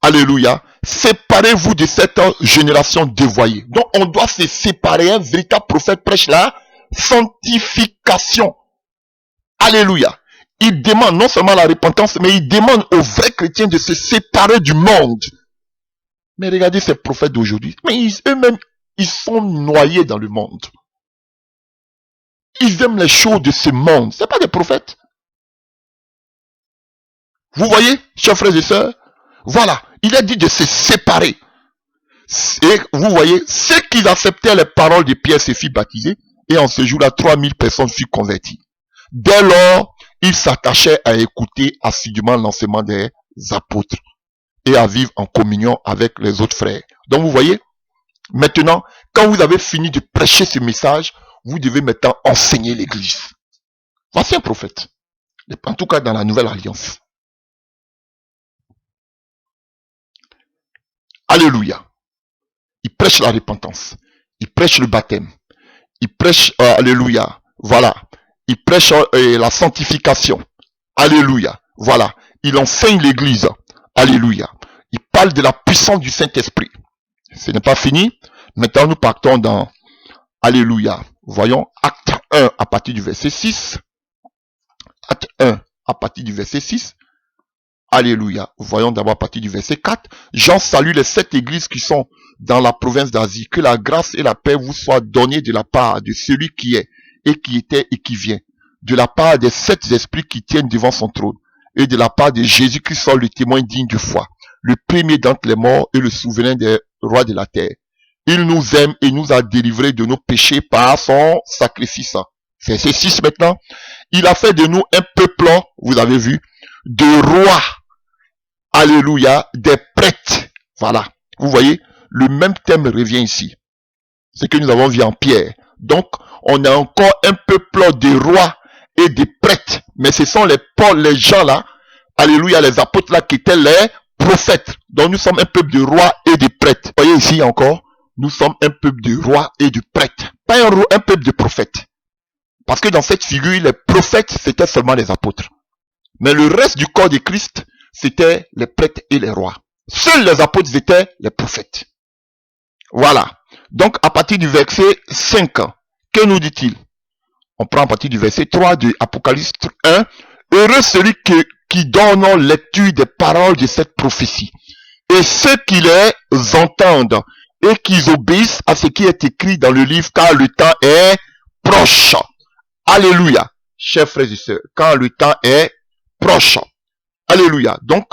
alléluia. Séparez-vous de cette génération dévoyée. Donc, on doit se séparer. Un véritable prophète prêche la sanctification. Alléluia. Il demande non seulement la repentance, mais il demande aux vrais chrétiens de se séparer du monde. Mais regardez ces prophètes d'aujourd'hui. Mais eux-mêmes, ils sont noyés dans le monde. Ils aiment les choses de ce monde. Ce n'est pas des prophètes. Vous voyez, chers frères et sœurs? Voilà. Il a dit de se séparer. Et vous voyez, ceux qui acceptaient les paroles de Pierre se firent baptiser. Et en ce jour-là, 3000 personnes furent converties. Dès lors, ils s'attachaient à écouter assidûment l'enseignement des apôtres et à vivre en communion avec les autres frères. Donc vous voyez, maintenant, quand vous avez fini de prêcher ce message, vous devez maintenant enseigner l'église. Voici un prophète. En tout cas dans la nouvelle alliance. Alléluia. Il prêche la repentance. Il prêche le baptême. Il prêche, alléluia. Voilà. Il prêche la sanctification. Alléluia. Voilà. Il enseigne l'église. Alléluia. Il parle de la puissance du Saint-Esprit. Ce n'est pas fini. Maintenant, nous partons dans alléluia. Voyons acte 1 à partir du verset 6. Acte 1 à partir du verset 6. Alléluia. Voyons d'abord à partir du verset 4. Jean salue les 7 églises qui sont dans la province d'Asie. Que la grâce et la paix vous soient données de la part de celui qui est, et qui était, et qui vient. De la part des 7 esprits qui tiennent devant son trône. Et de la part de Jésus-Christ, soit le témoin digne de foi. Le premier d'entre les morts et le souverain des rois de la terre. Il nous aime et nous a délivrés de nos péchés par son sacrifice. Verset 6 maintenant. Il a fait de nous un peuple, vous avez vu, de rois. Alléluia, des prêtres. Voilà. Vous voyez, le même thème revient ici. C'est que nous avons vu en Pierre. Donc, on a encore un peuple de rois et de prêtres. Mais ce sont les gens là, alléluia, les apôtres là qui étaient les prophètes. Donc, nous sommes un peuple de rois et de prêtres. Vous voyez ici encore, nous sommes un peuple de rois et de prêtres. Pas un peuple de prophètes. Parce que dans cette figure, les prophètes, c'était seulement les apôtres. Mais le reste du corps de Christ, c'était les prêtres et les rois. Seuls les apôtres étaient les prophètes. Voilà. Donc, à partir du verset 5, que nous dit-il? On prend à partir du verset 3 de Apocalypse 1. Heureux celui qui donne lecture des paroles de cette prophétie. Et ceux qui les entendent et qui obéissent à ce qui est écrit dans le livre, car le temps est proche. Alléluia. Chers frères et sœurs, car le temps est proche. Alléluia. Donc,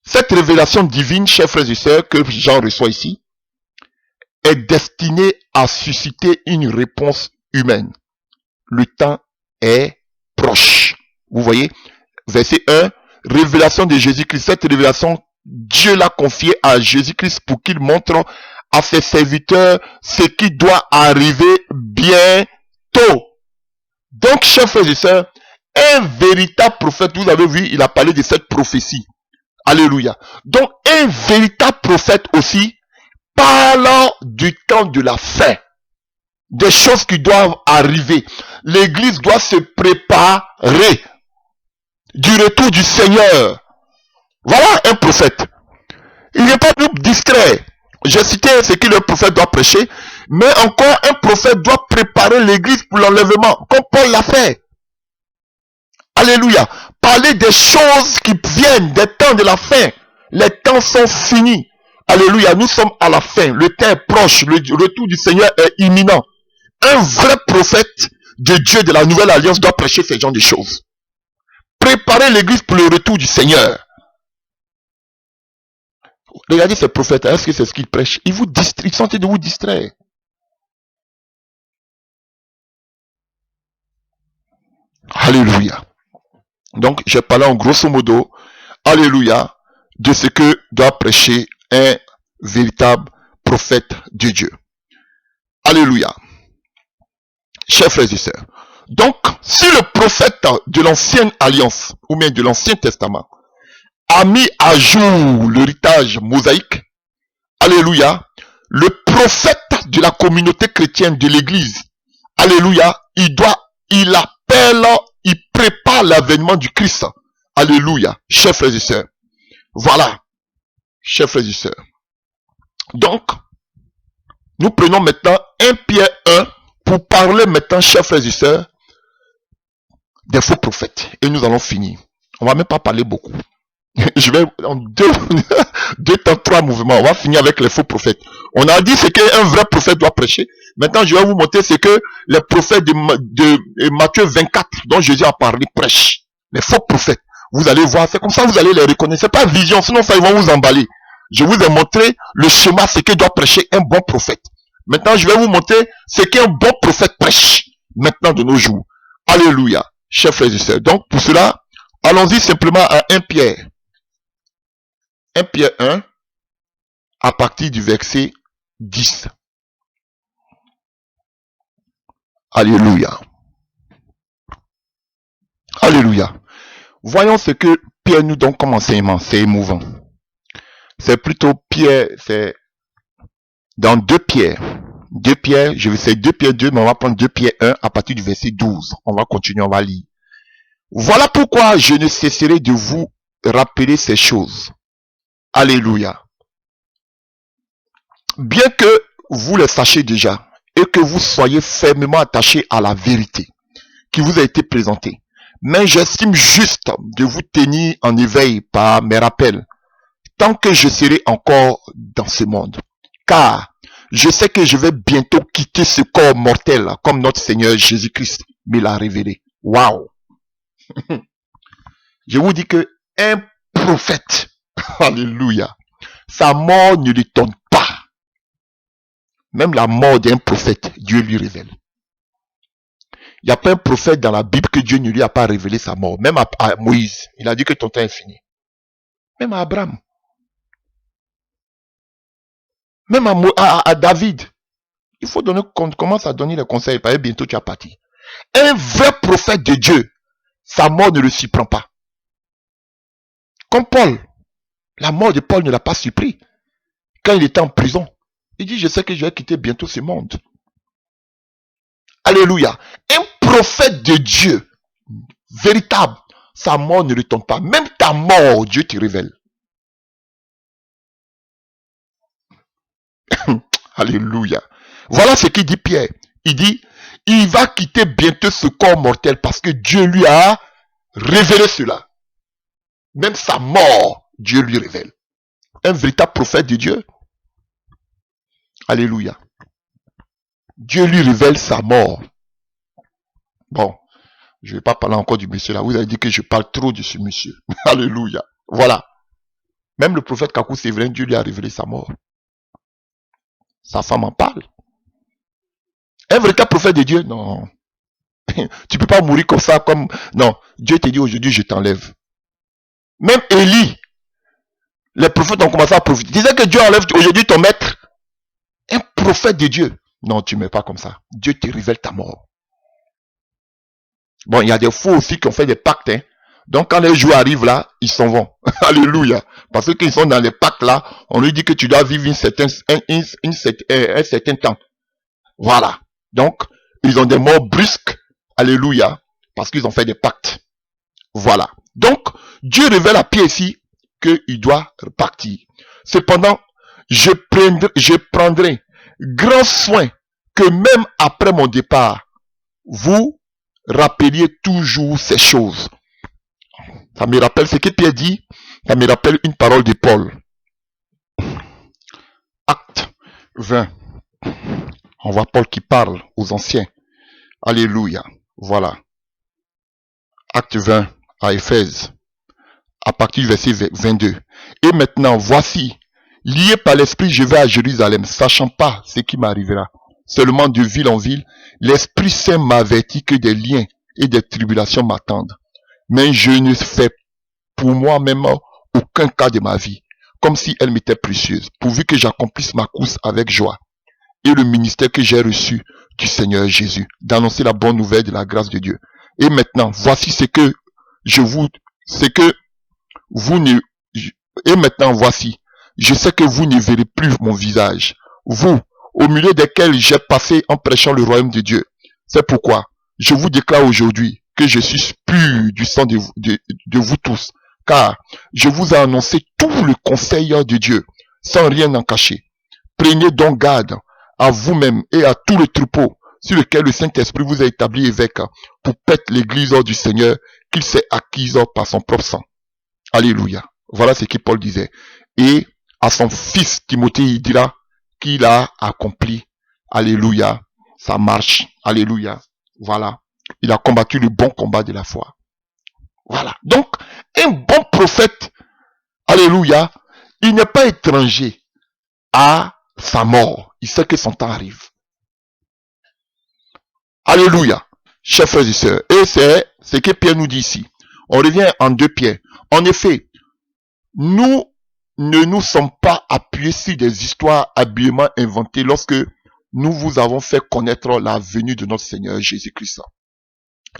cette révélation divine, chers frères et sœurs, que Jean reçoit ici, est destinée à susciter une réponse humaine. Le temps est proche. Vous voyez, verset 1, révélation de Jésus-Christ. Cette révélation, Dieu l'a confiée à Jésus-Christ pour qu'il montre à ses serviteurs ce qui doit arriver bientôt. Donc, chers frères et sœurs, un véritable prophète, vous avez vu, il a parlé de cette prophétie. Alléluia. Donc, un véritable prophète aussi parle du temps de la fin. Des choses qui doivent arriver. L'église doit se préparer du retour du Seigneur. Voilà un prophète. Il n'est pas distrait. J'ai cité ce que le prophète doit prêcher, mais encore un prophète doit préparer l'église pour l'enlèvement, comme Paul l'a fait. Alléluia. Parler des choses qui viennent, des temps de la fin. Les temps sont finis. Alléluia. Nous sommes à la fin. Le temps est proche. Le retour du Seigneur est imminent. Un vrai prophète de Dieu de la nouvelle alliance doit prêcher ce genre de choses. Préparer l'église pour le retour du Seigneur. Regardez ces prophètes. Est-ce que c'est ce qu'ils prêchent? Ils sont en train de vous distraire. Alléluia. Donc, j'ai parlé en grosso modo, alléluia, de ce que doit prêcher un véritable prophète de Dieu. Alléluia. Chers frères et sœurs. Donc, si le prophète de l'ancienne alliance, ou même de l'ancien testament, a mis à jour l'héritage mosaïque, Alléluia. Le prophète de la communauté chrétienne de l'église. Alléluia. Il appelle, il prépare l'avènement du Christ. Alléluia. Chers frères et sœurs. Voilà. Chers frères et sœurs. Donc, nous prenons maintenant 1 Pierre 1 pour parler maintenant, chers frères et sœurs, des faux prophètes. Et nous allons finir. On va même pas parler beaucoup. Je vais en deux temps, 3 mouvements. On va finir avec les faux prophètes. On a dit ce qu'un vrai prophète doit prêcher. Maintenant, je vais vous montrer ce que les prophètes de Matthieu 24, dont Jésus a parlé, prêchent. Les faux prophètes. Vous allez voir, c'est comme ça que vous allez les reconnaître. C'est pas vision, sinon ça, ils vont vous emballer. Je vous ai montré le schéma, ce que doit prêcher un bon prophète. Maintenant, je vais vous montrer ce qu'un bon prophète prêche. Maintenant, de nos jours. Alléluia. Chers frères et sœurs. Donc, pour cela, allons-y simplement à 1 Pierre. 1 Pierre 1, à partir du verset 10. Alléluia. Alléluia. Voyons ce que Pierre nous donne comme enseignement. C'est émouvant. C'est plutôt Pierre, c'est dans 2 Pierre. 2 Pierre, je vais faire 2 Pierre 2, mais on va prendre 2 Pierre 1 à partir du verset 12. On va continuer, on va lire. Voilà pourquoi je ne cesserai de vous rappeler ces choses. Alléluia. Bien que vous le sachiez déjà et que vous soyez fermement attachés à la vérité qui vous a été présentée, mais j'estime juste de vous tenir en éveil par mes rappels, tant que je serai encore dans ce monde. Car je sais que je vais bientôt quitter ce corps mortel comme notre Seigneur Jésus-Christ me l'a révélé. Waouh! Je vous dis que un prophète, alléluia, sa mort ne lui tombe pas. Même la mort d'un prophète, Dieu lui révèle. Il n'y a pas un prophète dans la Bible que Dieu ne lui a pas révélé sa mort. Même à Moïse, il a dit que ton temps est fini. Même à Abraham. Même à David. Il faut donner, qu'on commence à donner les conseils, parce que bientôt tu as parti. Un vrai prophète de Dieu, sa mort ne le surprend pas. Comme Paul. La mort de Paul ne l'a pas surpris. Quand il était en prison, il dit, je sais que je vais quitter bientôt ce monde. Alléluia. Un prophète de Dieu, véritable, sa mort ne lui tombe pas. Même ta mort, Dieu te révèle. Alléluia. Voilà ce qu'il dit Pierre. Il dit, il va quitter bientôt ce corps mortel parce que Dieu lui a révélé cela. Même sa mort, Dieu lui révèle. Un véritable prophète de Dieu. Alléluia. Dieu lui révèle sa mort. Bon, je ne vais pas parler encore du monsieur là. Vous avez dit que je parle trop de ce monsieur. Alléluia. Voilà. Même le prophète Kakou Séverin, Dieu lui a révélé sa mort. Sa femme en parle. Un véritable prophète de Dieu, non. Tu peux pas mourir comme ça, comme... Non, Dieu te dit aujourd'hui, je t'enlève. Même Élie, les prophètes ont commencé à prophétiser. Disait que Dieu enlève aujourd'hui ton maître. Un prophète de Dieu. Non, tu ne mets pas comme ça. Dieu te révèle ta mort. Bon, il y a des fous aussi qui ont fait des pactes. Hein. Donc quand les jours arrivent là, ils s'en vont. Alléluia. Parce qu'ils sont dans les pactes là, on lui dit que tu dois vivre un certain temps. Voilà. Donc, ils ont des morts brusques. Alléluia. Parce qu'ils ont fait des pactes. Voilà. Donc, Dieu révèle à Pierre ici qu'il doit repartir. Cependant, je prendrai grand soin que même après mon départ, vous rappeliez toujours ces choses. Ça me rappelle ce que Pierre dit, ça me rappelle une parole de Paul. Acte 20. On voit Paul qui parle aux anciens. Alléluia. Voilà. Acte 20 à Éphèse. À partir du verset 22. Et maintenant, voici, lié par l'Esprit, je vais à Jérusalem, sachant pas ce qui m'arrivera. Seulement de ville en ville, l'Esprit Saint m'avertit que des liens et des tribulations m'attendent. Mais je ne fais pour moi-même aucun cas de ma vie, comme si elle m'était précieuse, pourvu que j'accomplisse ma course avec joie. Et le ministère que j'ai reçu du Seigneur Jésus, d'annoncer la bonne nouvelle de la grâce de Dieu. Et maintenant, voici et maintenant voici je sais que vous ne verrez plus mon visage. Vous, au milieu desquels j'ai passé en prêchant le royaume de Dieu. C'est pourquoi je vous déclare aujourd'hui que je suis pur du sang de vous tous, car je vous ai annoncé tout le conseil de Dieu, sans rien en cacher. Prenez donc garde à vous-même et à tout le troupeau sur lequel le Saint-Esprit vous a établi évêque pour paître l'église du Seigneur qu'il s'est acquise par son propre sang. Alléluia. Voilà ce que Paul disait. Et à son fils Timothée, il dira qu'il a accompli, alléluia, sa marche. Alléluia. Voilà. Il a combattu le bon combat de la foi. Voilà. Donc, un bon prophète, alléluia, il n'est pas étranger à sa mort. Il sait que son temps arrive. Alléluia. Chers frères et sœurs. Et c'est ce que Pierre nous dit ici. On revient en 2 Pierre. En effet, nous ne nous sommes pas appuyés sur des histoires habilement inventées lorsque nous vous avons fait connaître la venue de notre Seigneur Jésus-Christ.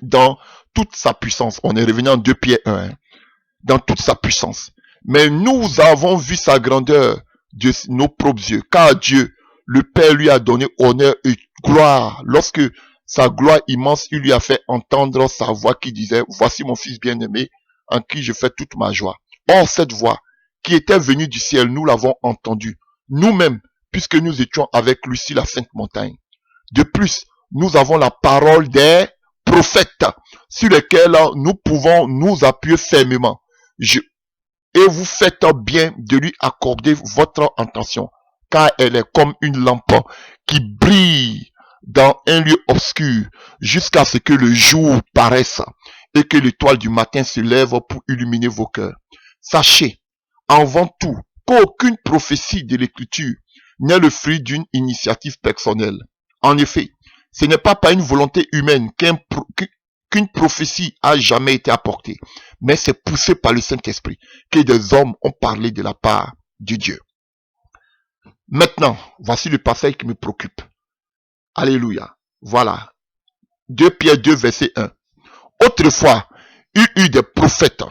Dans toute sa puissance. On est revenu en 2 Pierre 1. Dans toute sa puissance. Mais nous avons vu sa grandeur de nos propres yeux. Car Dieu, le Père, lui a donné honneur et gloire lorsque sa gloire immense, il lui a fait entendre sa voix qui disait, voici mon fils bien-aimé en qui je fais toute ma joie. Or, cette voix qui était venue du ciel, nous l'avons entendue nous-mêmes, puisque nous étions avec lui sur la sainte montagne. De plus, nous avons la parole des prophètes sur lesquels nous pouvons nous appuyer fermement. Et vous faites bien de lui accorder votre attention, car elle est comme une lampe qui brille dans un lieu obscur jusqu'à ce que le jour paraisse et que l'étoile du matin se lève pour illuminer vos cœurs. Sachez, avant tout, qu'aucune prophétie de l'écriture n'est le fruit d'une initiative personnelle. En effet, ce n'est pas par une volonté humaine qu'une prophétie a jamais été apportée, mais c'est poussé par le Saint-Esprit que des hommes ont parlé de la part de Dieu. Maintenant, voici le passage qui me préoccupe. Alléluia. Voilà. 2 Pierre 2, verset 1. Autrefois, il y eut des prophètes.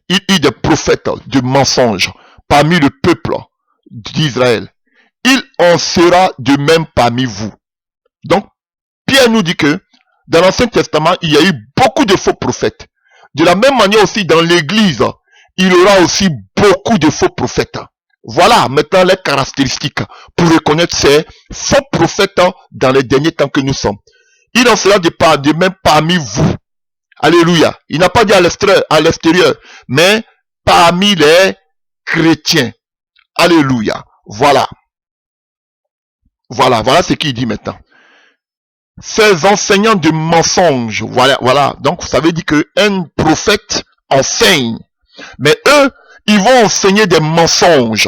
Il y eut des prophètes de mensonges parmi le peuple d'Israël. Il en sera de même parmi vous. Donc, Pierre nous dit que dans l'Ancien Testament, il y a eu beaucoup de faux prophètes. De la même manière aussi, dans l'Église, il y aura aussi beaucoup de faux prophètes. Voilà maintenant les caractéristiques pour reconnaître ces faux prophètes dans les derniers temps que nous sommes. Il en sera de même parmi vous. Alléluia. Il n'a pas dit à l'extérieur, mais parmi les chrétiens. Alléluia. Voilà. Voilà ce qu'il dit maintenant. Ces enseignants de mensonges, voilà. Donc, ça veut dire qu'un prophète enseigne. Mais eux, ils vont enseigner des mensonges.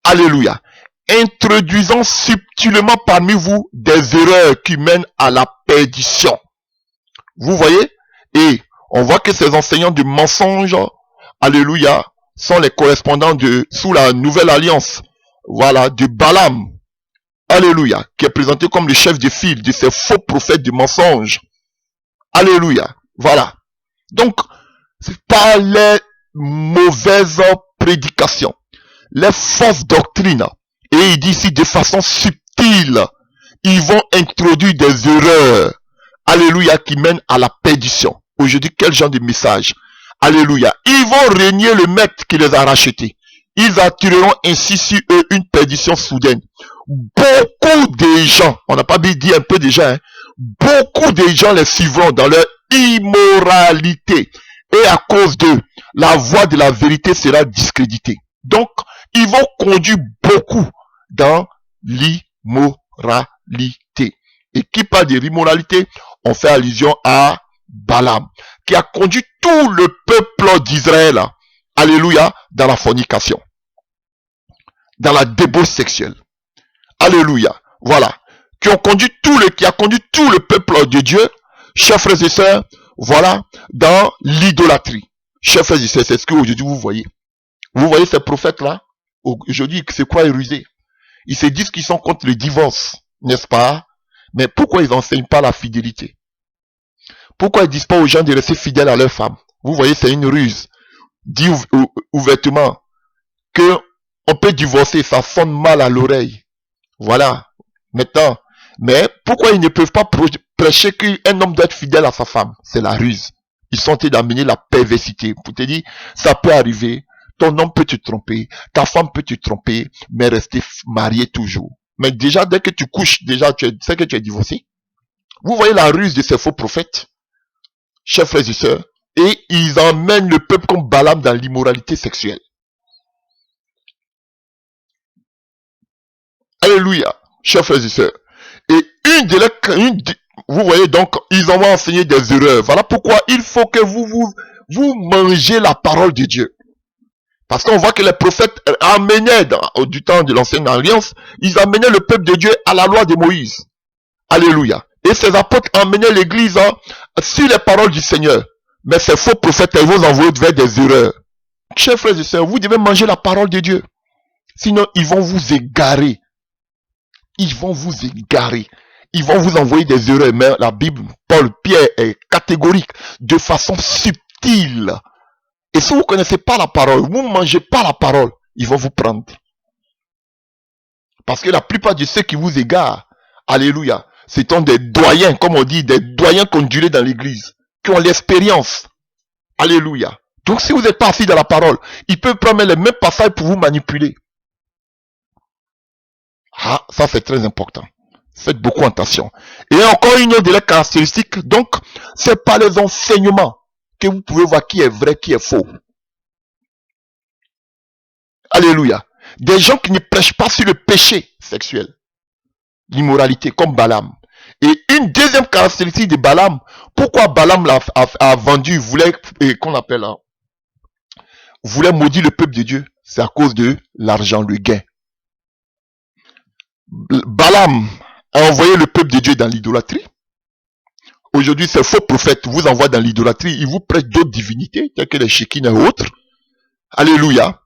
Alléluia. Introduisant subtilement parmi vous des erreurs qui mènent à la perdition. Vous voyez? Et on voit que ces enseignants de mensonges, alléluia, sont les correspondants sous la nouvelle alliance. Voilà, de Balaam. Alléluia, qui est présenté comme le chef de file de ces faux prophètes de mensonges. Alléluia, voilà. Donc, c'est pas les mauvaises prédications, les fausses doctrines. Et il dit ici de façon subtile, ils vont introduire des erreurs. Alléluia, qui mènent à la perdition. Aujourd'hui, quel genre de message? Alléluia. Ils vont régner le maître qui les a rachetés. Ils attireront ainsi sur eux une perdition soudaine. Beaucoup de gens, on n'a pas bien dit un peu déjà, beaucoup de gens les suivront dans leur immoralité. Et à cause d'eux, la voie de la vérité sera discréditée. Donc, ils vont conduire beaucoup dans l'immoralité. Et qui parle de l'immoralité, on fait allusion à Balaam, qui a conduit tout le peuple d'Israël, alléluia, dans la fornication, dans la débauche sexuelle. Alléluia. Voilà. Qui a conduit tout le peuple de Dieu, chers frères et sœurs, voilà, dans l'idolâtrie. Chers frères et sœurs, c'est ce que aujourd'hui vous voyez. Vous voyez ces prophètes-là, aujourd'hui, ils se croient rusés. Ils se disent qu'ils sont contre le divorce, n'est-ce pas? Mais pourquoi ils n'enseignent pas la fidélité? Pourquoi ils ne disent pas aux gens de rester fidèles à leur femme? Vous voyez, c'est une ruse. Dit ouvertement que on peut divorcer, ça sonne mal à l'oreille. Voilà. Maintenant, mais pourquoi ils ne peuvent pas prêcher qu'un homme doit être fidèle à sa femme? C'est la ruse. Ils sont en train d'amener la perversité. Pour te dire, ça peut arriver. Ton homme peut te tromper, ta femme peut te tromper, mais rester marié toujours. Mais déjà, dès que tu couches, déjà, tu sais que tu es divorcé. Vous voyez la ruse de ces faux prophètes, chers frères et sœurs, et ils emmènent le peuple comme Balaam dans l'immoralité sexuelle. Alléluia, chers frères et sœurs. Et vous voyez donc, ils ont enseigné des erreurs. Voilà pourquoi il faut que vous mangez la parole de Dieu. Parce qu'on voit que les prophètes amenaient, du temps de l'ancienne alliance, ils amenaient le peuple de Dieu à la loi de Moïse. Alléluia. Et ces apôtres amenaient l'église sur les paroles du Seigneur. Mais ces faux prophètes, ils vont envoyer vers des erreurs. Chers frères et sœurs, vous devez manger la parole de Dieu. Sinon, ils vont vous égarer. Ils vont vous égarer. Ils vont vous envoyer des erreurs. Mais la Bible, Paul, Pierre est catégorique, de façon subtile. Et si vous ne connaissez pas la parole, vous ne mangez pas la parole, ils vont vous prendre. Parce que la plupart de ceux qui vous égarent, alléluia, ce sont des doyens, comme on dit, des doyens condulés dans l'église, qui ont l'expérience. Alléluia. Donc si vous n'êtes pas assis dans la parole, ils peuvent prendre les mêmes passages pour vous manipuler. Ah, ça c'est très important. Faites beaucoup attention. Et encore une autre de leurs caractéristiques, donc, c'est par les enseignements que vous pouvez voir qui est vrai, qui est faux. Alléluia. Des gens qui ne prêchent pas sur le péché sexuel, l'immoralité, comme Balaam. Et une deuxième caractéristique de Balaam, pourquoi Balaam a vendu, voulait maudire le peuple de Dieu, c'est à cause de l'argent, le gain. Balaam a envoyé le peuple de Dieu dans l'idolâtrie. Aujourd'hui, ces faux prophètes vous envoient dans l'idolâtrie, ils vous prêtent d'autres divinités, telles que les Shekin et autres. Alléluia.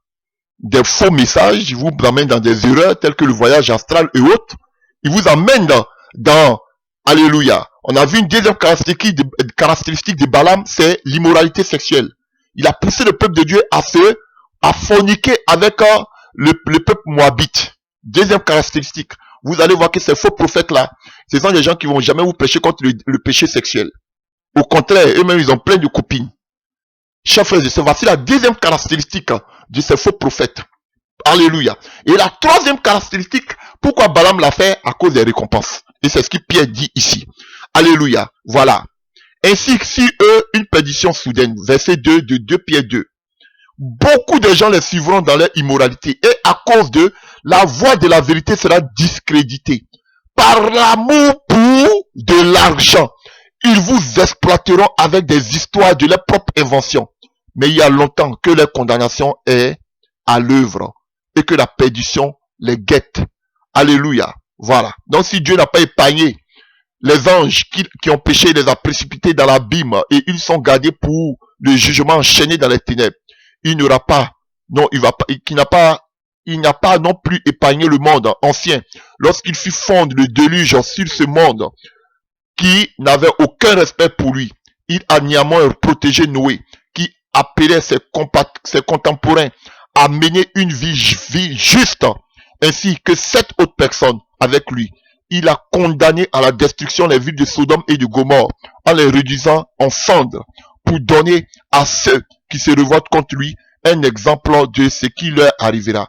Des faux messages, ils vous amènent dans des erreurs, telles que le voyage astral et autres. Ils vous amènent dans alléluia. On a vu une deuxième caractéristique de Balaam, c'est l'immoralité sexuelle. Il a poussé le peuple de Dieu à forniquer avec le peuple moabite. Deuxième caractéristique. Vous allez voir que ces faux prophètes-là, ce sont des gens qui vont jamais vous prêcher contre le péché sexuel. Au contraire, eux-mêmes, ils ont plein de copines. Chers frères et sœurs, voici la deuxième caractéristique de ces faux prophètes. Alléluia. Et la troisième caractéristique, pourquoi Balaam l'a fait? À cause des récompenses. Et c'est ce que Pierre dit ici. Alléluia. Voilà. Ainsi que si eux, une perdition soudaine. Verset 2 de 2 Pierre 2. Beaucoup de gens les suivront dans leur immoralité. Et à cause de la voix de la vérité sera discréditée. Par l'amour pour de l'argent, ils vous exploiteront avec des histoires de leur propre invention. Mais il y a longtemps que leur condamnation est à l'œuvre et que la perdition les guette. Alléluia. Voilà. Donc si Dieu n'a pas épargné les anges qui ont péché, il les a précipités dans l'abîme et ils sont gardés pour le jugement enchaîné dans les ténèbres. Il n'aura pas, non, il n'a pas non plus épargné le monde ancien lorsqu'il fit fondre le déluge sur ce monde qui n'avait aucun respect pour lui. Il a néanmoins protégé Noé qui appelait ses contemporains à mener une vie juste, ainsi que 7 autres personnes avec lui. Il a condamné à la destruction les villes de Sodome et de Gomorrhe en les réduisant en cendres pour donner à ceux qui se révoltent contre lui un exemple de ce qui leur arrivera.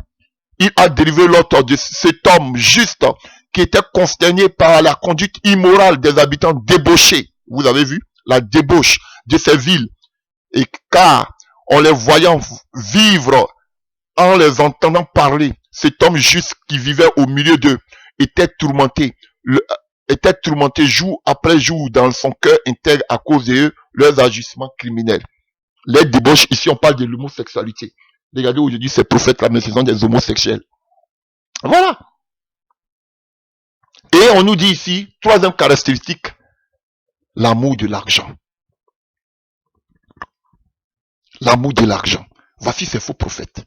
Il a délivré l'autre de cet homme juste qui était consterné par la conduite immorale des habitants débauchés. Vous avez vu la débauche de ces villes. Et car en les voyant vivre, en les entendant parler, cet homme juste qui vivait au milieu d'eux était tourmenté jour après jour dans son cœur intègre à cause de eux, leurs agissements criminels. Les débauches, ici on parle de l'homosexualité. Regardez aujourd'hui ces prophètes-là, mais ce sont des homosexuels. Voilà. Et on nous dit ici, troisième caractéristique, l'amour de l'argent. L'amour de l'argent. Voici ces faux prophètes.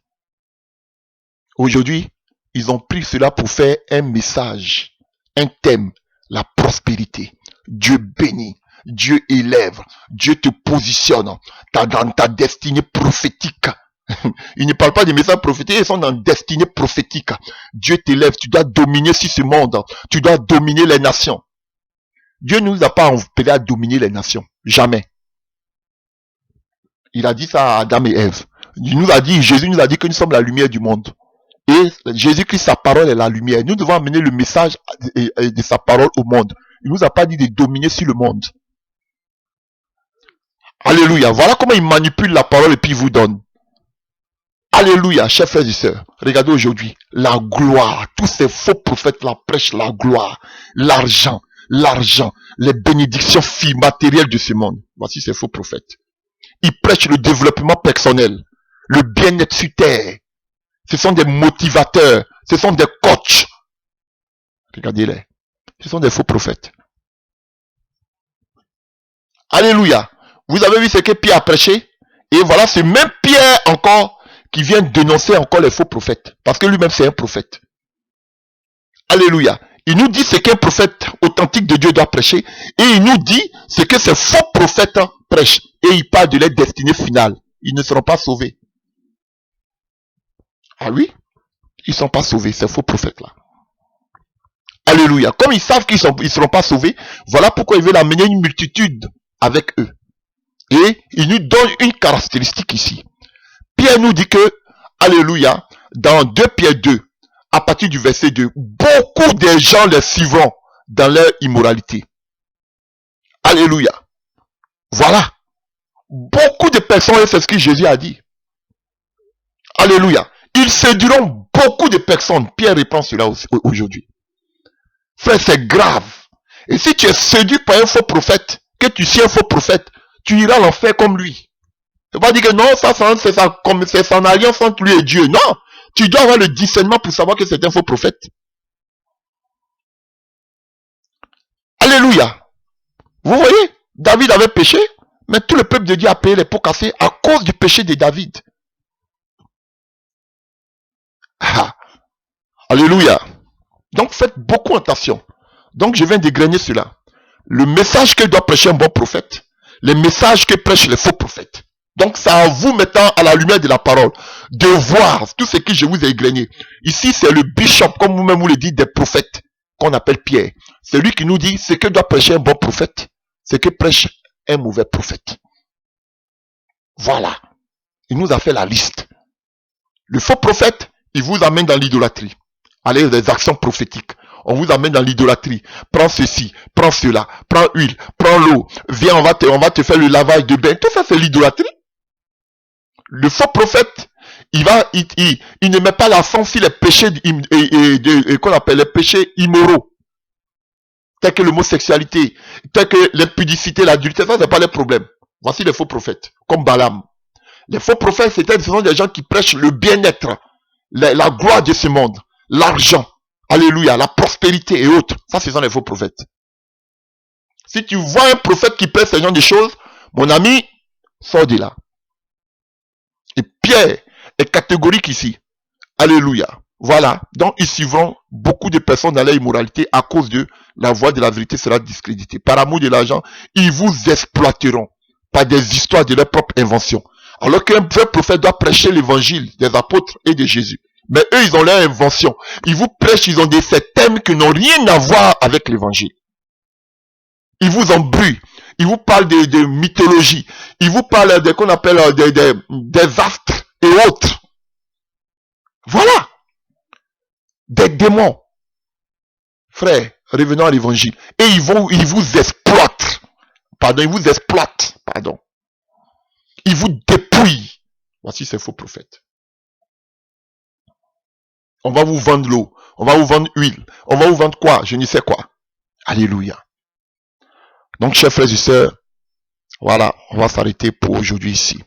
Aujourd'hui, ils ont pris cela pour faire un message, un thème, la prospérité. Dieu bénit, Dieu élève, Dieu te positionne dans ta destinée prophétique. Ils ne parlent pas des messages prophétiques, ils sont dans destinée prophétique. Dieu t'élève, tu dois dominer sur ce monde. Tu dois dominer les nations. Dieu ne nous a pas appelés à dominer les nations. Jamais. Il a dit ça à Adam et Ève. Jésus nous a dit que nous sommes la lumière du monde. Et Jésus-Christ, sa parole est la lumière. Nous devons amener le message de sa parole au monde. Il nous a pas dit de dominer sur le monde. Alléluia. Voilà comment il manipule la parole et puis il vous donne. Alléluia, chers frères et sœurs. Regardez aujourd'hui, la gloire. Tous ces faux prophètes la prêchent la gloire, l'argent, les bénédictions matérielles de ce monde. Voici ces faux prophètes. Ils prêchent le développement personnel, le bien-être sur terre. Ce sont des motivateurs, ce sont des coachs. Regardez-les. Ce sont des faux prophètes. Alléluia. Vous avez vu ce que Pierre a prêché? Et voilà, c'est même Pierre encore qui vient dénoncer encore les faux prophètes. Parce que lui-même c'est un prophète. Alléluia. Il nous dit ce qu'un prophète authentique de Dieu doit prêcher. Et il nous dit ce que ces faux prophètes prêchent. Et il parle de leur destinée finale. Ils ne seront pas sauvés. Ah oui? Ils ne sont pas sauvés, ces faux prophètes-là. Alléluia. Comme ils savent qu'ils ne seront pas sauvés, voilà pourquoi ils veulent amener une multitude avec eux. Et il nous donne une caractéristique ici. Pierre nous dit que, alléluia, dans 2 Pierre 2, à partir du verset 2, beaucoup de gens les suivront dans leur immoralité. Alléluia. Voilà. Beaucoup de personnes, et c'est ce que Jésus a dit. Alléluia. Ils séduiront beaucoup de personnes. Pierre reprend cela aujourd'hui. Frère, c'est grave. Et si tu es séduit par un faux prophète, que tu suis un faux prophète, tu iras à l'enfer comme lui. Tu vas dire que non, c'est son alliance entre lui et Dieu. Non, tu dois avoir le discernement pour savoir que c'est un faux prophète. Alléluia. Vous voyez, David avait péché, mais tout le peuple de Dieu a payé les pots cassés à cause du péché de David. Ah. Alléluia. Donc faites beaucoup attention. Donc je viens dégrainer cela. Le message que doit prêcher un bon prophète, les messages que prêchent les faux prophètes. Donc c'est à vous mettant à la lumière de la parole de voir tout ce que je vous ai égrené. Ici c'est le bishop, comme vous-même vous le dites, des prophètes, qu'on appelle Pierre. C'est lui qui nous dit ce que doit prêcher un bon prophète, ce que prêche un mauvais prophète. Voilà. Il nous a fait la liste. Le faux prophète, il vous amène dans l'idolâtrie. Allez, des actions prophétiques. On vous amène dans l'idolâtrie. Prends ceci, prends cela, prends huile, prends l'eau. Viens, on va te faire le lavage de bain. Tout ça, c'est l'idolâtrie. Le faux prophète, il ne met pas l'accent sur les péchés qu'on appelle les péchés immoraux. Tels que l'homosexualité, tels que l'impudicité, l'adultère. Ça, c'est pas les problèmes. Voici les faux prophètes, comme Balaam. Les faux prophètes, ce sont des gens qui prêchent le bien-être, la gloire de ce monde, l'argent, alléluia, la prospérité et autres. Ça, ce sont les faux prophètes. Si tu vois un prophète qui prêche ce genre de choses, mon ami, sors de là. Et Pierre est catégorique ici. Alléluia. Voilà. Donc, ils suivront beaucoup de personnes dans leur immoralité à cause de la voie de la vérité sera discréditée. Par amour de l'argent, ils vous exploiteront par des histoires de leur propre invention. Alors qu'un vrai prophète doit prêcher l'évangile des apôtres et de Jésus. Mais eux, ils ont leur invention. Ils vous prêchent, ils ont ces thèmes qui n'ont rien à voir avec l'évangile. Ils vous embrouillent. Ils vous parlent de mythologie. Ils vous parlent de qu'on appelle des astres et autres. Voilà. Des démons. Frère, revenons à l'évangile. Et ils vous exploitent. Pardon, ils vous exploitent. Pardon. Ils vous dépouillent. Voici ces faux prophètes. On va vous vendre l'eau. On va vous vendre huile. On va vous vendre quoi? Je ne sais quoi. Alléluia. Donc, chers frères et sœurs, voilà, on va s'arrêter pour aujourd'hui ici.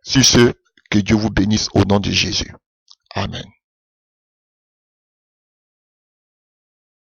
Sur ce, que Dieu vous bénisse au nom de Jésus. Amen.